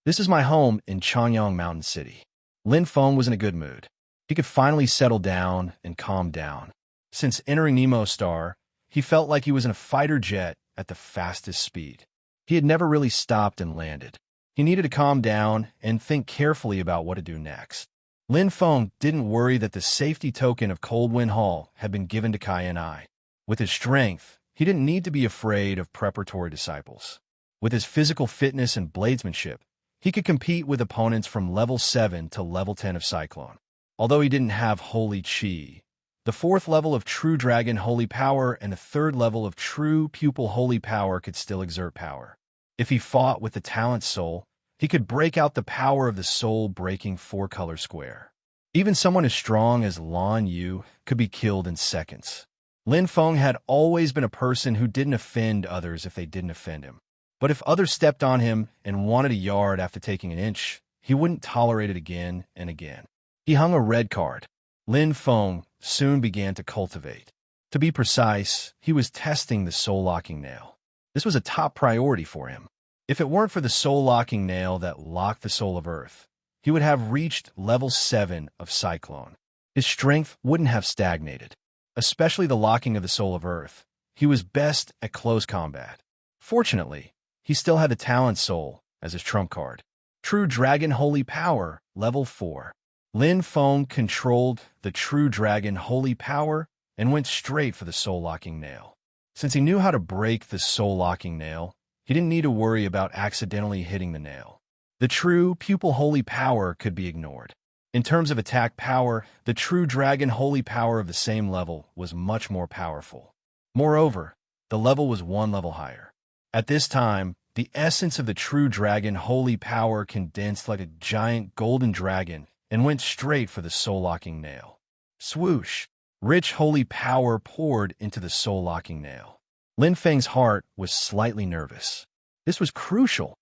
This is my home in Changyang Mountain City. Lin Feng was in a good mood. He could finally settle down and calm down. Since entering Nemo Star, he felt like he was in a fighter jet at the fastest speed. He had never really stopped and landed. He needed to calm down and think carefully about what to do next. Lin Feng didn't worry that the safety token of Cold Wind Hall had been given to Kai and I. With his strength, he didn't need to be afraid of preparatory disciples. With his physical fitness and bladesmanship, he could compete with opponents from level 7 to level 10 of Cyclone. Although he didn't have Holy Chi, the 4th level of True Dragon Holy Power and the 3rd level of True Pupil Holy Power could still exert power. If he fought with the Talent Soul, he could break out the power of the soul-breaking 4-color square. Even someone as strong as Lan Yu could be killed in seconds. Lin Feng had always been a person who didn't offend others if they didn't offend him. But if others stepped on him and wanted a yard after taking an inch, he wouldn't tolerate it again and again. He hung a red card. Lin Feng soon began to cultivate. To be precise, he was testing the soul-locking nail. This was a top priority for him. If it weren't for the soul-locking nail that locked the soul of Earth, he would have reached level 7 of Cyclone. His strength wouldn't have stagnated. Especially the locking of the soul of Earth. He was best at close combat. Fortunately, he still had the Talent Soul as his trump card. True Dragon Holy Power, level 4. Lin Feng controlled the True Dragon Holy Power and went straight for the soul-locking nail. Since he knew how to break the soul-locking nail, he didn't need to worry about accidentally hitting the nail. The true pupil holy power could be ignored. In terms of attack power, the true dragon holy power of the same level was much more powerful. Moreover, the level was one level higher. At this time, the essence of the true dragon holy power condensed like a giant golden dragon and went straight for the soul-locking nail. Swoosh! Rich holy power poured into the soul-locking nail. Lin Feng's heart was slightly nervous. This was crucial.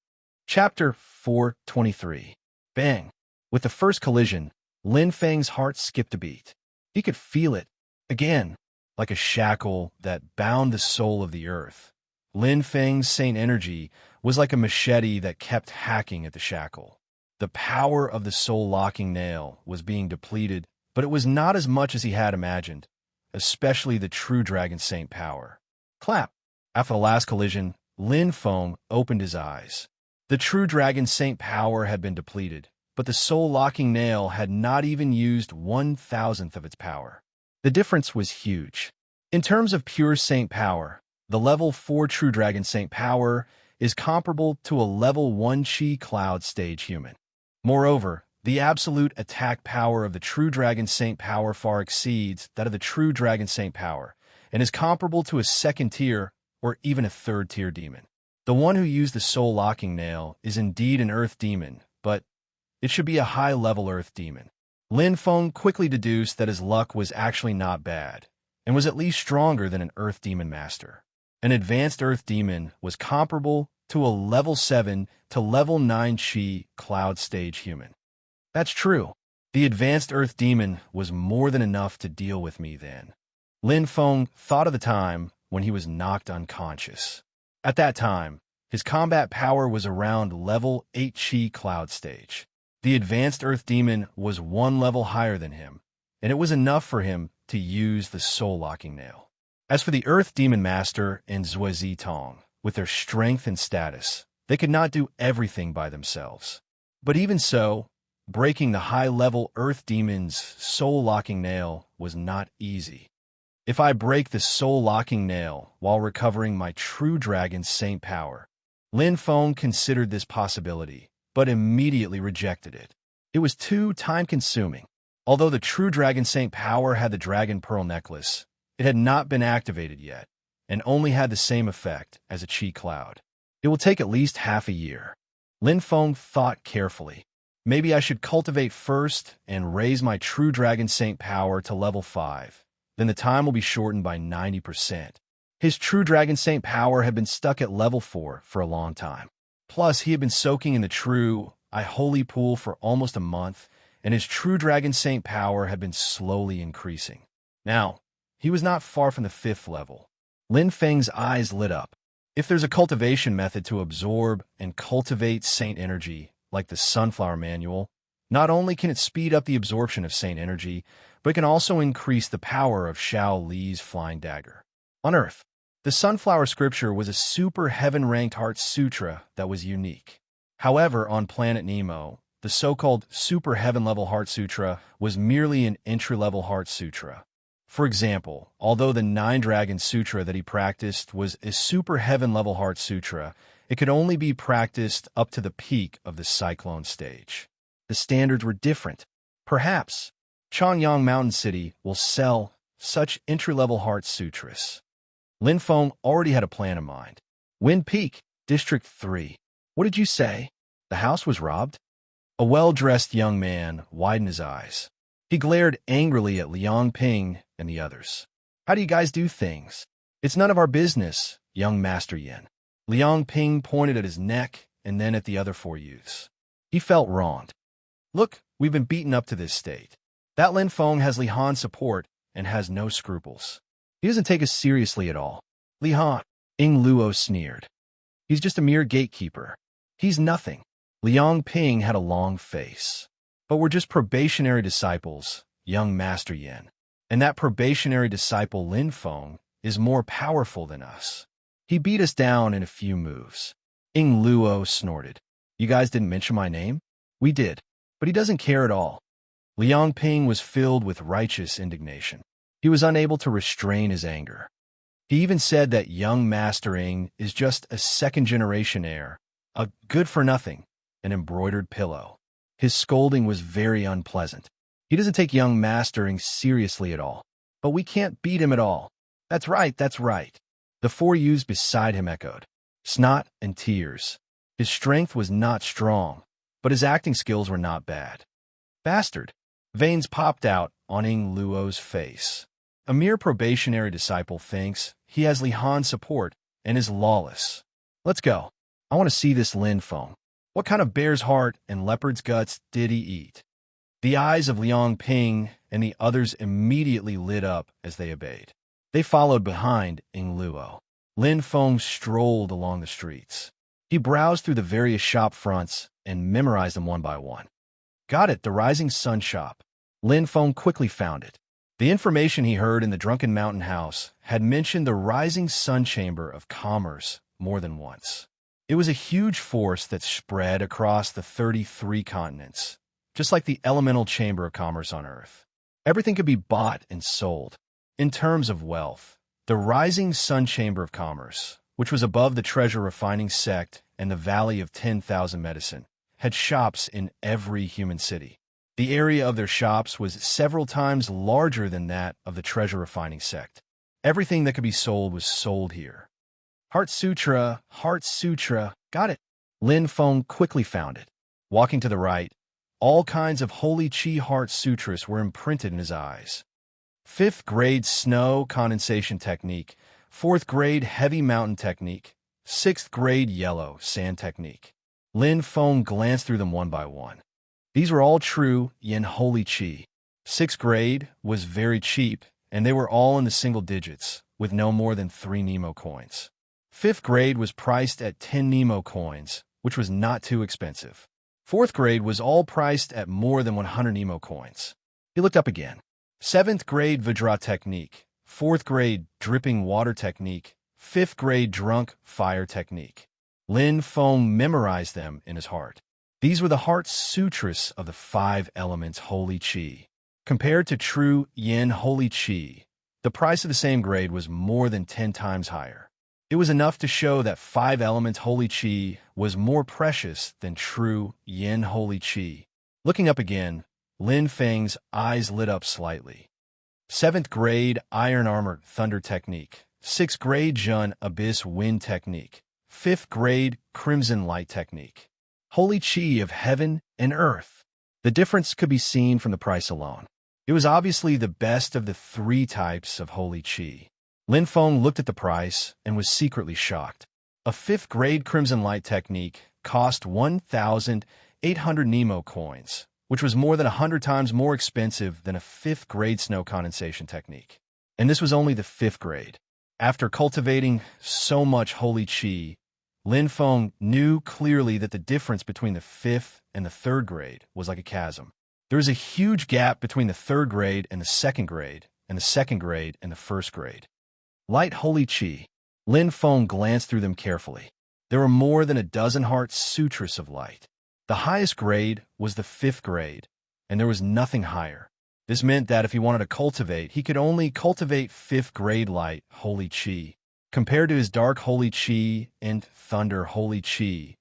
Chapter 423. Bang! With the first collision, Lin Feng's heart skipped a beat. He could feel it, again, like a shackle that bound the soul of the earth. Lin Feng's saint energy was like a machete that kept hacking at the shackle. The power of the soul-locking nail was being depleted, but it was not as much as he had imagined, especially the true dragon saint power. Clap! After the last collision, Lin Feng opened his eyes. The true dragon saint power had been depleted, but the soul-locking nail had not even used 1,000th of its power. The difference was huge. In terms of pure saint power, the level 4 true dragon saint power is comparable to a level 1 chi cloud stage human. Moreover, the absolute attack power of the true dragon saint power far exceeds that of the true dragon saint power, and is comparable to a second tier or even a third tier demon. The one who used the soul-locking nail is indeed an earth demon, but it should be a high-level earth demon. Lin Feng quickly deduced that his luck was actually not bad, and was at least stronger than an earth demon master. An advanced earth demon was comparable to a level 7 to level 9 chi cloud stage human. That's true. The advanced earth demon was more than enough to deal with me then. Lin Feng thought of the time when he was knocked unconscious. At that time, his combat power was around level 8 chi cloud stage. The advanced earth demon was one level higher than him, and it was enough for him to use the soul-locking nail. As for the earth demon master and Zhuozi Tong, with their strength and status, they could not do everything by themselves. But even so, breaking the high-level earth demon's soul-locking nail was not easy. If I break the soul-locking nail while recovering my true dragon saint power, Lin Feng considered this possibility, but immediately rejected it. It was too time-consuming. Although the true dragon saint power had the dragon pearl necklace, it had not been activated yet, and only had the same effect as a chi cloud. It will take at least half a year. Lin Feng thought carefully. Maybe I should cultivate first and raise my true dragon saint power to level 5. Then the time will be shortened by 90%. His true dragon saint power had been stuck at level 4 for a long time. Plus, he had been soaking in the true I holy pool for almost a month, and his true dragon saint power had been slowly increasing. Now, he was not far from the 5th level. Lin Feng's eyes lit up. If there's a cultivation method to absorb and cultivate saint energy, like the Sunflower Manual, not only can it speed up the absorption of saint energy, but it can also increase the power of Shao Li's flying dagger. On Earth, the Sunflower Scripture was a super heaven-ranked Heart Sutra that was unique. However, on planet Nemo, the so-called super heaven-level Heart Sutra was merely an entry-level Heart Sutra. For example, although the 9-Dragon Sutra that he practiced was a super heaven-level Heart Sutra, it could only be practiced up to the peak of the Cyclone stage. The standards were different. Perhaps Changyang Mountain City will sell such entry-level Heart Sutras. Lin Feng already had a plan in mind. Wind Peak, District 3. What did you say? The house was robbed? A well-dressed young man widened his eyes. He glared angrily at Liang Ping and the others. How do you guys do things? It's none of our business, young Master Yin. Liang Ping pointed at his neck and then at the other 4 youths. He felt wronged. Look, we've been beaten up to this state. That Lin Feng has Li Han's support and has no scruples. He doesn't take us seriously at all. Li Han, Ying Luo sneered. He's just a mere gatekeeper. He's nothing. Liang Ping had a long face. But we're just probationary disciples, young Master Yin. And that probationary disciple Lin Feng is more powerful than us. He beat us down in a few moves. Ying Luo snorted. You guys didn't mention my name? We did. But he doesn't care at all. Liang Ping was filled with righteous indignation. He was unable to restrain his anger. He even said that young Master Ying is just a second-generation heir, a good-for-nothing, an embroidered pillow. His scolding was very unpleasant. He doesn't take young mastering seriously at all. But we can't beat him at all. That's right, that's right. The 4 youths beside him echoed. Snot and tears. His strength was not strong, but his acting skills were not bad. Bastard. Veins popped out on Ing Luo's face. A mere probationary disciple thinks he has Li Han's support and is lawless. Let's go. I want to see this Lin Feng. What kind of bear's heart and leopard's guts did he eat? The eyes of Liang Ping and the others immediately lit up as they obeyed. They followed behind Ing Luo. Lin Feng strolled along the streets. He browsed through the various shop fronts and memorized them one by one. Got it, the Rising Sun shop. Lin Feng quickly found it. The information he heard in the Drunken Mountain House had mentioned the Rising Sun Chamber of Commerce more than once. It was a huge force that spread across the 33 continents, just like the Elemental Chamber of Commerce on Earth. Everything could be bought and sold. In terms of wealth, the Rising Sun Chamber of Commerce, which was above the treasure refining sect and the Valley of 10,000 Medicine, had shops in every human city. The area of their shops was several times larger than that of the treasure refining sect. Everything that could be sold was sold here. Heart Sutra, got it. Lin Feng quickly found it. Walking to the right, all kinds of Holy Chi Heart Sutras were imprinted in his eyes. 5th grade snow condensation technique, 4th grade heavy mountain technique, 6th grade yellow sand technique. Lin Feng glanced through them one by one. These were all true Yin Holy Chi. 6th grade was very cheap, and they were all in the single digits, with no more than 3 Nemo coins. 5th grade was priced at 10 Nemo coins, which was not too expensive. 4th grade was all priced at more than 100 Nemo coins. He looked up again. 7th grade Vajra technique, 4th grade dripping water technique, 5th grade drunk fire technique. Lin Feng memorized them in his heart. These were the Heart Sutras of the 5 elements Holy Chi. Compared to true Yin Holy Chi, the price of the same grade was more than 10 times higher. It was enough to show that 5 elements Holy Chi was more precious than true Yin Holy Chi. Looking up again, Lin Feng's eyes lit up slightly. 7th grade Iron Armor Thunder Technique, 6th grade Jun Abyss Wind Technique, 5th grade Crimson Light Technique. Holy Chi of Heaven and Earth. The difference could be seen from the price alone. It was obviously the best of the 3 types of Holy Chi. Lin Feng looked at the price and was secretly shocked. A 5th grade Crimson Light Technique cost 1,800 Nemo coins, which was more than 100 times more expensive than a 5th grade Snow Condensation Technique. And this was only the 5th grade. After cultivating so much Holy Chi, Lin Feng knew clearly that the difference between the 5th and the 3rd grade was like a chasm. There was a huge gap between the 3rd grade and the 2nd grade, and the 2nd grade and the 1st grade. Light Holy Chi. Lin Feng glanced through them carefully. There were more than a dozen Heart Sutras of light. The highest grade was the 5th grade, and there was nothing higher. This meant that if he wanted to cultivate, he could only cultivate 5th grade light Holy Chi. Compared to his dark Holy Chi and thunder Holy Chi,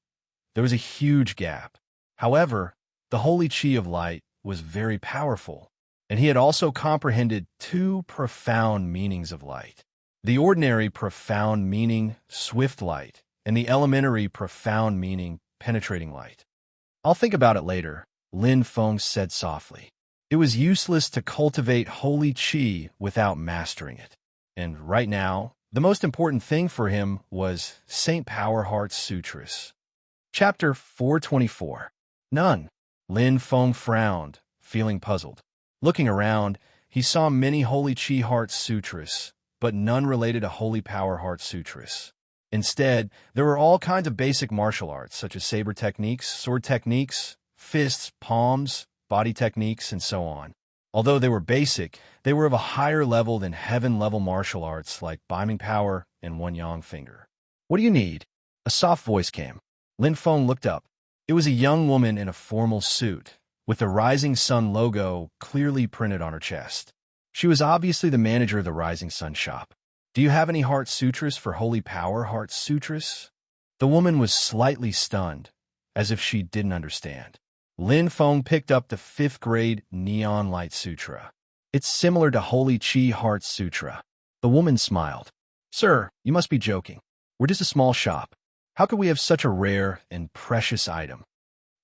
there was a huge gap. However, the Holy Chi of light was very powerful, and he had also comprehended 2 profound meanings of light. The ordinary profound meaning, swift light, and the elementary profound meaning, penetrating light. I'll think about it later, Lin Feng said softly. It was useless to cultivate Holy Chi without mastering it. And right now, the most important thing for him was Saint Power Heart Sutras. Chapter 424. None. Lin Feng frowned, feeling puzzled. Looking around, he saw many Holy Chi Heart Sutras, but none related to Holy Power Heart Sutras. Instead, there were all kinds of basic martial arts, such as saber techniques, sword techniques, fists, palms, body techniques, and so on. Although they were basic, they were of a higher level than heaven-level martial arts like Biming Power and One Yang Finger. What do you need? A soft voice came. Lin Feng looked up. It was a young woman in a formal suit, with the Rising Sun logo clearly printed on her chest. She was obviously the manager of the Rising Sun shop. Do you have any Heart Sutras for Holy Power Heart Sutras? The woman was slightly stunned, as if she didn't understand. Lin Feng picked up the 5th grade Neon Light Sutra. It's similar to Holy Chi Heart Sutra. The woman smiled. Sir, you must be joking. We're just a small shop. How could we have such a rare and precious item?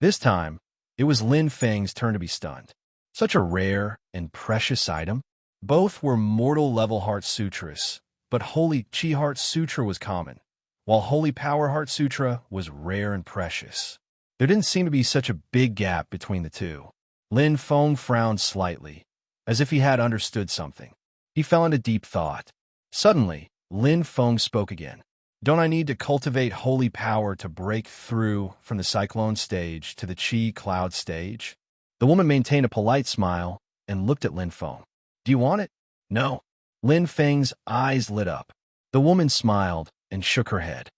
This time, it was Lin Feng's turn to be stunned. Such a rare and precious item? Both were mortal-level Heart Sutras, but Holy Chi Heart Sutra was common, while Holy Power Heart Sutra was rare and precious. There didn't seem to be such a big gap between the two. Lin Feng frowned slightly, as if he had understood something. He fell into deep thought. Suddenly, Lin Feng spoke again. Don't I need to cultivate holy power to break through from the cyclone stage to the Chi cloud stage? The woman maintained a polite smile and looked at Lin Feng. Do you want it? No. Lin Feng's eyes lit up. The woman smiled and shook her head.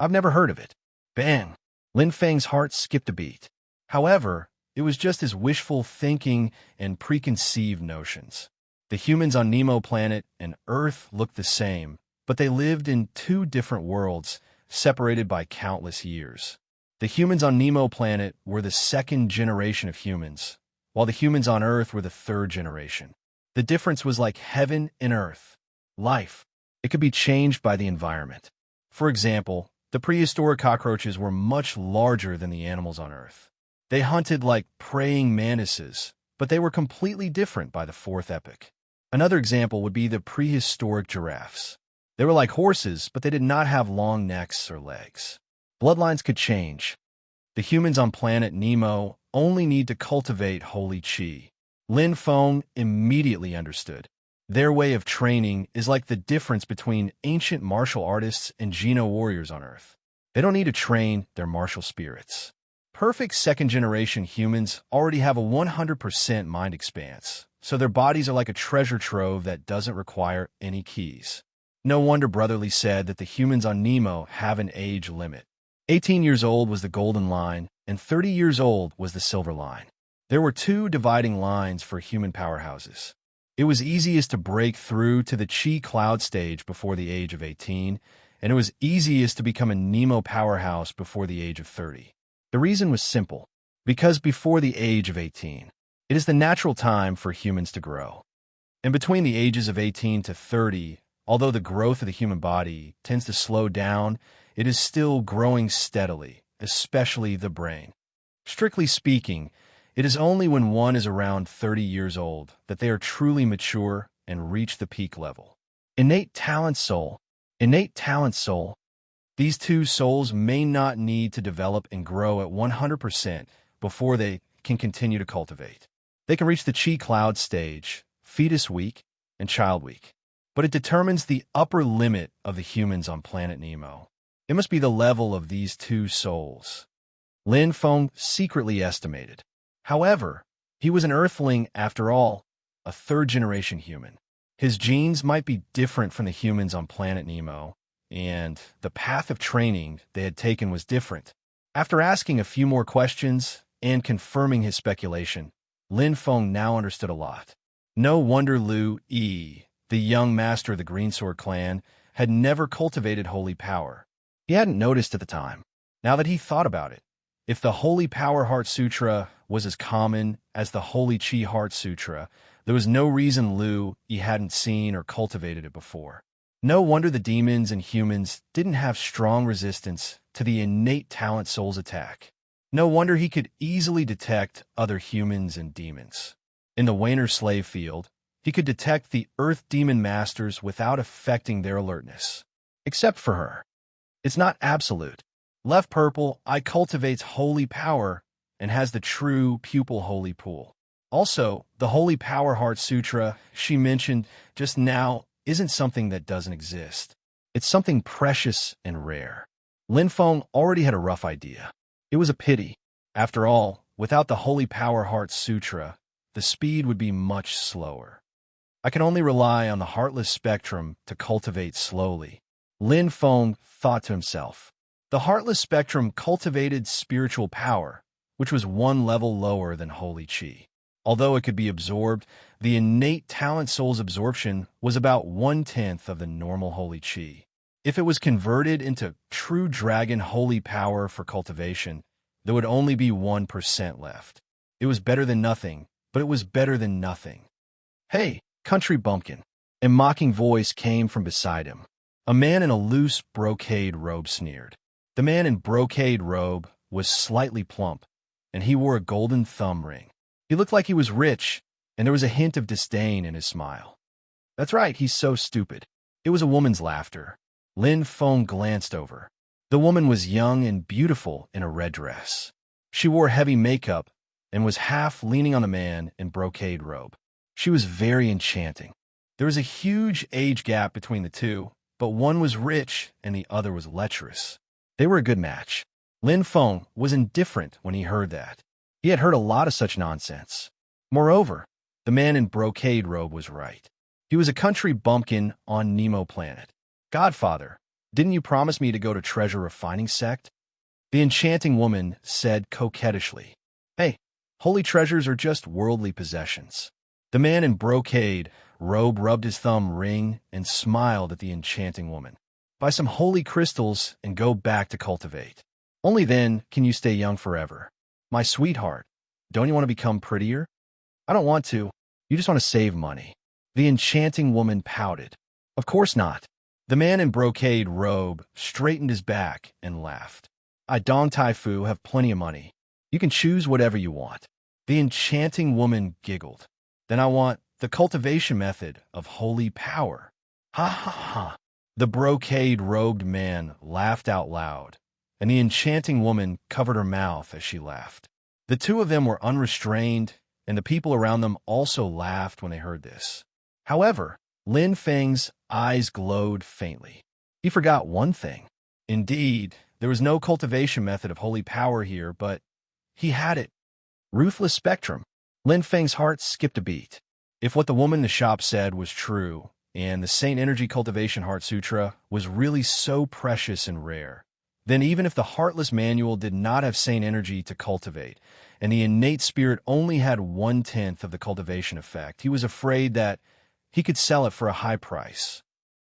I've never heard of it. Bang! Lin Feng's heart skipped a beat. However, it was just his wishful thinking and preconceived notions. The humans on Nemo planet and Earth looked the same, but they lived in two different worlds, separated by countless years. The humans on Nemo planet were the 2nd generation of humans, while the humans on Earth were the 3rd generation. The difference was like heaven and earth. Life. It could be changed by the environment. For example, the prehistoric cockroaches were much larger than the animals on Earth. They hunted like praying mantises, but they were completely different by the 4th epoch. Another example would be the prehistoric giraffes. They were like horses, but they did not have long necks or legs. Bloodlines could change. The humans on planet Nemo only need to cultivate holy chi. Lin Feng immediately understood. Their way of training is like the difference between ancient martial artists and Geno warriors on Earth. They don't need to train their martial spirits. Perfect 2nd-generation humans already have a 100% mind expanse, so their bodies are like a treasure trove that doesn't require any keys. No wonder Brotherly said that the humans on Nemo have an age limit. 18 years old was the golden line, and 30 years old was the silver line. There were 2 dividing lines for human powerhouses. It was easiest to break through to the Chi cloud stage before the age of 18, and it was easiest to become a Nemo powerhouse before the age of 30. The reason was simple. Because before the age of 18, it is the natural time for humans to grow. And between the ages of 18 to 30, although the growth of the human body tends to slow down, it is still growing steadily, especially the brain. Strictly speaking, it is only when one is around 30 years old that they are truly mature and reach the peak level. Innate talent soul. These 2 souls may not need to develop and grow at 100% before they can continue to cultivate. They can reach the Chi cloud stage, fetus week, and child week. But it determines the upper limit of the humans on planet Nemo. It must be the level of these 2 souls. Lin Feng secretly estimated. However, he was an Earthling after all, a 3rd-generation human. His genes might be different from the humans on planet Nemo, and the path of training they had taken was different. After asking a few more questions and confirming his speculation, Lin Feng now understood a lot. No wonder Lu Yi, the young master of the Greensword clan, had never cultivated holy power. He hadn't noticed at the time. Now that he thought about it, if the Holy Power Heart Sutra was as common as the Holy Chi Heart Sutra, there was no reason Lu Yi hadn't seen or cultivated it before. No wonder the demons and humans didn't have strong resistance to the innate talent soul's attack. No wonder he could easily detect other humans and demons. In the Wainer slave field, he could detect the Earth Demon Masters without affecting their alertness. Except for her. It's not absolute. Left Purple Eye cultivates holy power and has the true pupil holy pool. Also, the Holy Power Heart Sutra she mentioned just now isn't something that doesn't exist. It's something precious and rare. Lin Feng already had a rough idea. It was a pity. After all, without the Holy Power Heart Sutra, the speed would be much slower. I can only rely on the Heartless Spectrum to cultivate slowly. Lin Feng thought to himself. The Heartless Spectrum cultivated spiritual power, which was 1 level lower than Holy Chi. Although it could be absorbed, the innate talent soul's absorption was about 1/10 of the normal Holy Chi. If it was converted into true dragon holy power for cultivation, There would only be 1% left. It was better than nothing, but it was better than nothing. "Hey, country bumpkin." A mocking voice came from beside him. A man in a loose brocade robe sneered. The man in brocade robe was slightly plump, and he wore a golden thumb ring. He looked like he was rich, and there was a hint of disdain in his smile. "That's right, he's so stupid." It was a woman's laughter. Lin Feng glanced over. The woman was young and beautiful in a red dress. She wore heavy makeup and was half leaning on the man in brocade robe. She was very enchanting. There was a huge age gap between the two, but one was rich and the other was lecherous. They were a good match. Lin Feng was indifferent when he heard that. He had heard a lot of such nonsense. Moreover, the man in brocade robe was right. He was a country bumpkin on Nemo planet. "Godfather, didn't you promise me to go to treasure refining sect?" The enchanting woman said coquettishly. "Hey, holy treasures are just worldly possessions." The man in brocade robe rubbed his thumb ring and smiled at the enchanting woman. "Buy some holy crystals and go back to cultivate. Only then can you stay young forever. My sweetheart, don't you want to become prettier?" "I don't want to. You just want to save money." The enchanting woman pouted. "Of course not." The man in brocade robe straightened his back and laughed. "I Dong Tai Fu have plenty of money. You can choose whatever you want." The enchanting woman giggled. "Then I want the cultivation method of holy power." "Ha ha ha." The brocade-robed man laughed out loud, and the enchanting woman covered her mouth as she laughed. The two of them were unrestrained, and the people around them also laughed when they heard this. However, Lin Feng's eyes glowed faintly. He forgot one thing. Indeed, there was no cultivation method of holy power here, but he had it. Ruthless spectrum. Lin Feng's heart skipped a beat. If what the woman in the shop said was true, and the Saint Energy Cultivation Heart Sutra was really so precious and rare, then even if the Heartless Manual did not have Saint Energy to cultivate, and the innate spirit only had 1/10 of the cultivation effect, he was afraid that he could sell it for a high price.